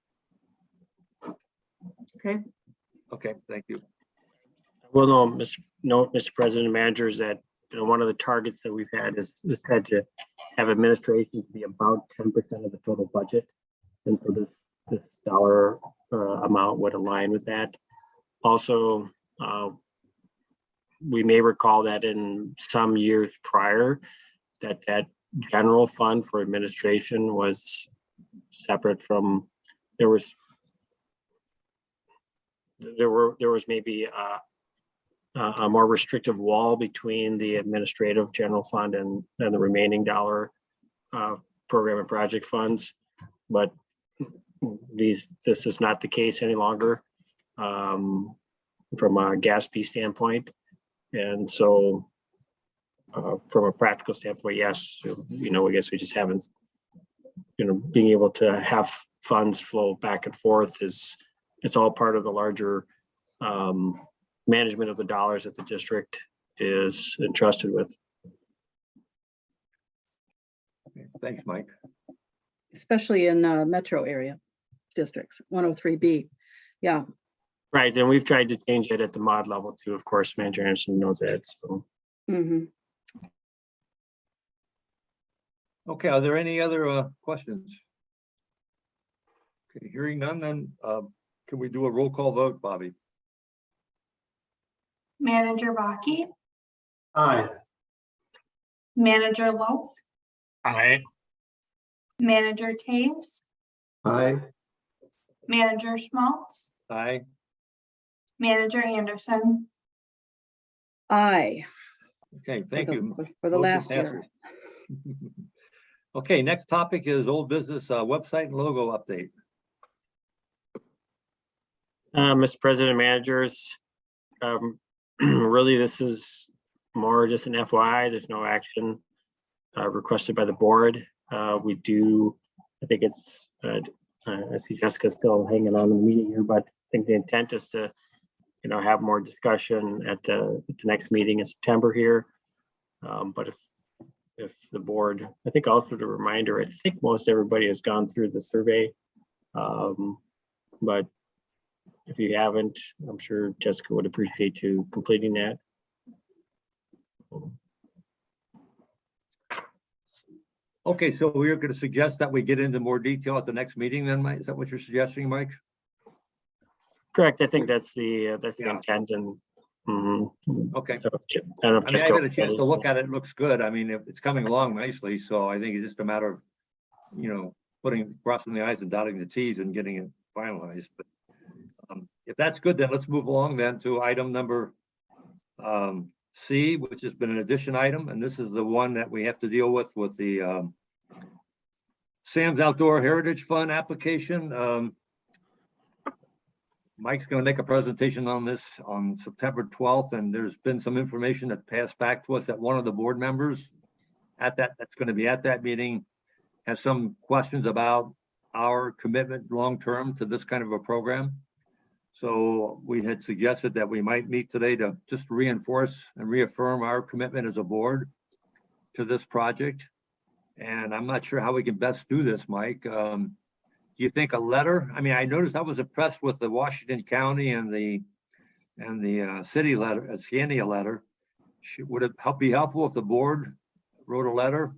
Okay. Okay, thank you. Well, no, Mr. President and managers, that one of the targets that we've had is had to have administration to be about 10% of the total budget. And so this dollar amount would align with that. Also, we may recall that in some years prior, that general fund for administration was separate from, there was maybe a more restrictive wall between the administrative general fund and the remaining dollar program and project funds. But this is not the case any longer from a GASP standpoint. And so from a practical standpoint, yes, I guess we just haven't, being able to have funds flow back and forth it's all part of the larger management of the dollars that the district is entrusted with. Thanks, Mike. Especially in metro area districts, 103B. Yeah, Right, and we've tried to change it at the mod level too. Of course, Manager Anderson knows that, so. mhm. Okay, are there any other questions? Okay, hearing none, then can we do a roll call vote, Bobby? Manager Baki, Aye. Manager Loth, Aye. Manager Taves, Aye. Manager Schmaltz, Aye. Manager Anderson. Aye. Okay, thank you. For the Motion last year. passes. Okay, next topic is old business website and logo update. Mr. President, managers, really, this is more just an FYI. There's no action requested by the board. We do, I think it's, I see Jessica still hanging on the meeting here, but I think the intent is to, have more discussion at the next meeting in September here. But if the board, I think also the reminder, I think most everybody has gone through the survey. But if you haven't, I'm sure Jessica would appreciate you completing that. Okay, so we're going to suggest that we get into more detail at the next meeting then, Mike? Is that what you're suggesting, Mike? Correct. I think that's the Yeah. intent and. Mhm. Okay. So, I mean, I had a chance to look at it. It looks good. I mean, it's coming along nicely. So I think it's just a matter of, crossing the i's and dotting the t's and getting it finalized. But if that's good, then let's move along then to item number C, which has been an addition item. And this is the one that we have to deal with the Sam's Outdoor Heritage Fund application. Mike's going to make a presentation on this on September 12th, and there's been some information that passed back to us that one of the board members that's going to be at that meeting has some questions about our commitment long-term to this kind of a program. So we had suggested that we might meet today to just reinforce and reaffirm our commitment as a board to this project. And I'm not sure how we can best do this, Mike. Do you think a letter? I mean, I noticed I was impressed with the Washington County and the city letter, Scandia letter. Would it be helpful if the board wrote a letter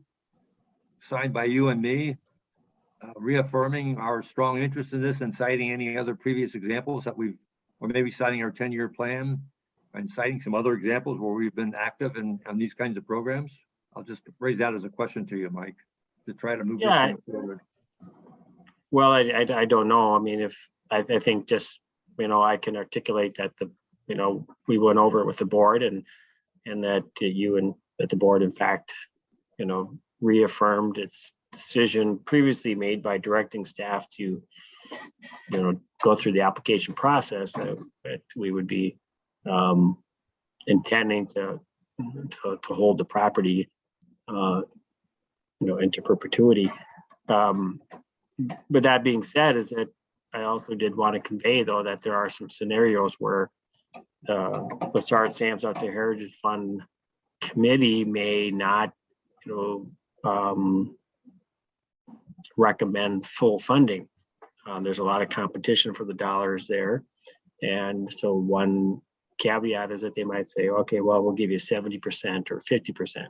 signed by you and me, reaffirming our strong interest in this and citing any other previous examples that or maybe citing our 10-year plan and citing some other examples where we've been active in these kinds of programs? I'll just raise that as a question to you, Mike, to try to move this thing forward. Well, I don't know. I mean, if I think just, I can articulate that we went over it with the board and that that the board, in fact, reaffirmed its decision previously made by directing staff to, go through the application process that we would be intending to hold the property, into perpetuity. But that being said, is that I also did want to convey, though, that there are some scenarios where the Start Sam's Outdoor Heritage Fund committee may not, recommend full funding. There's a lot of competition for the dollars there. And so one caveat is that they might say, okay, well, we'll give you 70% or 50%.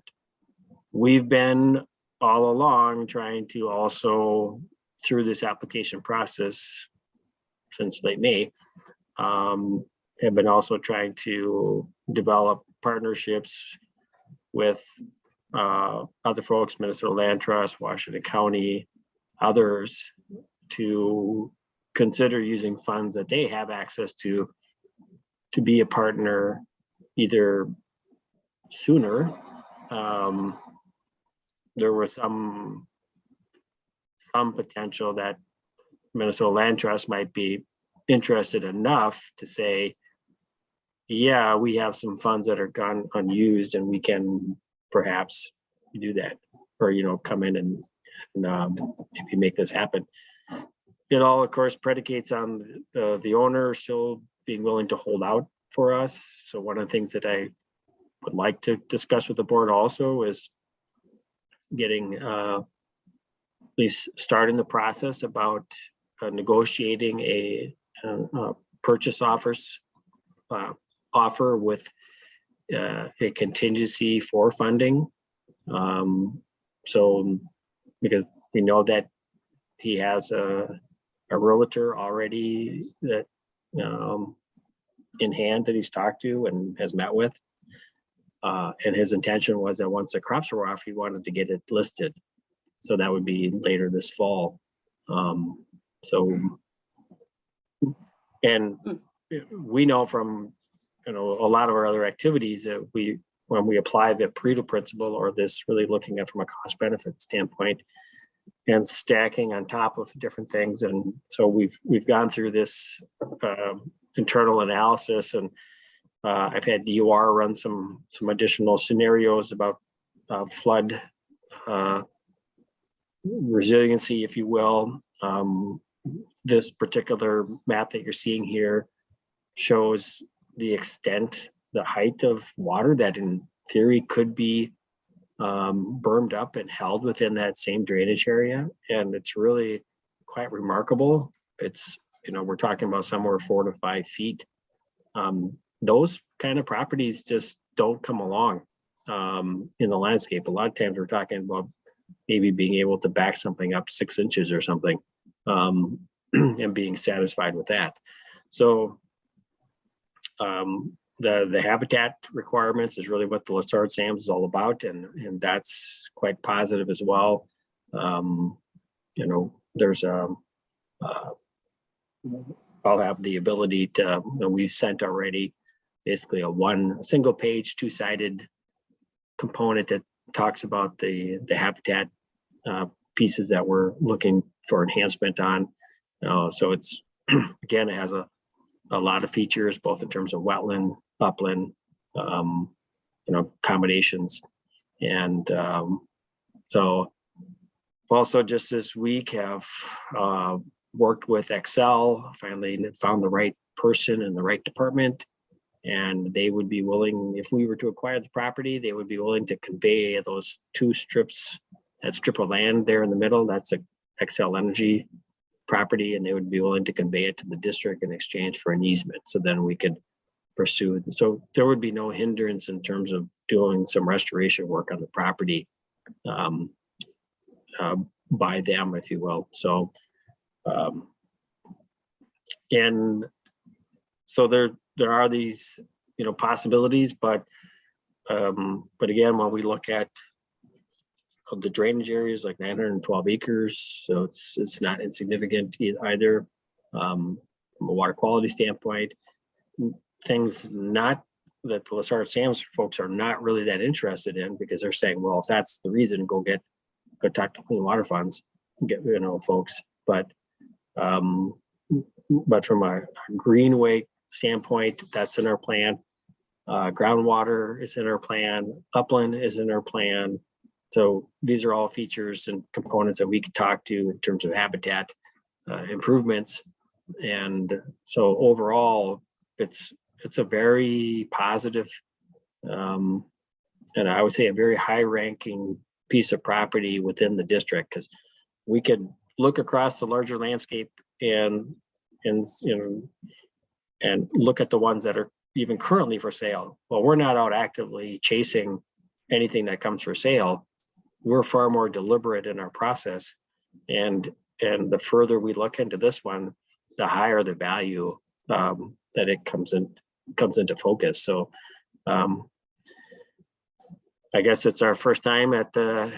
We've been all along trying to also, through this application process since late May, have been also trying to develop partnerships with other folks, Minnesota Land Trust, Washington County, others, to consider using funds that they have access to be a partner either sooner. There was some potential that Minnesota Land Trust might be interested enough to say, yeah, we have some funds that are gone unused and we can perhaps do that, or come in and maybe make this happen. It all, of course, predicates on the owner still being willing to hold out for us. So one of the things that I would like to discuss with the board also is getting, at least starting the process about negotiating a purchase offer with a contingency for funding. So because we know that he has a realtor already that in hand that he's talked to and has met with. And his intention was that once the crops were off, he wanted to get it listed. So that would be later this fall. And we know from, a lot of our other activities that when we apply the Pareto principle, or this really looking at from a cost benefit standpoint and stacking on top of different things. And so we've gone through this internal analysis, and I've had DUR run some additional scenarios about flood resiliency, if you will. This particular map that you're seeing here shows the extent, the height of water that in theory could be bermed up and held within that same drainage area. And it's really quite remarkable. It's, we're talking about somewhere 4 to 5 feet. Those kind of properties just don't come along in the landscape. A lot of times we're talking about maybe being able to back something up 6 inches or something and being satisfied with that. So the habitat requirements is really what the Lessard SAMs is all about, and that's quite positive as well. There's I'll have the ability to, we've sent already basically a single page, 2-sided component that talks about the habitat pieces that we're looking for enhancement on. So it's, again, it has a lot of features, both in terms of wetland, upland, combinations. And so also just this week have worked with Excel, finally found the right person in the right department. And they would be willing, if we were to acquire the property, they would be willing to convey those 2 strips, that strip of land there in the middle, that's a Xcel Energy property, and they would be willing to convey it to the district in exchange for an easement. So then we could pursue it. So there would be no hindrance in terms of doing some restoration work on the property by them, if you will. So, and so there are these, possibilities, but again, when we look at the drainage areas, like 912 acres, so it's not insignificant either. From a water quality standpoint, things not that the Lessard SAMs folks are not really that interested in, because they're saying, well, if that's the reason, go talk to Clean Water Funds, get folks. But from a greenway standpoint, that's in our plan. Groundwater is in our plan. Upland is in our plan. So these are all features and components that we could talk to in terms of habitat improvements. And so overall, it's a very positive, and I would say a very high ranking piece of property within the district, because we could look across the larger landscape and look at the ones that are even currently for sale. Well, we're not out actively chasing anything that comes for sale. We're far more deliberate in our process, and the further we look into this one, the higher the value that it comes into focus. So I guess it's our first time at the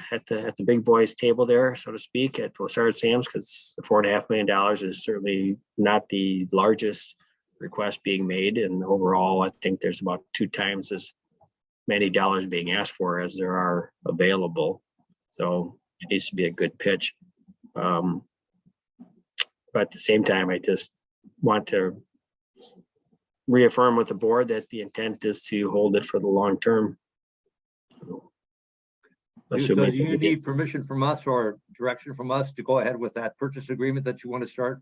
big boys table there, so to speak, at Lessard SAMs, because the $4.5 million is certainly not the largest request being made, and overall, I think there's about 2 times as many dollars being asked for as there are available. So it needs to be a good pitch. But at the same time, I just want to reaffirm with the board that the intent is to hold it for the long term. So Assuming do you we get- need permission from us or direction from us to go ahead with that purchase agreement that you want to start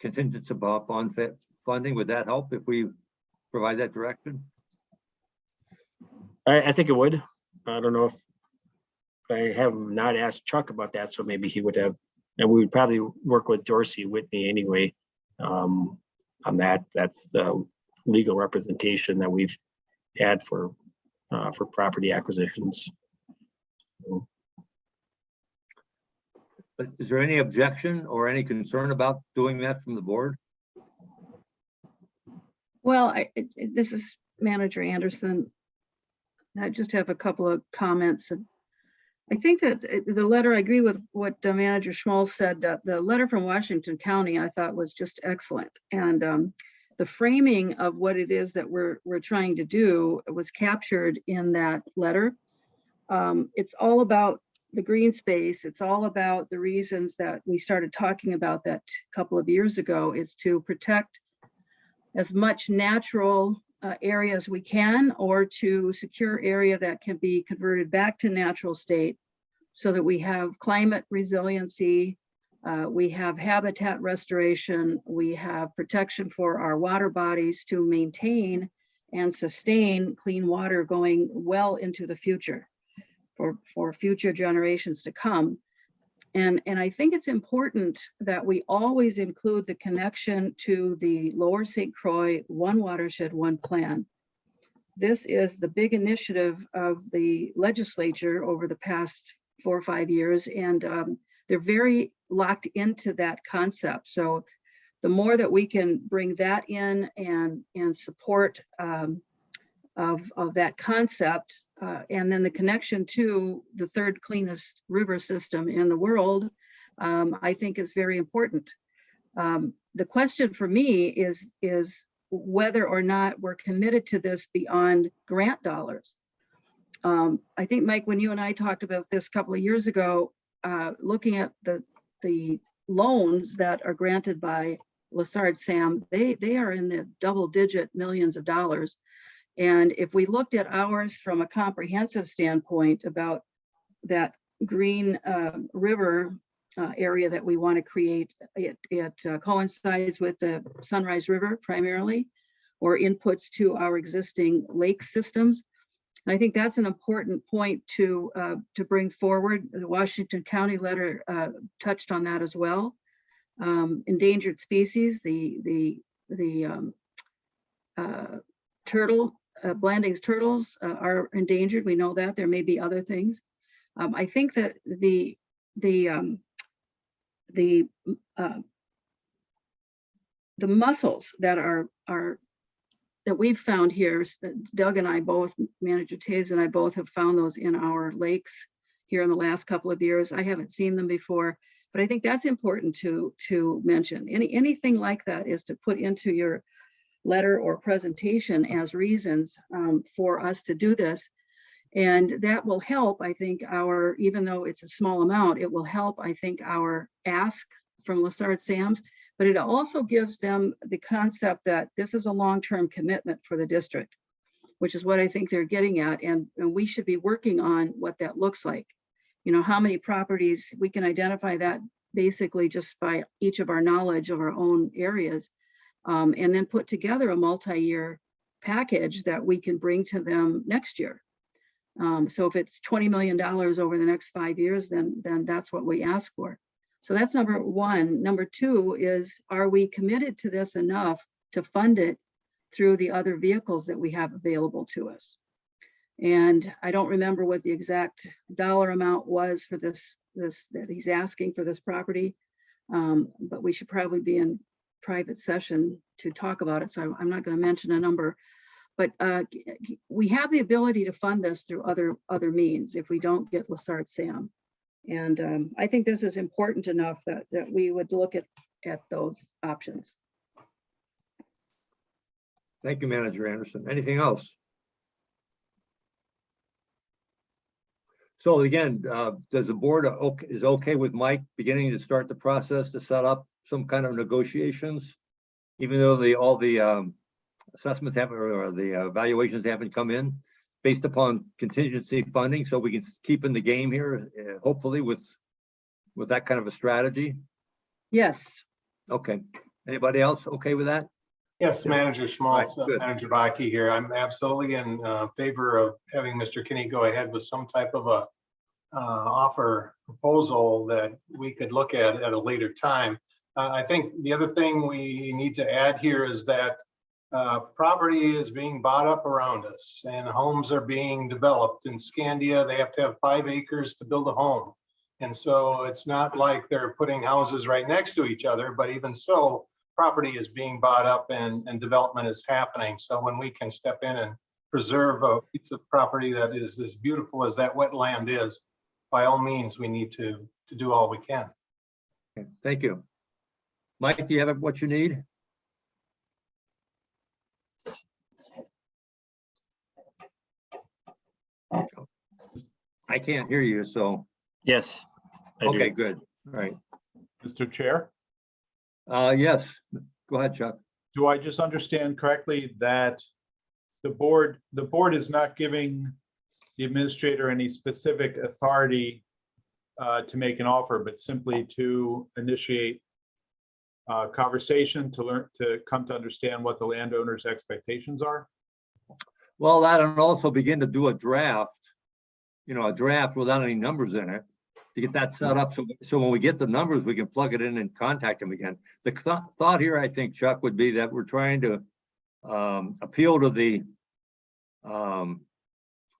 contingent upon funding? Would that help if we provide that direction? I think it would. I don't know if I have not asked Chuck about that, so maybe he would have, and we would probably work with Dorsey Whitney anyway. On that, that's the legal representation that we've had for property acquisitions. But is there any objection or any concern about doing that from the board? Well, this is Manager Anderson. I just have a couple of comments. I think that the letter, I agree with what Manager Schmalz said. The letter from Washington County, I thought was just excellent. And the framing of what it is that we're trying to do was captured in that letter. It's all about the green space. It's all about the reasons that we started talking about that a couple of years ago, is to protect as much natural area as we can, or to secure area that can be converted back to natural state, so that we have climate resiliency, we have habitat restoration, we have protection for our water bodies to maintain and sustain clean water going well into the future for future generations to come. And I think it's important that we always include the connection to the Lower St. Croix One Watershed, One Plan. This is the big initiative of the legislature over the past 4 or 5 years, and they're very locked into that concept. So the more that we can bring that in and support of that concept, and then the connection to the third cleanest river system in the world, I think is very important. The question for me is whether or not we're committed to this beyond grant dollars. I think, Mike, when you and I talked about this a couple of years ago, looking at the loans that are granted by Lessard Sam, they are in the double-digit millions of dollars. And if we looked at ours from a comprehensive standpoint about that green river area that we want to create, it coincides with the Sunrise River primarily, or inputs to our existing lake systems. And I think that's an important point to bring forward. The Washington County letter touched on that as well. Endangered species, the turtle, Blanding's turtles are endangered. We know that. There may be other things. I think that the mussels that that we've found here, Doug and I both, Manager Taves and I both have found those in our lakes here in the last couple of years. I haven't seen them before, but I think that's important to mention. Anything like that is to put into your letter or presentation as reasons for us to do this. And that will help, I think, even though it's a small amount, it will help, I think, our ask from Lessard Sam's, but it also gives them the concept that this is a long-term commitment for the district, which is what I think they're getting at. And we should be working on what that looks like. You know, how many properties, we can identify that basically just by each of our knowledge of our own areas. And then put together a multi-year package that we can bring to them next year. So if it's $20 million over the next 5 years, then that's what we ask for. So that's number one. Number two is, are we committed to this enough to fund it through the other vehicles that we have available to us? And I don't remember what the exact dollar amount was for this that he's asking for this property, but we should probably be in private session to talk about it. So I'm not going to mention a number, but we have the ability to fund this through other means if we don't get Lessard Sam. And I think this is important enough that we would look at those options. Thank you, Manager Anderson. Anything else? So again, does the board is okay with Mike beginning to start the process to set up some kind of negotiations, even though all the assessments haven't, or the evaluations haven't come in, based upon contingency funding, so we can keep in the game here, hopefully with that kind of a strategy? Yes. Okay. Anybody else okay with that? Yes, Manager Schmaltz, Right, good. Manager Baki here. I'm absolutely in favor of having Mr. Kinney go ahead with some type of a offer proposal that we could look at a later time. I think the other thing we need to add here is that property is being bought up around us and homes are being developed. In Scandia, they have to have 5 acres to build a home. And so it's not like they're putting houses right next to each other, but even so, property is being bought up and development is happening. So when we can step in and preserve a piece of property that is as beautiful as that wetland is, by all means, we need to do all we can. Okay, thank you. Mike, do you have what you need? I can't hear you, so, Yes. I do. okay, good. All right. Mr. Chair, Yes, go ahead, Chuck. do I just understand correctly that the board is not giving the administrator any specific authority to make an offer, but simply to initiate conversation to come to understand what the landowner's expectations are? Well, that and also begin to do a draft, a draft without any numbers in it, to get that set up. So when we get the numbers, we can plug it in and contact them again. The thought here, I think, Chuck, would be that we're trying to appeal to the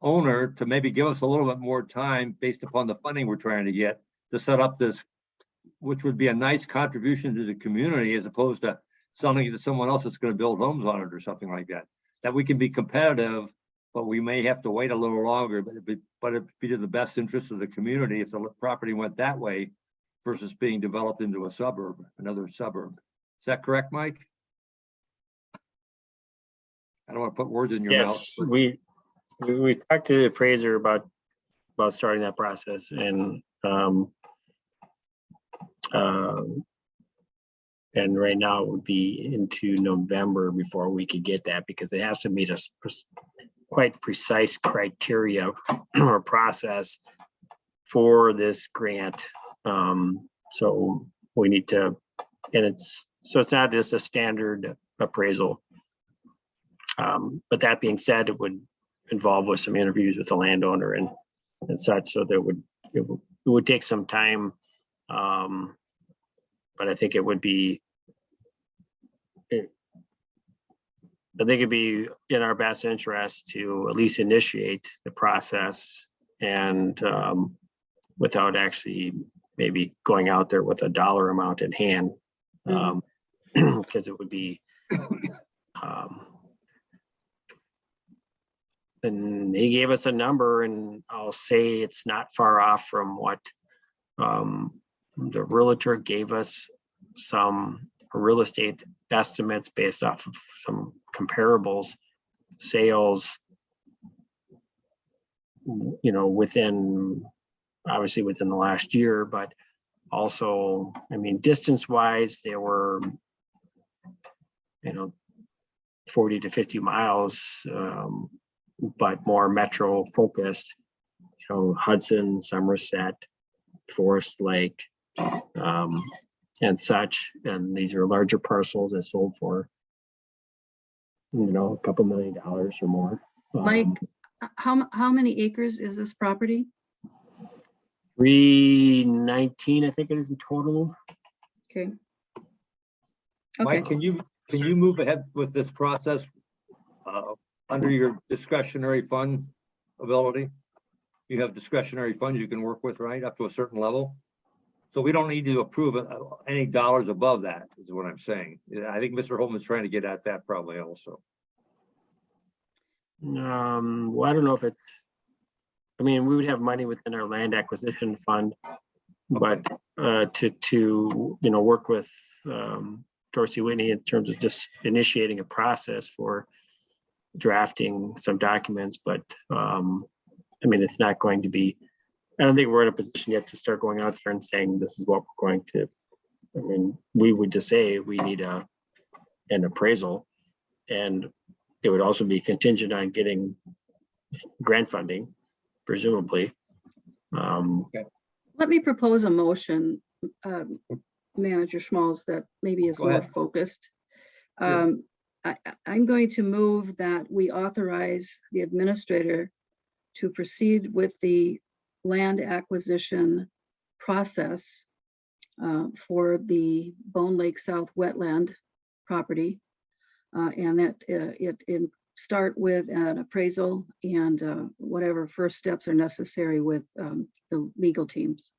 owner to maybe give us a little bit more time based upon the funding we're trying to get to set up this, which would be a nice contribution to the community as opposed to selling it to someone else that's going to build homes on it or something like that. That we can be competitive, but we may have to wait a little longer, but it'd be to the best interest of the community if the property went that way versus being developed into a suburb, another suburb. Is that correct, Mike? I don't want to put words in your mouth. Yes, we talked to the appraiser about starting that process, and right now it would be into November before we could get that, because it has to meet a quite precise criteria or process for this grant. So we need to, and it's not just a standard appraisal. But that being said, it would involve with some interviews with the landowner and such, so that it would take some time. But I think it would be, I think it'd be in our best interest to at least initiate the process, and without actually maybe going out there with a dollar amount in hand, because it would be, and he gave us a number, and I'll say it's not far off from what the realtor gave us, some real estate estimates based off of some comparables, sales, obviously within the last year, but also, I mean, distance wise, they were, 40 to 50 miles, but more metro focused, Hudson, Somerset, Forest Lake, and such. And these are larger parcels that sold for, a couple $1 million or more. Mike, how many acres is this property? 319, I think it is in total. Okay. Mike, Okay, can you move ahead with this process under your discretionary fund ability? You have discretionary funds you can work with, right, up to a certain level? So we don't need to approve any dollars above that, is what I'm saying. I think Mr. Holman's trying to get at that probably also. Well, I don't know if it's, we would have money within our land acquisition fund, but to work with Dorsey Whitney in terms of just initiating a process for drafting some documents, but it's not going to be, I don't think we're in a position yet to start going out there and saying this is what we're going to, we would just say we need an appraisal, and it would also be contingent on getting grant funding, presumably. let me propose a motion, Manager Schmalz, that maybe is Go more ahead. focused. Yeah. I'm going to move that we authorize the administrator to proceed with the land acquisition process for the Bone Lake South wetland property. And that it start with an appraisal and whatever first steps are necessary with the legal teams.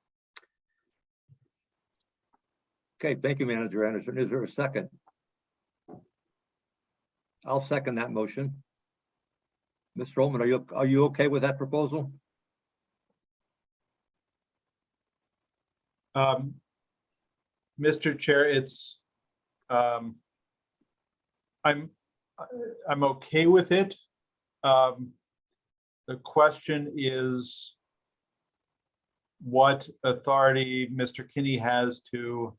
Okay, thank you, Manager Anderson. Is there a second? I'll second that motion. Mr. Altman, are you okay with that proposal? Mr. Chair, it's, I'm okay with it. The question is what authority Mr. Kinney has to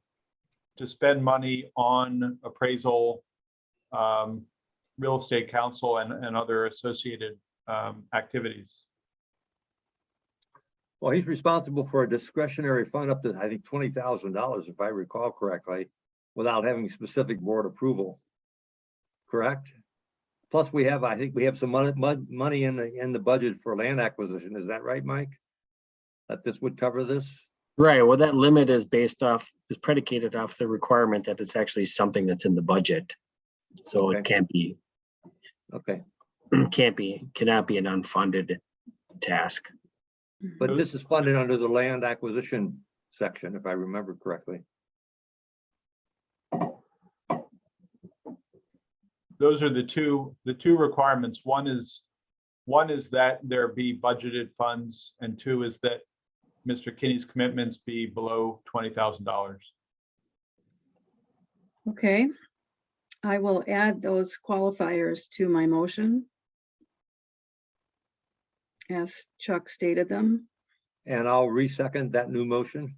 spend money on appraisal, real estate counsel, and other associated activities. Well, he's responsible for a discretionary fund up to, I think, $20,000, if I recall correctly, without having specific board approval. Correct? Plus, I think we have some money in the budget for land acquisition. Is that right, Mike? That this would cover this? Right, well, that limit is predicated off the requirement that it's actually something that's in the budget. So Okay. it can't be, Okay, cannot be an unfunded task. but this is funded under the land acquisition section, if I remember correctly. Those are the two requirements. One is that there be budgeted funds, and two is that Mr. Kinney's commitments be below $20,000. Okay, I will add those qualifiers to my motion, as Chuck stated them. And I'll resecond that new motion.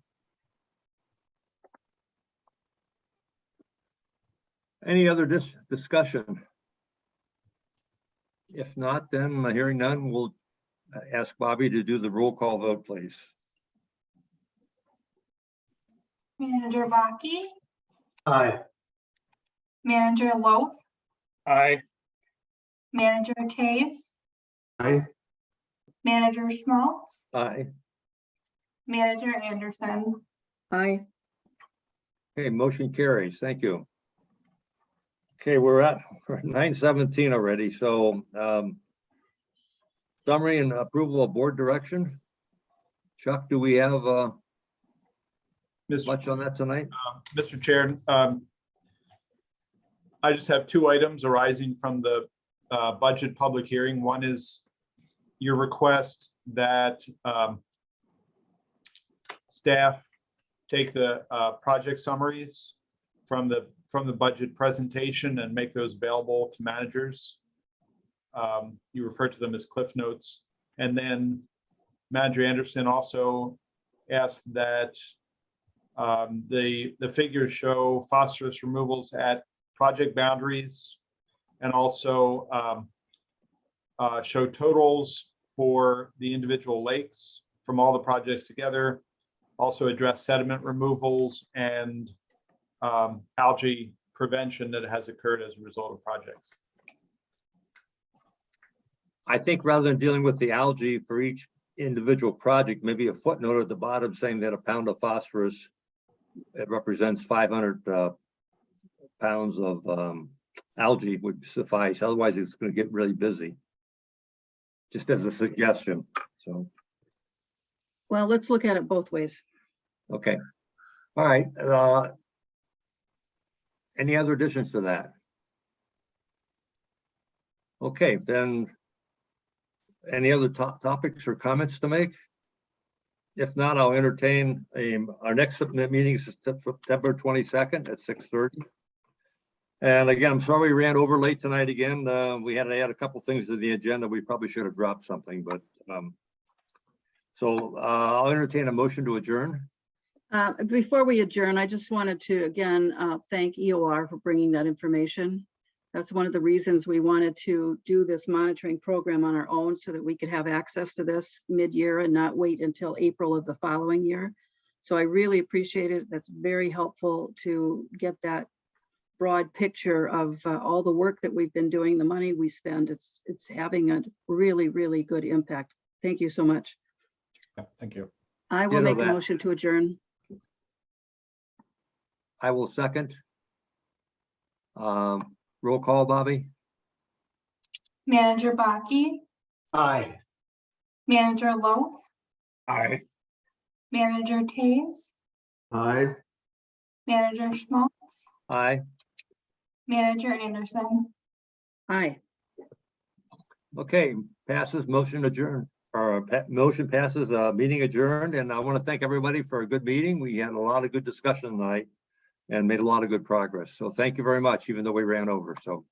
Any other discussion? If not, then hearing none, we'll ask Bobby to do the roll call vote, please. Manager Baki, Aye. Manager Loaf, Aye. Manager Taves, Aye. Manager Schmaltz, Aye. Manager Anderson. Aye. Okay, motion carries. Thank you. Okay, we're at 9:17 already, so summary and approval of board direction. Chuck, do we have much on that tonight? Mr. Chair, I just have two items arising from the budget public hearing. One is your request that staff take the project summaries from the budget presentation and make those available to managers. You refer to them as Cliff Notes. And then Manager Anderson also asked that the figures show phosphorus removals at project boundaries and also show totals for the individual lakes from all the projects together, also address sediment removals and algae prevention that has occurred as a result of projects. I think rather than dealing with the algae for each individual project, maybe a footnote at the bottom saying that a pound of phosphorus, it represents 500 pounds of algae would suffice. Otherwise, it's going to get really busy. Just as a suggestion. So, Well, let's look at it both ways. okay. All right. Any other additions to that? Okay, then any other topics or comments to make? If not, I'll entertain our next meeting is September 22nd at 6:30. And again, I'm sorry we ran over late tonight again. We had to add a couple things to the agenda. We probably should have dropped something, but so I'll entertain a motion to adjourn. Before we adjourn, I just wanted to again thank EOR for bringing that information. That's one of the reasons we wanted to do this monitoring program on our own so that we could have access to this mid-year and not wait until April of the following year. So I really appreciate it. That's very helpful to get that broad picture of all the work that we've been doing, the money we spend. It's having a really, really good impact. Thank you so much. Yeah, thank you. I will Ditto make a that. motion to adjourn. I will second. Roll call, Bobby? Manager Baki, Aye. Manager Loth, Aye. Manager Taves, Aye. Manager Schmaltz, Aye. Manager Anderson. Aye. Okay, passes, motion adjourned, or motion passes, meeting adjourned, and I want to thank everybody for a good meeting. We had a lot of good discussion tonight and made a lot of good progress. So thank you very much, even though we ran over. So